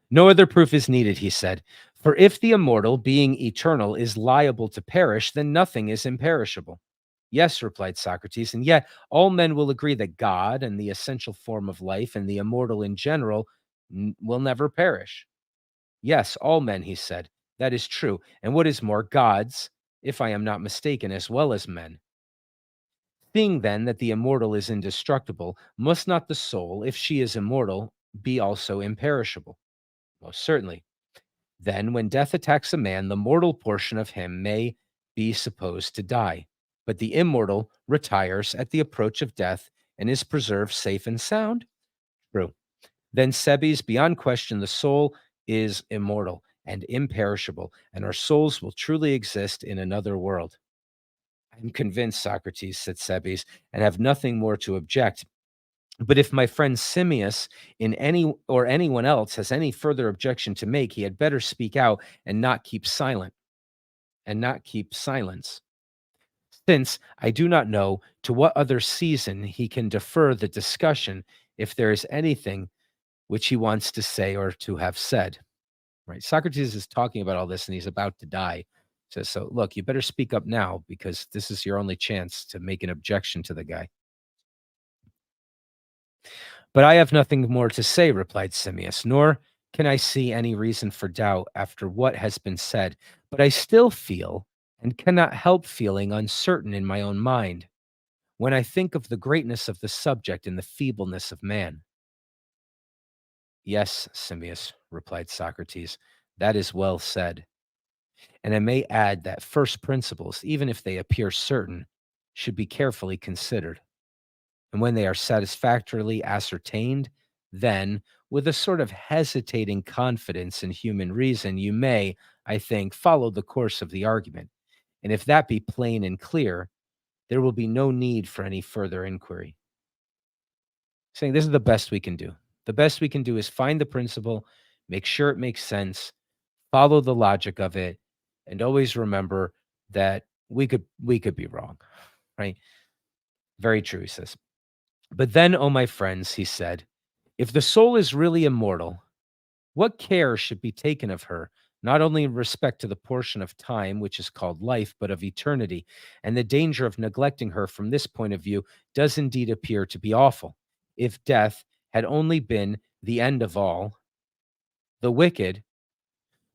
No other proof is needed, he said. For if the immortal, being eternal, is liable to perish, then nothing is imperishable. Yes, replied Socrates, and yet all men will agree that God and the essential form of life and the immortal in general will never perish. Yes, all men, he said. That is true. And what is more, gods, if I am not mistaken, as well as men. Seeing then that the immortal is indestructible, must not the soul, if she is immortal, be also imperishable? Most certainly. Then, when death attacks a man, the mortal portion of him may be supposed to die, but the immortal retires at the approach of death and is preserved safe and sound? True. Then, Sebes, beyond question, the soul is immortal and imperishable, and our souls will truly exist in another world. I'm convinced, Socrates, said Sebes, and have nothing more to object. But if my friend Simmias or anyone else has any further objection to make, he had better speak out and not keep silence. Since I do not know to what other season he can defer the discussion if there is anything which he wants to say or to have said. Right? Socrates is talking about all this and he's about to die. So look, you better speak up now because this is your only chance to make an objection to the guy. But I have nothing more to say, replied Simmias, nor can I see any reason for doubt after what has been said, but I still feel and cannot help feeling uncertain in my own mind when I think of the greatness of the subject and the feebleness of man. Yes, Simmias, replied Socrates, that is well said. And I may add that first principles, even if they appear certain, should be carefully considered. And when they are satisfactorily ascertained, then, with a sort of hesitating confidence in human reason, you may, I think, follow the course of the argument. And if that be plain and clear, there will be no need for any further inquiry. Saying this is the best we can do. The best we can do is find the principle, make sure it makes sense, follow the logic of it, and always remember that we could be wrong, right? Very true, he says. But then, oh my friends, he said, if the soul is really immortal, what care should be taken of her, not only in respect to the portion of time which is called life, but of eternity? And the danger of neglecting her from this point of view does indeed appear to be awful. If death had only been the end of all, the wicked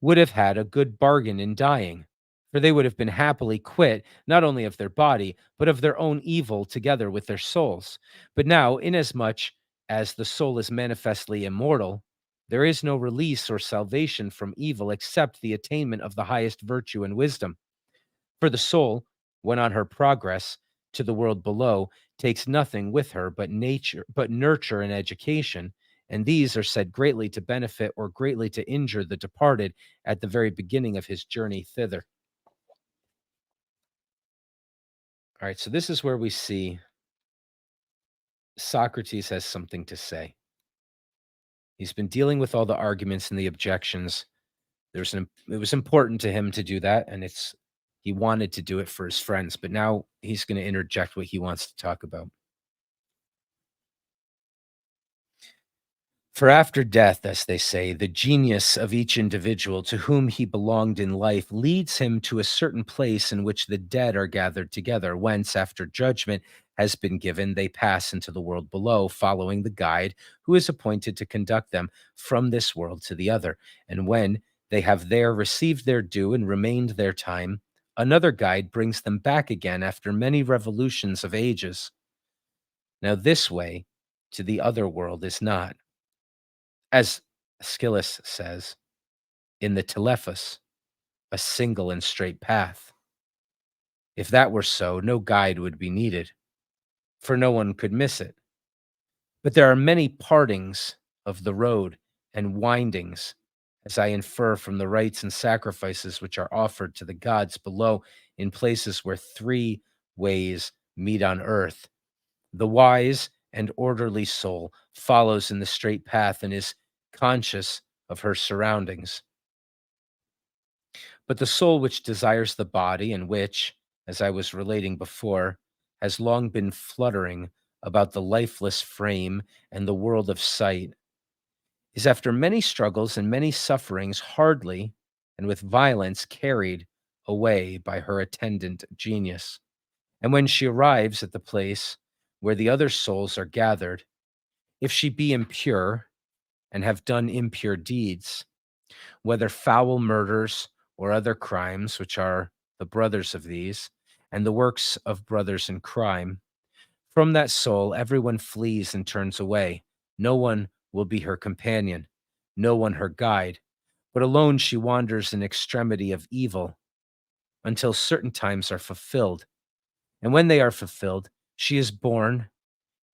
would have had a good bargain in dying, for they would have been happily quit not only of their body, but of their own evil together with their souls. But now, inasmuch as the soul is manifestly immortal, there is no release or salvation from evil except the attainment of the highest virtue and wisdom. For the soul, when on her progress to the world below, takes nothing with her but nurture and education, and these are said greatly to benefit or greatly to injure the departed at the very beginning of his journey thither. All right, so this is where we see Socrates has something to say. He's been dealing with all the arguments and the objections. It was important to him to do that, and he wanted to do it for his friends, but now he's going to interject what he wants to talk about. For after death, as they say, the genius of each individual to whom he belonged in life leads him to a certain place in which the dead are gathered together, whence, after judgment has been given, they pass into the world below, following the guide who is appointed to conduct them from this world to the other. And when they have there received their due and remained their time, another guide brings them back again after many revolutions of ages. Now, this way to the other world is not, as Aeschylus says, in the Telephus, a single and straight path. If that were so, no guide would be needed, for no one could miss it. But there are many partings of the road and windings, as I infer from the rites and sacrifices which are offered to the gods below in places where three ways meet on earth. The wise and orderly soul follows in the straight path and is conscious of her surroundings. But the soul which desires the body and which, as I was relating before, has long been fluttering about the lifeless frame and the world of sight, is after many struggles and many sufferings hardly and with violence carried away by her attendant genius. And when she arrives at the place where the other souls are gathered, if she be impure and have done impure deeds, whether foul murders or other crimes, which are the brothers of these, and the works of brothers in crime, from that soul everyone flees and turns away. No one will be her companion, no one her guide, but alone she wanders in extremity of evil until certain times are fulfilled. And when they are fulfilled, she is born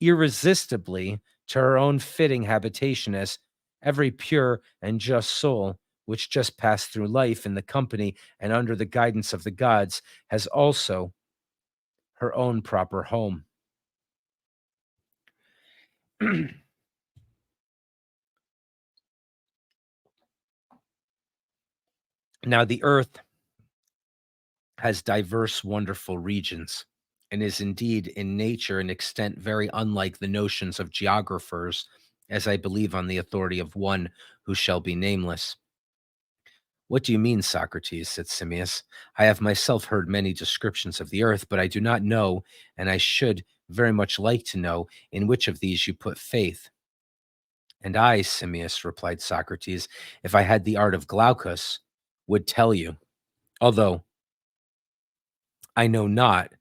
irresistibly to her own fitting habitation as every pure and just soul which just passed through life in the company and under the guidance of the gods has also her own proper home. Now, the earth has diverse, wonderful regions and is indeed in nature and extent very unlike the notions of geographers, as I believe on the authority of one who shall be nameless. What do you mean, Socrates? Said Simmias. I have myself heard many descriptions of the earth, but I do not know, and I should very much like to know, in which of these you put faith. And I, Simmias, replied Socrates, if I had the art of Glaucus, would tell you, although I know not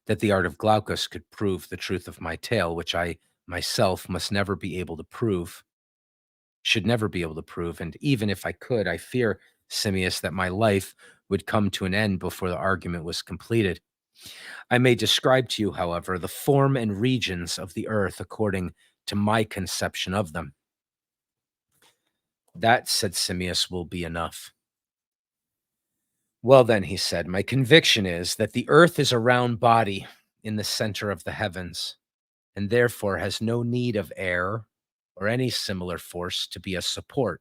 that the art of Glaucus could prove the truth of my tale, which I myself must never be able to prove, should never be able to prove. And even if I could, I fear, Simmias, that my life would come to an end before the argument was completed. I may describe to you, however, the form and regions of the earth according to my conception of them. That, said Simmias, will be enough. Well, then, he said, my conviction is that the earth is a round body in the center of the heavens, and therefore has no need of air or any similar force to be a support,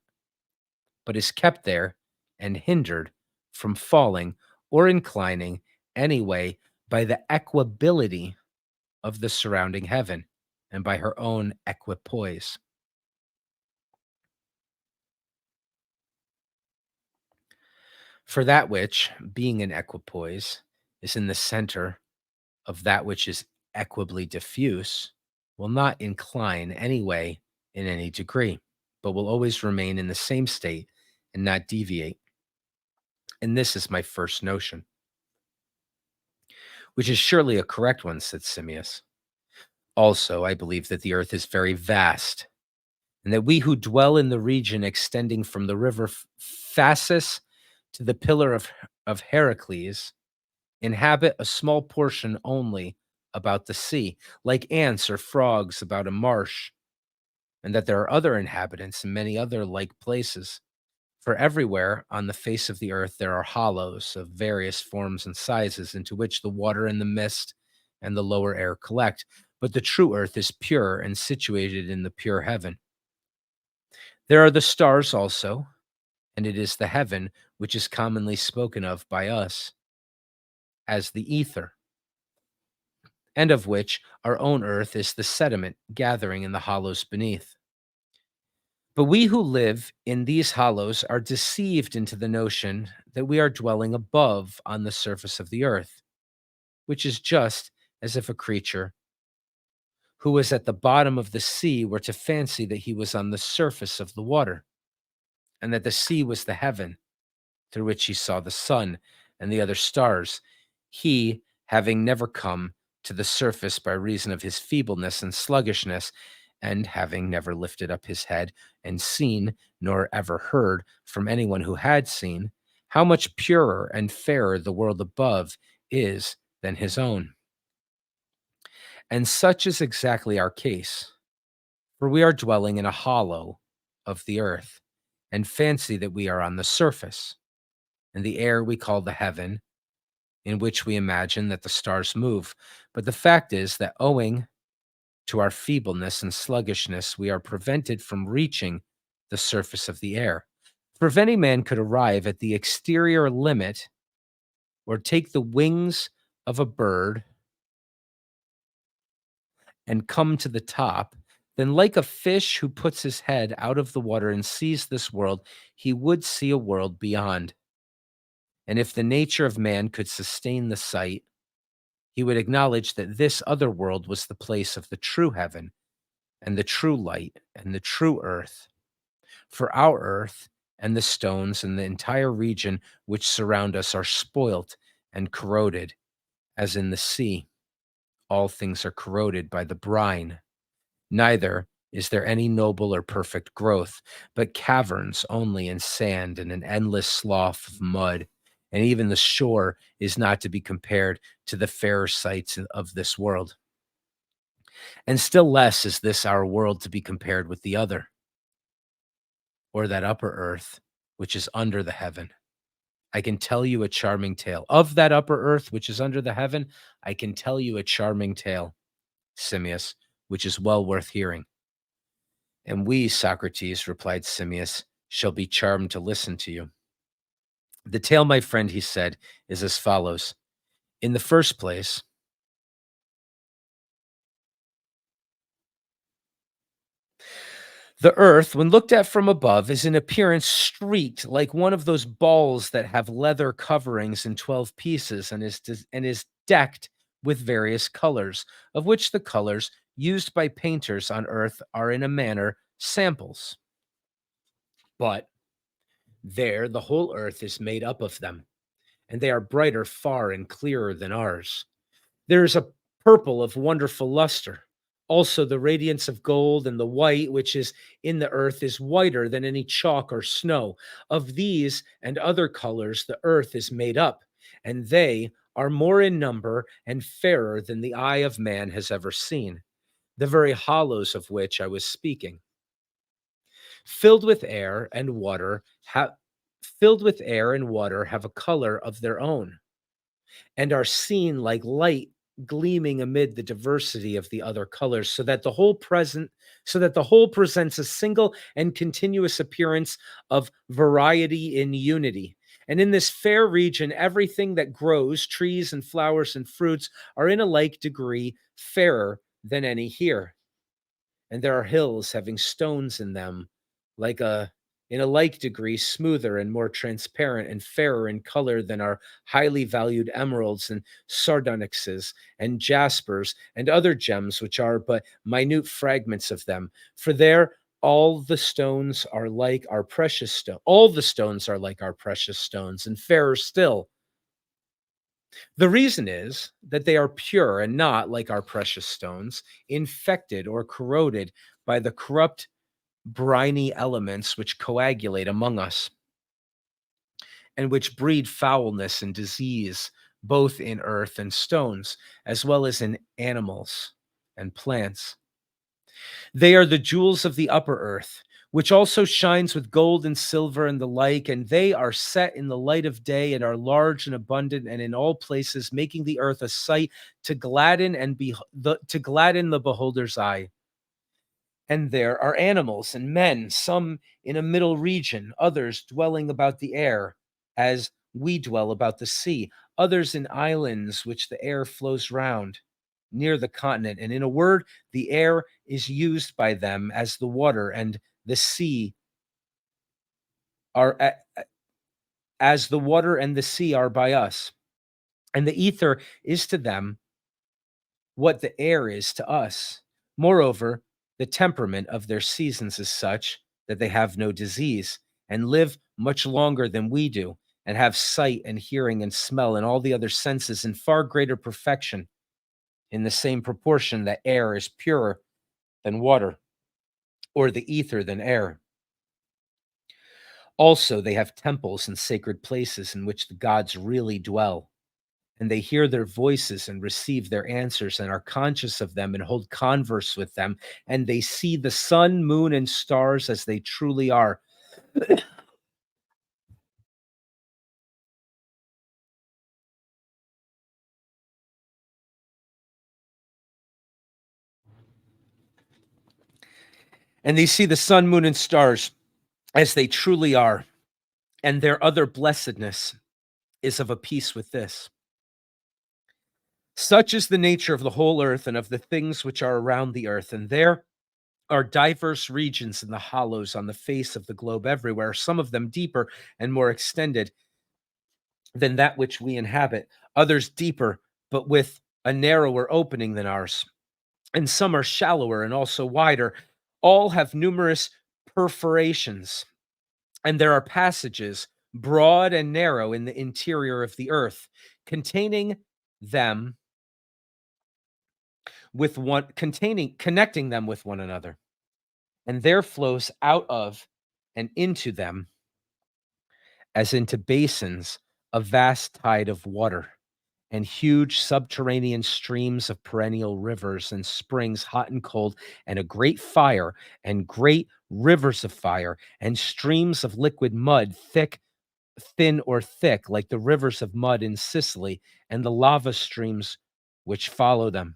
but is kept there and hindered from falling or inclining anyway by the equability of the surrounding heaven and by her own equipoise. For that which, being an equipoise, is in the center of that which is equably diffuse, will not incline any way in any degree, but will always remain in the same state and not deviate. And this is my first notion, which is surely a correct one, said Simmias. Also, I believe that the earth is very vast, and that we who dwell in the region extending from the river Phasis to the pillar of Heracles inhabit a small portion only about the sea, like ants or frogs about a marsh, and that there are other inhabitants in many other like places. For everywhere on the face of the earth there are hollows of various forms and sizes into which the water and the mist and the lower air collect. But the true earth is pure and situated in the pure heaven. There are the stars also, and it is the heaven which is commonly spoken of by us as the ether, and of which our own earth is the sediment gathering in the hollows beneath. But we who live in these hollows are deceived into the notion that we are dwelling above on the surface of the earth, which is just as if a creature who was at the bottom of the sea were to fancy that he was on the surface of the water, and that the sea was the heaven through which he saw the sun and the other stars, he having never come to the surface by reason of his feebleness and sluggishness, and having never lifted up his head and seen, nor ever heard from anyone who had seen, how much purer and fairer the world above is than his own. And such is exactly our case, for we are dwelling in a hollow of the earth, and fancy that we are on the surface, and the air we call the heaven, in which we imagine that the stars move. But the fact is that owing to our feebleness and sluggishness, we are prevented from reaching the surface of the air. For if any man could arrive at the exterior limit, or take the wings of a bird and come to the top, then like a fish who puts his head out of the water and sees this world, he would see a world beyond. And if the nature of man could sustain the sight, he would acknowledge that this other world was the place of the true heaven and the true light and the true earth. For our earth and the stones and the entire region which surround us are spoilt and corroded, as in the sea. All things are corroded by the brine. Neither is there any noble or perfect growth, but caverns only and sand and an endless slough of mud. And even the shore is not to be compared to the fairer sights of this world. And still less is this our world to be compared with the other, or that upper earth, which is under the heaven. I can tell you a charming tale. Of that upper earth, which is under the heaven, I can tell you a charming tale, Simmias, which is well worth hearing. And we, Socrates, replied Simmias, shall be charmed to listen to you. The tale, my friend, he said, is as follows. In the first place, the earth, when looked at from above, is in appearance streaked like one of those balls that have leather coverings in 12 pieces and is decked with various colors, of which the colors used by painters on earth are in a manner samples. But there, the whole earth is made up of them, and they are brighter far and clearer than ours. There is a purple of wonderful luster. Also, the radiance of gold and the white, which is in the earth, is whiter than any chalk or snow. Of these and other colors, the earth is made up, and they are more in number and fairer than the eye of man has ever seen, the very hollows of which I was speaking. Filled with air and water, filled with air and water have a color of their own, and are seen like light gleaming amid the diversity of the other colors, so that the whole presents a single and continuous appearance of variety in unity. And in this fair region, everything that grows, trees and flowers and fruits, are in a like degree fairer than any here. And there are hills having stones in them, in a like degree smoother and more transparent and fairer in color than our highly valued emeralds and sardonyxes and jaspers and other gems, which are but minute fragments of them. For there all the stones are like our precious stone. All the stones are like our precious stones, and fairer still. The reason is that they are pure and not, like our precious stones, infected or corroded by the corrupt briny elements which coagulate among us and which breed foulness and disease, both in earth and stones, as well as in animals and plants. They are the jewels of the upper earth, which also shines with gold and silver and the like, and they are set in the light of day and are large and abundant and in all places, making the earth a sight to gladden the beholder's eye. And there are animals and men, some in a middle region, others dwelling about the air, as we dwell about the sea, others in islands which the air flows round near the continent. And in a word, the air is used by them as the water, and the sea are as the water and the sea are by us. And the ether is to them what the air is to us. Moreover, the temperament of their seasons is such that they have no disease and live much longer than we do, and have sight and hearing and smell and all the other senses in far greater perfection, in the same proportion that air is purer than water, or the ether than air. Also, they have temples and sacred places in which the gods really dwell, and they hear their voices and receive their answers and are conscious of them and hold converse with them, and they see the sun, moon, and stars as they truly are. And they see the sun, moon, and stars as they truly are, and their other blessedness is of a piece with this. Such is the nature of the whole earth and of the things which are around the earth, and there are diverse regions in the hollows on the face of the globe everywhere, some of them deeper and more extended than that which we inhabit, others deeper, but with a narrower opening than ours, and some are shallower and also wider. All have numerous perforations, and there are passages, broad and narrow, in the interior of the earth, containing them connecting them with one another. And there flows out of and into them, as into basins, a vast tide of water, and huge subterranean streams of perennial rivers and springs, hot and cold, and a great fire, and great rivers of fire, and streams of liquid mud, thin or thick, like the rivers of mud in Sicily, and the lava streams which follow them.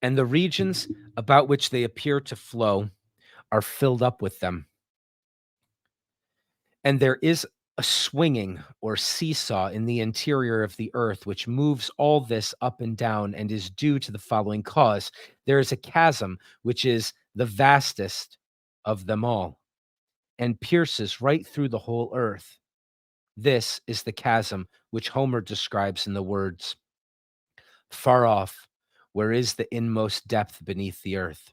And the regions about which they appear to flow are filled up with them. And there is a swinging or seesaw in the interior of the earth, which moves all this up and down, and is due to the following cause. There is a chasm, which is the vastest of them all, and pierces right through the whole earth. This is the chasm which Homer describes in the words, "Far off, where is the inmost depth beneath the earth."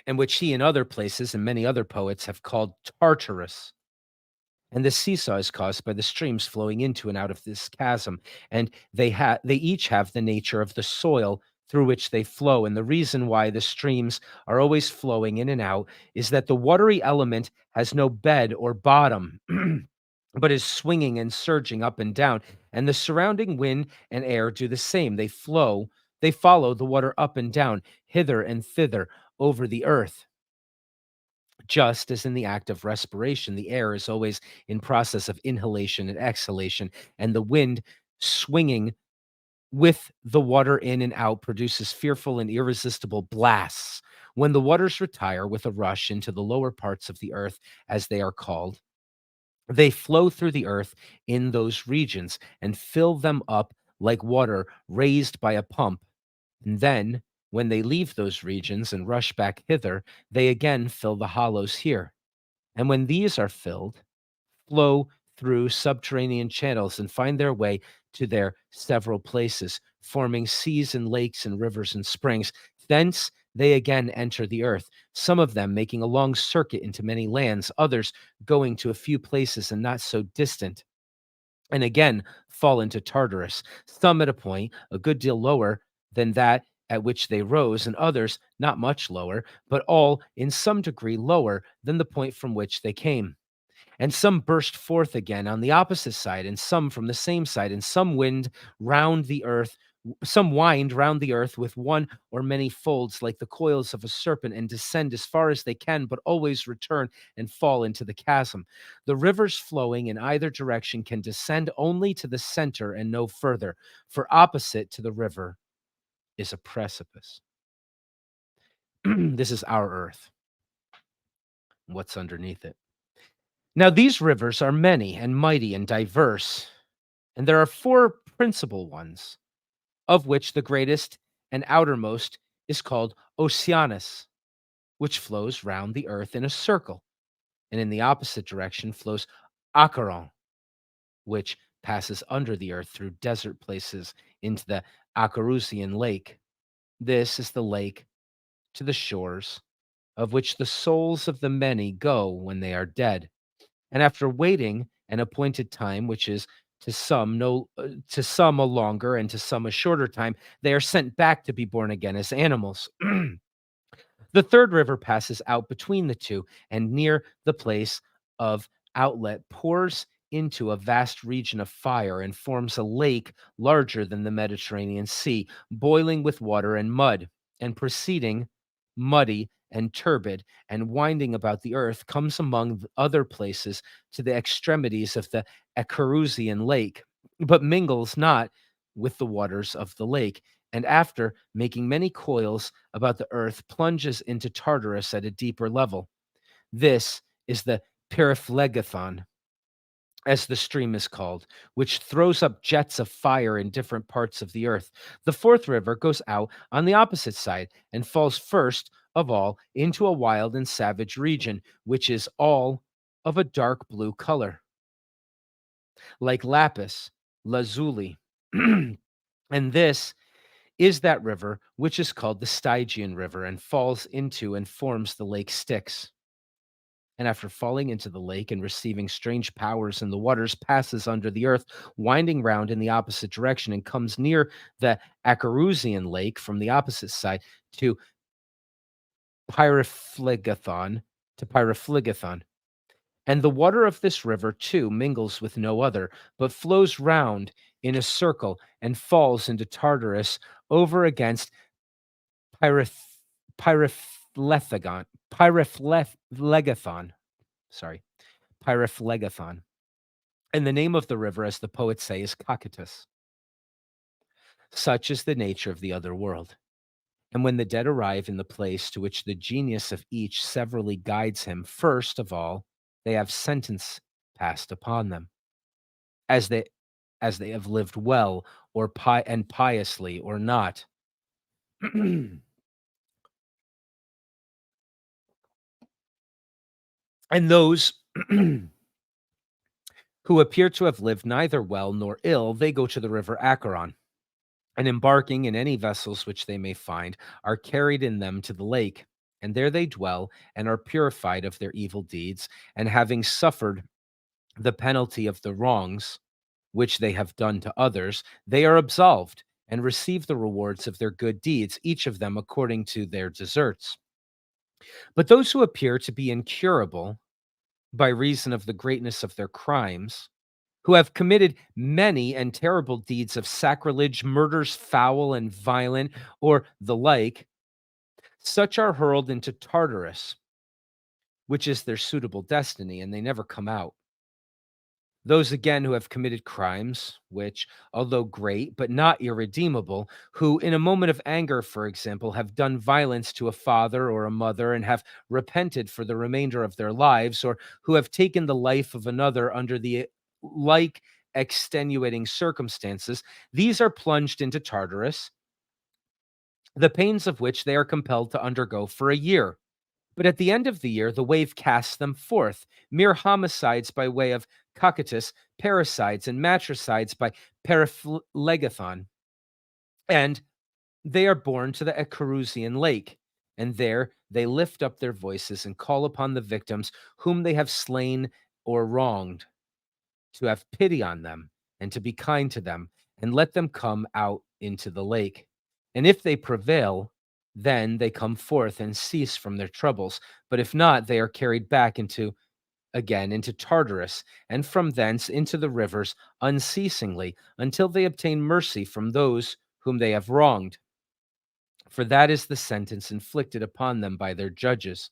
and which he in other places and many other poets have called Tartarus. And the seesaw is caused by the streams flowing into and out of this chasm, and they each have the nature of the soil through which they flow. And the reason why the streams are always flowing in and out is that the watery element has no bed or bottom, but is swinging and surging up and down. And the surrounding wind and air do the same. They follow the water up and down, hither and thither over the earth. Just as in the act of respiration, the air is always in process of inhalation and exhalation, and the wind swinging with the water in and out produces fearful and irresistible blasts. When the waters retire with a rush into the lower parts of the earth, as they are called, they flow through the earth in those regions and fill them up like water raised by a pump. And then, when they leave those regions and rush back hither, they again fill the hollows here. And when these are filled, flow through subterranean channels and find their way to their several places, forming seas and lakes and rivers and springs. Thence they again enter the earth, some of them making a long circuit into many lands, others going to a few places and not so distant, and again fall into Tartarus, some at a point a good deal lower than that at which they rose, and others not much lower, but all in some degree lower than the point from which they came. And some burst forth again on the opposite side, and some from the same side, and some wind round the earth with one or many folds like the coils of a serpent, and descend as far as they can, but always return and fall into the chasm. The rivers flowing in either direction can descend only to the center and no further, for opposite to the river is a precipice. This is our earth. What's underneath it? Now, these rivers are many and mighty and diverse, and there are four principal ones, of which the greatest and outermost is called Oceanus, which flows round the earth in a circle, and in the opposite direction flows Acheron, which passes under the earth through desert places into the Acherusian lake. This is the lake to the shores, of which the souls of the many go when they are dead. And after waiting an appointed time, which is to some a longer and to some a shorter time, they are sent back to be born again as animals. The third river passes out between the two, and near the place of outlet pours into a vast region of fire and forms a lake larger than the Mediterranean Sea, boiling with water and mud, and proceeding muddy and turbid and winding about the earth, comes among other places to the extremities of the Echerusian lake, but mingles not with the waters of the lake, and after making many coils about the earth, plunges into Tartarus at a deeper level. This is the Pyriphlegethon, as the stream is called, which throws up jets of fire in different parts of the earth. The fourth river goes out on the opposite side and falls first of all into a wild and savage region, which is all of a dark blue color, like lapis lazuli. And this is that river which is called the Stygian River, and falls into and forms the lake Styx. And after falling into the lake and receiving strange powers in the waters, passes under the earth, winding round in the opposite direction, and comes near the Acherusian lake from the opposite side to Pyriphlegethon. And the water of this river too mingles with no other, but flows round in a circle and falls into Tartarus over against Pyriphlegethon. Sorry, Pyriphlegethon. And the name of the river, as the poets say, is Cocytus. Such is the nature of the other world. And when the dead arrive in the place to which the genius of each severally guides him, first of all, they have sentence passed upon them, as they have lived well or piously or not. And those who appear to have lived neither well nor ill, they go to the river Acheron, and embarking in any vessels which they may find, are carried in them to the lake. And there they dwell and are purified of their evil deeds, and having suffered the penalty of the wrongs which they have done to others, they are absolved and receive the rewards of their good deeds, each of them according to their deserts. But those who appear to be incurable by reason of the greatness of their crimes, who have committed many and terrible deeds of sacrilege, murders foul and violent, or the like, such are hurled into Tartarus, which is their suitable destiny, and they never come out. Those again who have committed crimes, which, although great but not irredeemable, who in a moment of anger, for example, have done violence to a father or a mother and have repented for the remainder of their lives, or who have taken the life of another under the like extenuating circumstances, these are plunged into Tartarus, the pains of which they are compelled to undergo for a year. But at the end of the year, the wave casts them forth, mere homicides by way of Cocytus, parricides, and matricides by Periplegathon. And they are borne to the Ecarusian lake. And there they lift up their voices and call upon the victims whom they have slain or wronged to have pity on them and to be kind to them, and let them come out into the lake. And if they prevail, then they come forth and cease from their troubles. But if not, they are carried back into Tartarus, and from thence into the rivers unceasingly, until they obtain mercy from those whom they have wronged. For that is the sentence inflicted upon them by their judges.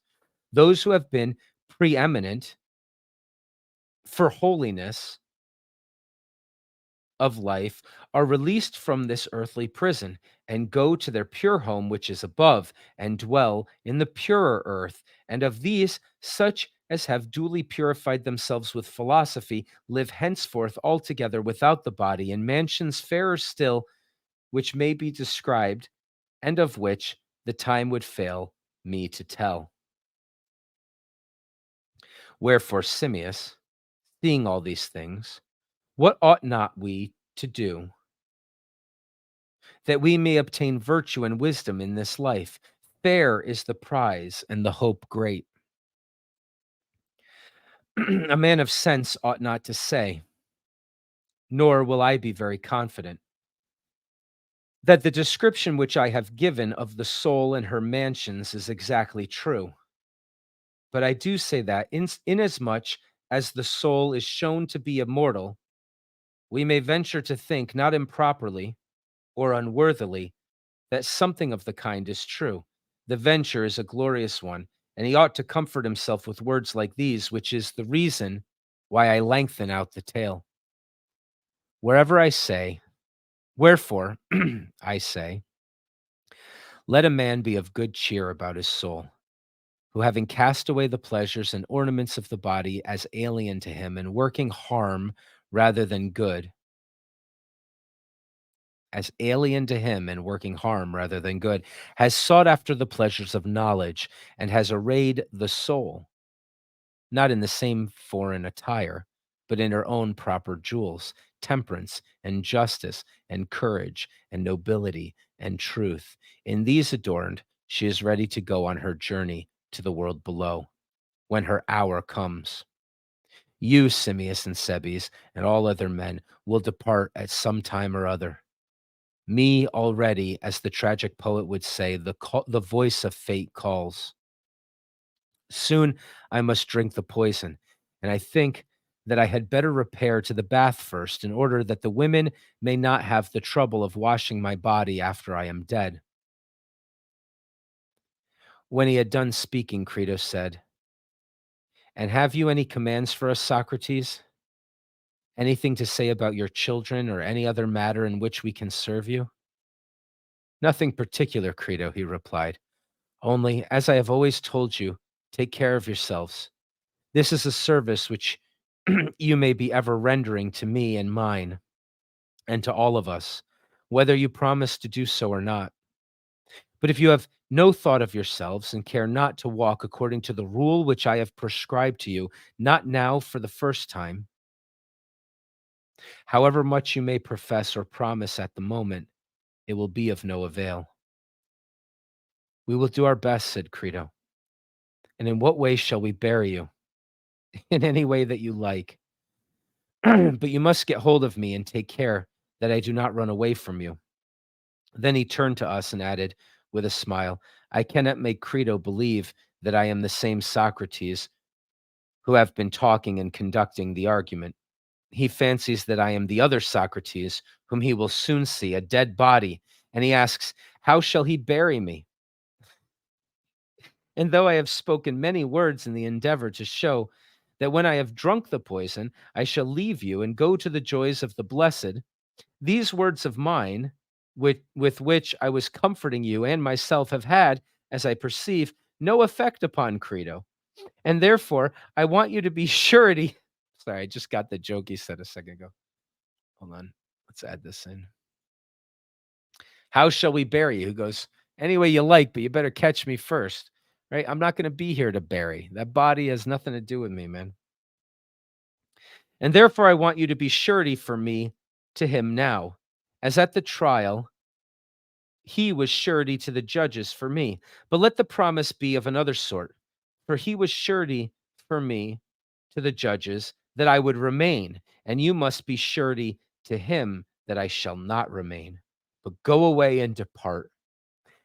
Those who have been preeminent for holiness of life are released from this earthly prison and go to their pure home which is above, and dwell in the purer earth. And of these, such as have duly purified themselves with philosophy live henceforth altogether without the body in mansions fairer still, which may be described, and of which the time would fail me to tell. Wherefore Simmias, seeing all these things, what ought not we to do, that we may obtain virtue and wisdom in this life? Fair is the prize, and the hope great. A man of sense ought not to say, nor will I be very confident, that the description which I have given of the soul and her mansions is exactly true. But I do say that, inasmuch as the soul is shown to be immortal, we may venture to think, not improperly or unworthily, that something of the kind is true. The venture is a glorious one, and he ought to comfort himself with words like these, which is the reason why I lengthen out the tale. Wherever I say, wherefore, I say, let a man be of good cheer about his soul, who having cast away the pleasures and ornaments of the body as alien to him, and working harm rather than good, as alien to him and working harm rather than good, has sought after the pleasures of knowledge, and has arrayed the soul, not in the same foreign attire, but in her own proper jewels, temperance and justice and courage and nobility and truth. In these adorned, she is ready to go on her journey to the world below, when her hour comes. You, Simmias and Sebes, and all other men will depart at some time or other. Me already, as the tragic poet would say, the voice of fate calls. Soon I must drink the poison, and I think that I had better repair to the bath first, in order that the women may not have the trouble of washing my body after I am dead. When he had done speaking, Crito said, and have you any commands for us, Socrates? Anything to say about your children, or any other matter in which we can serve you? Nothing particular, Crito, he replied. Only, as I have always told you, take care of yourselves. This is a service which you may be ever rendering to me and mine, and to all of us, whether you promise to do so or not. But if you have no thought of yourselves, and care not to walk according to the rule which I have prescribed to you, not now for the first time, however much you may profess or promise at the moment, it will be of no avail. We will do our best, said Crito. And in what way shall we bury you? In any way that you like. But you must get hold of me and take care that I do not run away from you." Then he turned to us and added with a smile, "I cannot make Crito believe that I am the same Socrates who have been talking and conducting the argument. He fancies that I am the other Socrates, whom he will soon see, a dead body, and he asks, how shall he bury me? And though I have spoken many words in the endeavor to show that when I have drunk the poison, I shall leave you and go to the joys of the blessed, these words of mine, with which I was comforting you and myself, have had, as I perceive, no effect upon Crito. And therefore, I want you to be surety. Sorry, I just got the joke he said a second ago. Hold on. Let's add this in. How shall we bury you? He goes, any way you like, but you better catch me first. Right? I'm not going to be here to bury. That body has nothing to do with me, man. And therefore, I want you to be surety for me to him now, as at the trial he was surety to the judges for me. But let the promise be of another sort, for he was surety for me to the judges that I would remain, and you must be surety to him that I shall not remain, but go away and depart.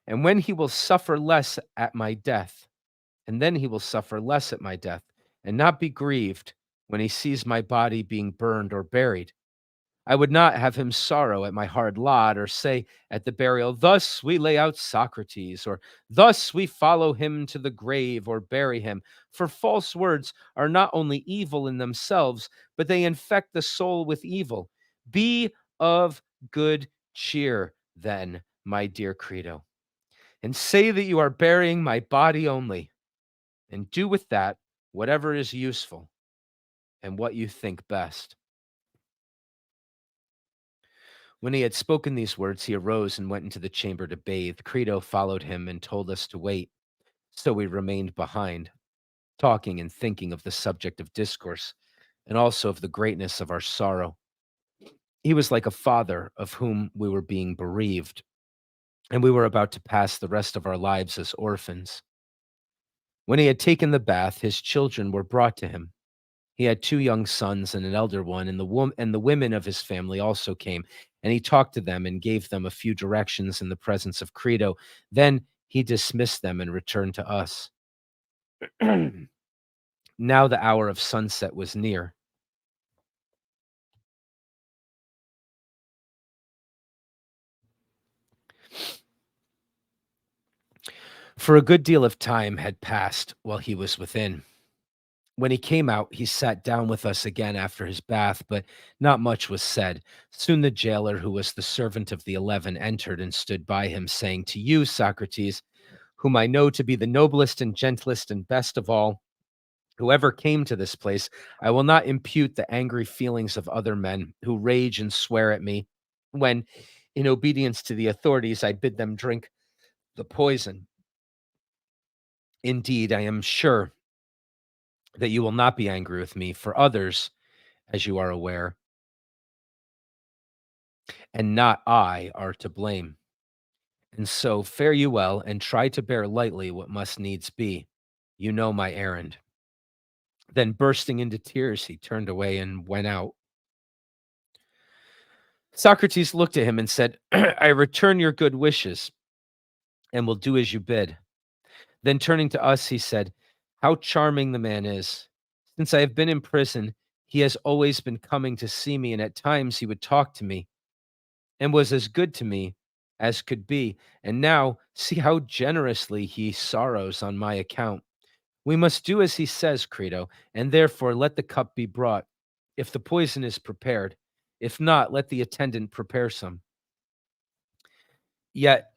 And when he will suffer less at my death, and then he will suffer less at my death, and not be grieved when he sees my body being burned or buried. I would not have him sorrow at my hard lot, or say at the burial, thus we lay out Socrates, or thus we follow him to the grave or bury him. For false words are not only evil in themselves, but they infect the soul with evil. Be of good cheer, then, my dear Crito, and say that you are burying my body only, and do with that whatever is useful and what you think best. When he had spoken these words, he arose and went into the chamber to bathe. Crito followed him and told us to wait. So we remained behind, talking and thinking of the subject of discourse, and also of the greatness of our sorrow. He was like a father of whom we were being bereaved, and we were about to pass the rest of our lives as orphans. When he had taken the bath, his children were brought to him. He had 2 young sons and an elder one, and the women of his family also came, and he talked to them and gave them a few directions in the presence of Crito. Then he dismissed them and returned to us. Now the hour of sunset was near. For a good deal of time had passed while he was within. When he came out, he sat down with us again after his bath, but not much was said. Soon the jailer, who was the servant of the 11, entered and stood by him, saying, to you, Socrates, whom I know to be the noblest and gentlest and best of all, whoever came to this place, I will not impute the angry feelings of other men who rage and swear at me when, in obedience to the authorities, I bid them drink the poison. Indeed, I am sure that you will not be angry with me, for others, as you are aware, and not I, are to blame. And so fare you well, and try to bear lightly what must needs be. You know my errand. Then, bursting into tears, he turned away and went out. Socrates looked at him and said, I return your good wishes, and will do as you bid. Then, turning to us, he said, how charming the man is. Since I have been in prison, he has always been coming to see me, and at times he would talk to me, and was as good to me as could be. And now see how generously he sorrows on my account. We must do as he says, Crito, and therefore let the cup be brought, if the poison is prepared. If not, let the attendant prepare some. Yet,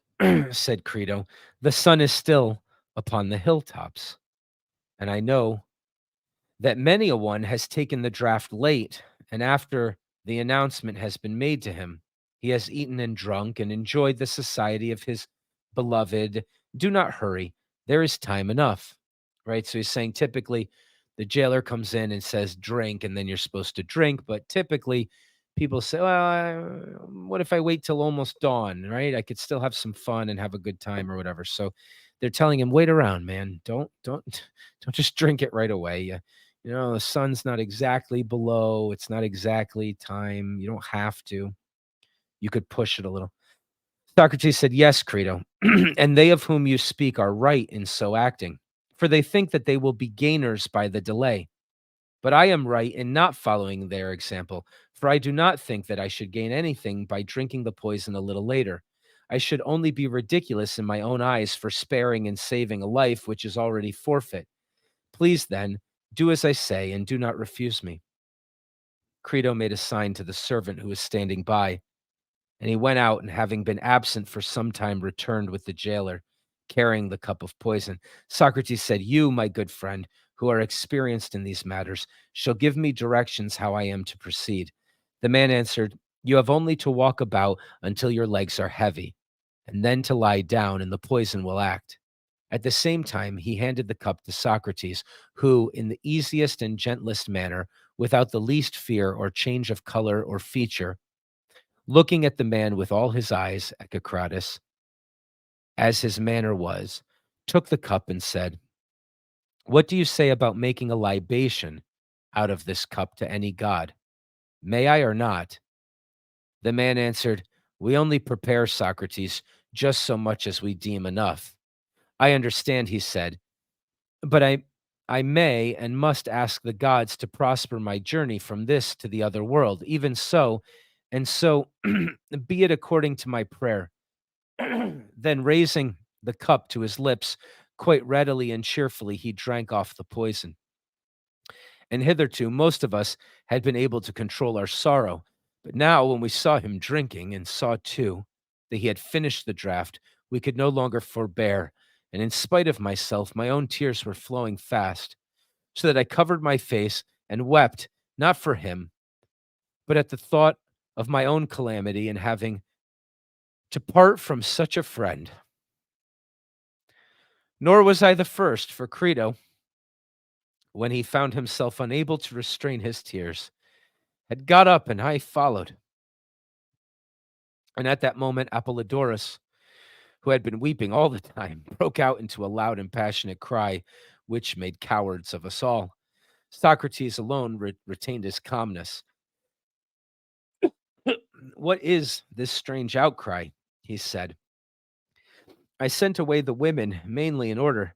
said Crito, the sun is still upon the hilltops, and I know that many a one has taken the draught late, and after the announcement has been made to him, he has eaten and drunk and enjoyed the society of his beloved. Do not hurry. There is time enough. Right? So he's saying typically the jailer comes in and says, drink, and then you're supposed to drink. But typically people say, well, what if I wait till almost dawn? Right? I could still have some fun and have a good time or whatever. So They're telling him, "Wait around, man. Don't don't just drink it right away. The sun's not exactly below. It's not exactly time. You don't have to. You could push it a little." Socrates said, "Yes, Crito, and they of whom you speak are right in so acting, for they think that they will be gainers by the delay. But I am right in not following their example, for I do not think that I should gain anything by drinking the poison a little later. I should only be ridiculous in my own eyes for sparing and saving a life which is already forfeit. Please, then, do as I say and do not refuse me." Crito made a sign to the servant who was standing by, and he went out, and having been absent for some time, returned with the jailer, carrying the cup of poison. Socrates said, "You, my good friend, who are experienced in these matters, shall give me directions how I am to proceed." The man answered, "You have only to walk about until your legs are heavy, and then to lie down, and the poison will act." At the same time, he handed the cup to Socrates, who, in the easiest and gentlest manner, without the least fear or change of color or feature, looking at the man with all his eyes, Echecratus, as his manner was, took the cup and said, "What do you say about making a libation out of this cup to any god? May I or not?" The man answered, "We only prepare, Socrates, just so much as we deem enough." "I understand," he said, "but I may and must ask the gods to prosper my journey from this to the other world. Even so, and so be it according to my prayer." Then raising the cup to his lips, quite readily and cheerfully he drank off the poison. And hitherto most of us had been able to control our sorrow, but now when we saw him drinking, and saw too that he had finished the draught, we could no longer forbear, and in spite of myself, my own tears were flowing fast, so that I covered my face and wept, not for him, but at the thought of my own calamity in having to part from such a friend. Nor was I the first, for Crito, when he found himself unable to restrain his tears, had got up, and I followed. And at that moment, Apollodorus, who had been weeping all the time, broke out into a loud and passionate cry, which made cowards of us all. Socrates alone retained his calmness. "What is this strange outcry?" he said. "I sent away the women mainly in order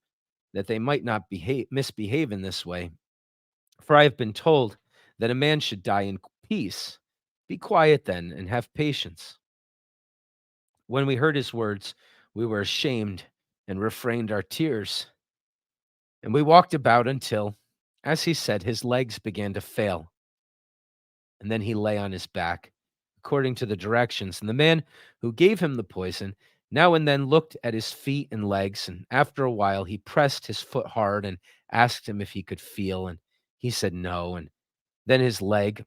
that they might not misbehave in this way. For I have been told that a man should die in peace. Be quiet then, and have patience." When we heard his words, we were ashamed and refrained our tears. And we walked about until, as he said, his legs began to fail. And then he lay on his back, according to the directions. And the man who gave him the poison now and then looked at his feet and legs. And after a while, he pressed his foot hard and asked him if he could feel. And he said no. And then his leg,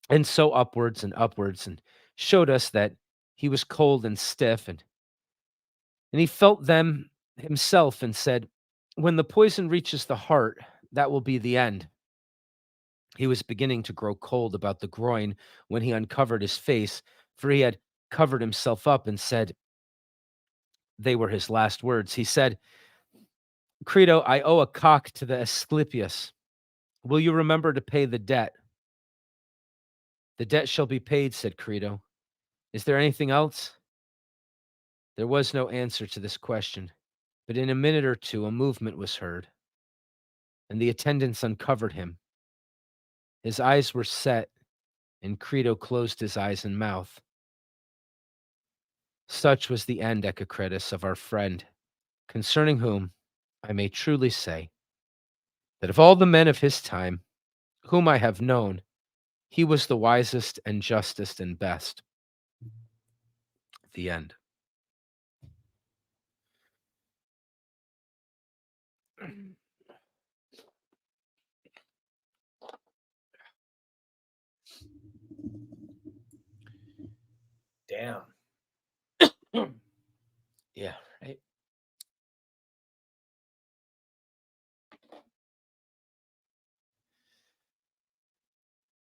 and so upwards, and showed us that he was cold and stiff. And he felt them himself and said, "When the poison reaches the heart, that will be the end." He was beginning to grow cold about the groin when he uncovered his face, for he had covered himself up, and said, they were his last words. He said, "Crito, I owe a cock to the Asclepius. Will you remember to pay the debt?" "The debt shall be paid," said Crito. "Is there anything else?" There was no answer to this question, but in a minute or two a movement was heard, and the attendants uncovered him. His eyes were set, and Crito closed his eyes and mouth. Such was the end, Echecratus, of our friend, concerning whom I may truly say that of all the men of his time whom I have known, he was the wisest and justest and best. The end. Damn. Yeah, right.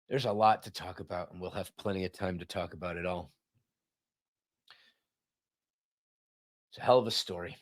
There's a lot to talk about, and we'll have plenty of time to talk about it all. It's a hell of a story.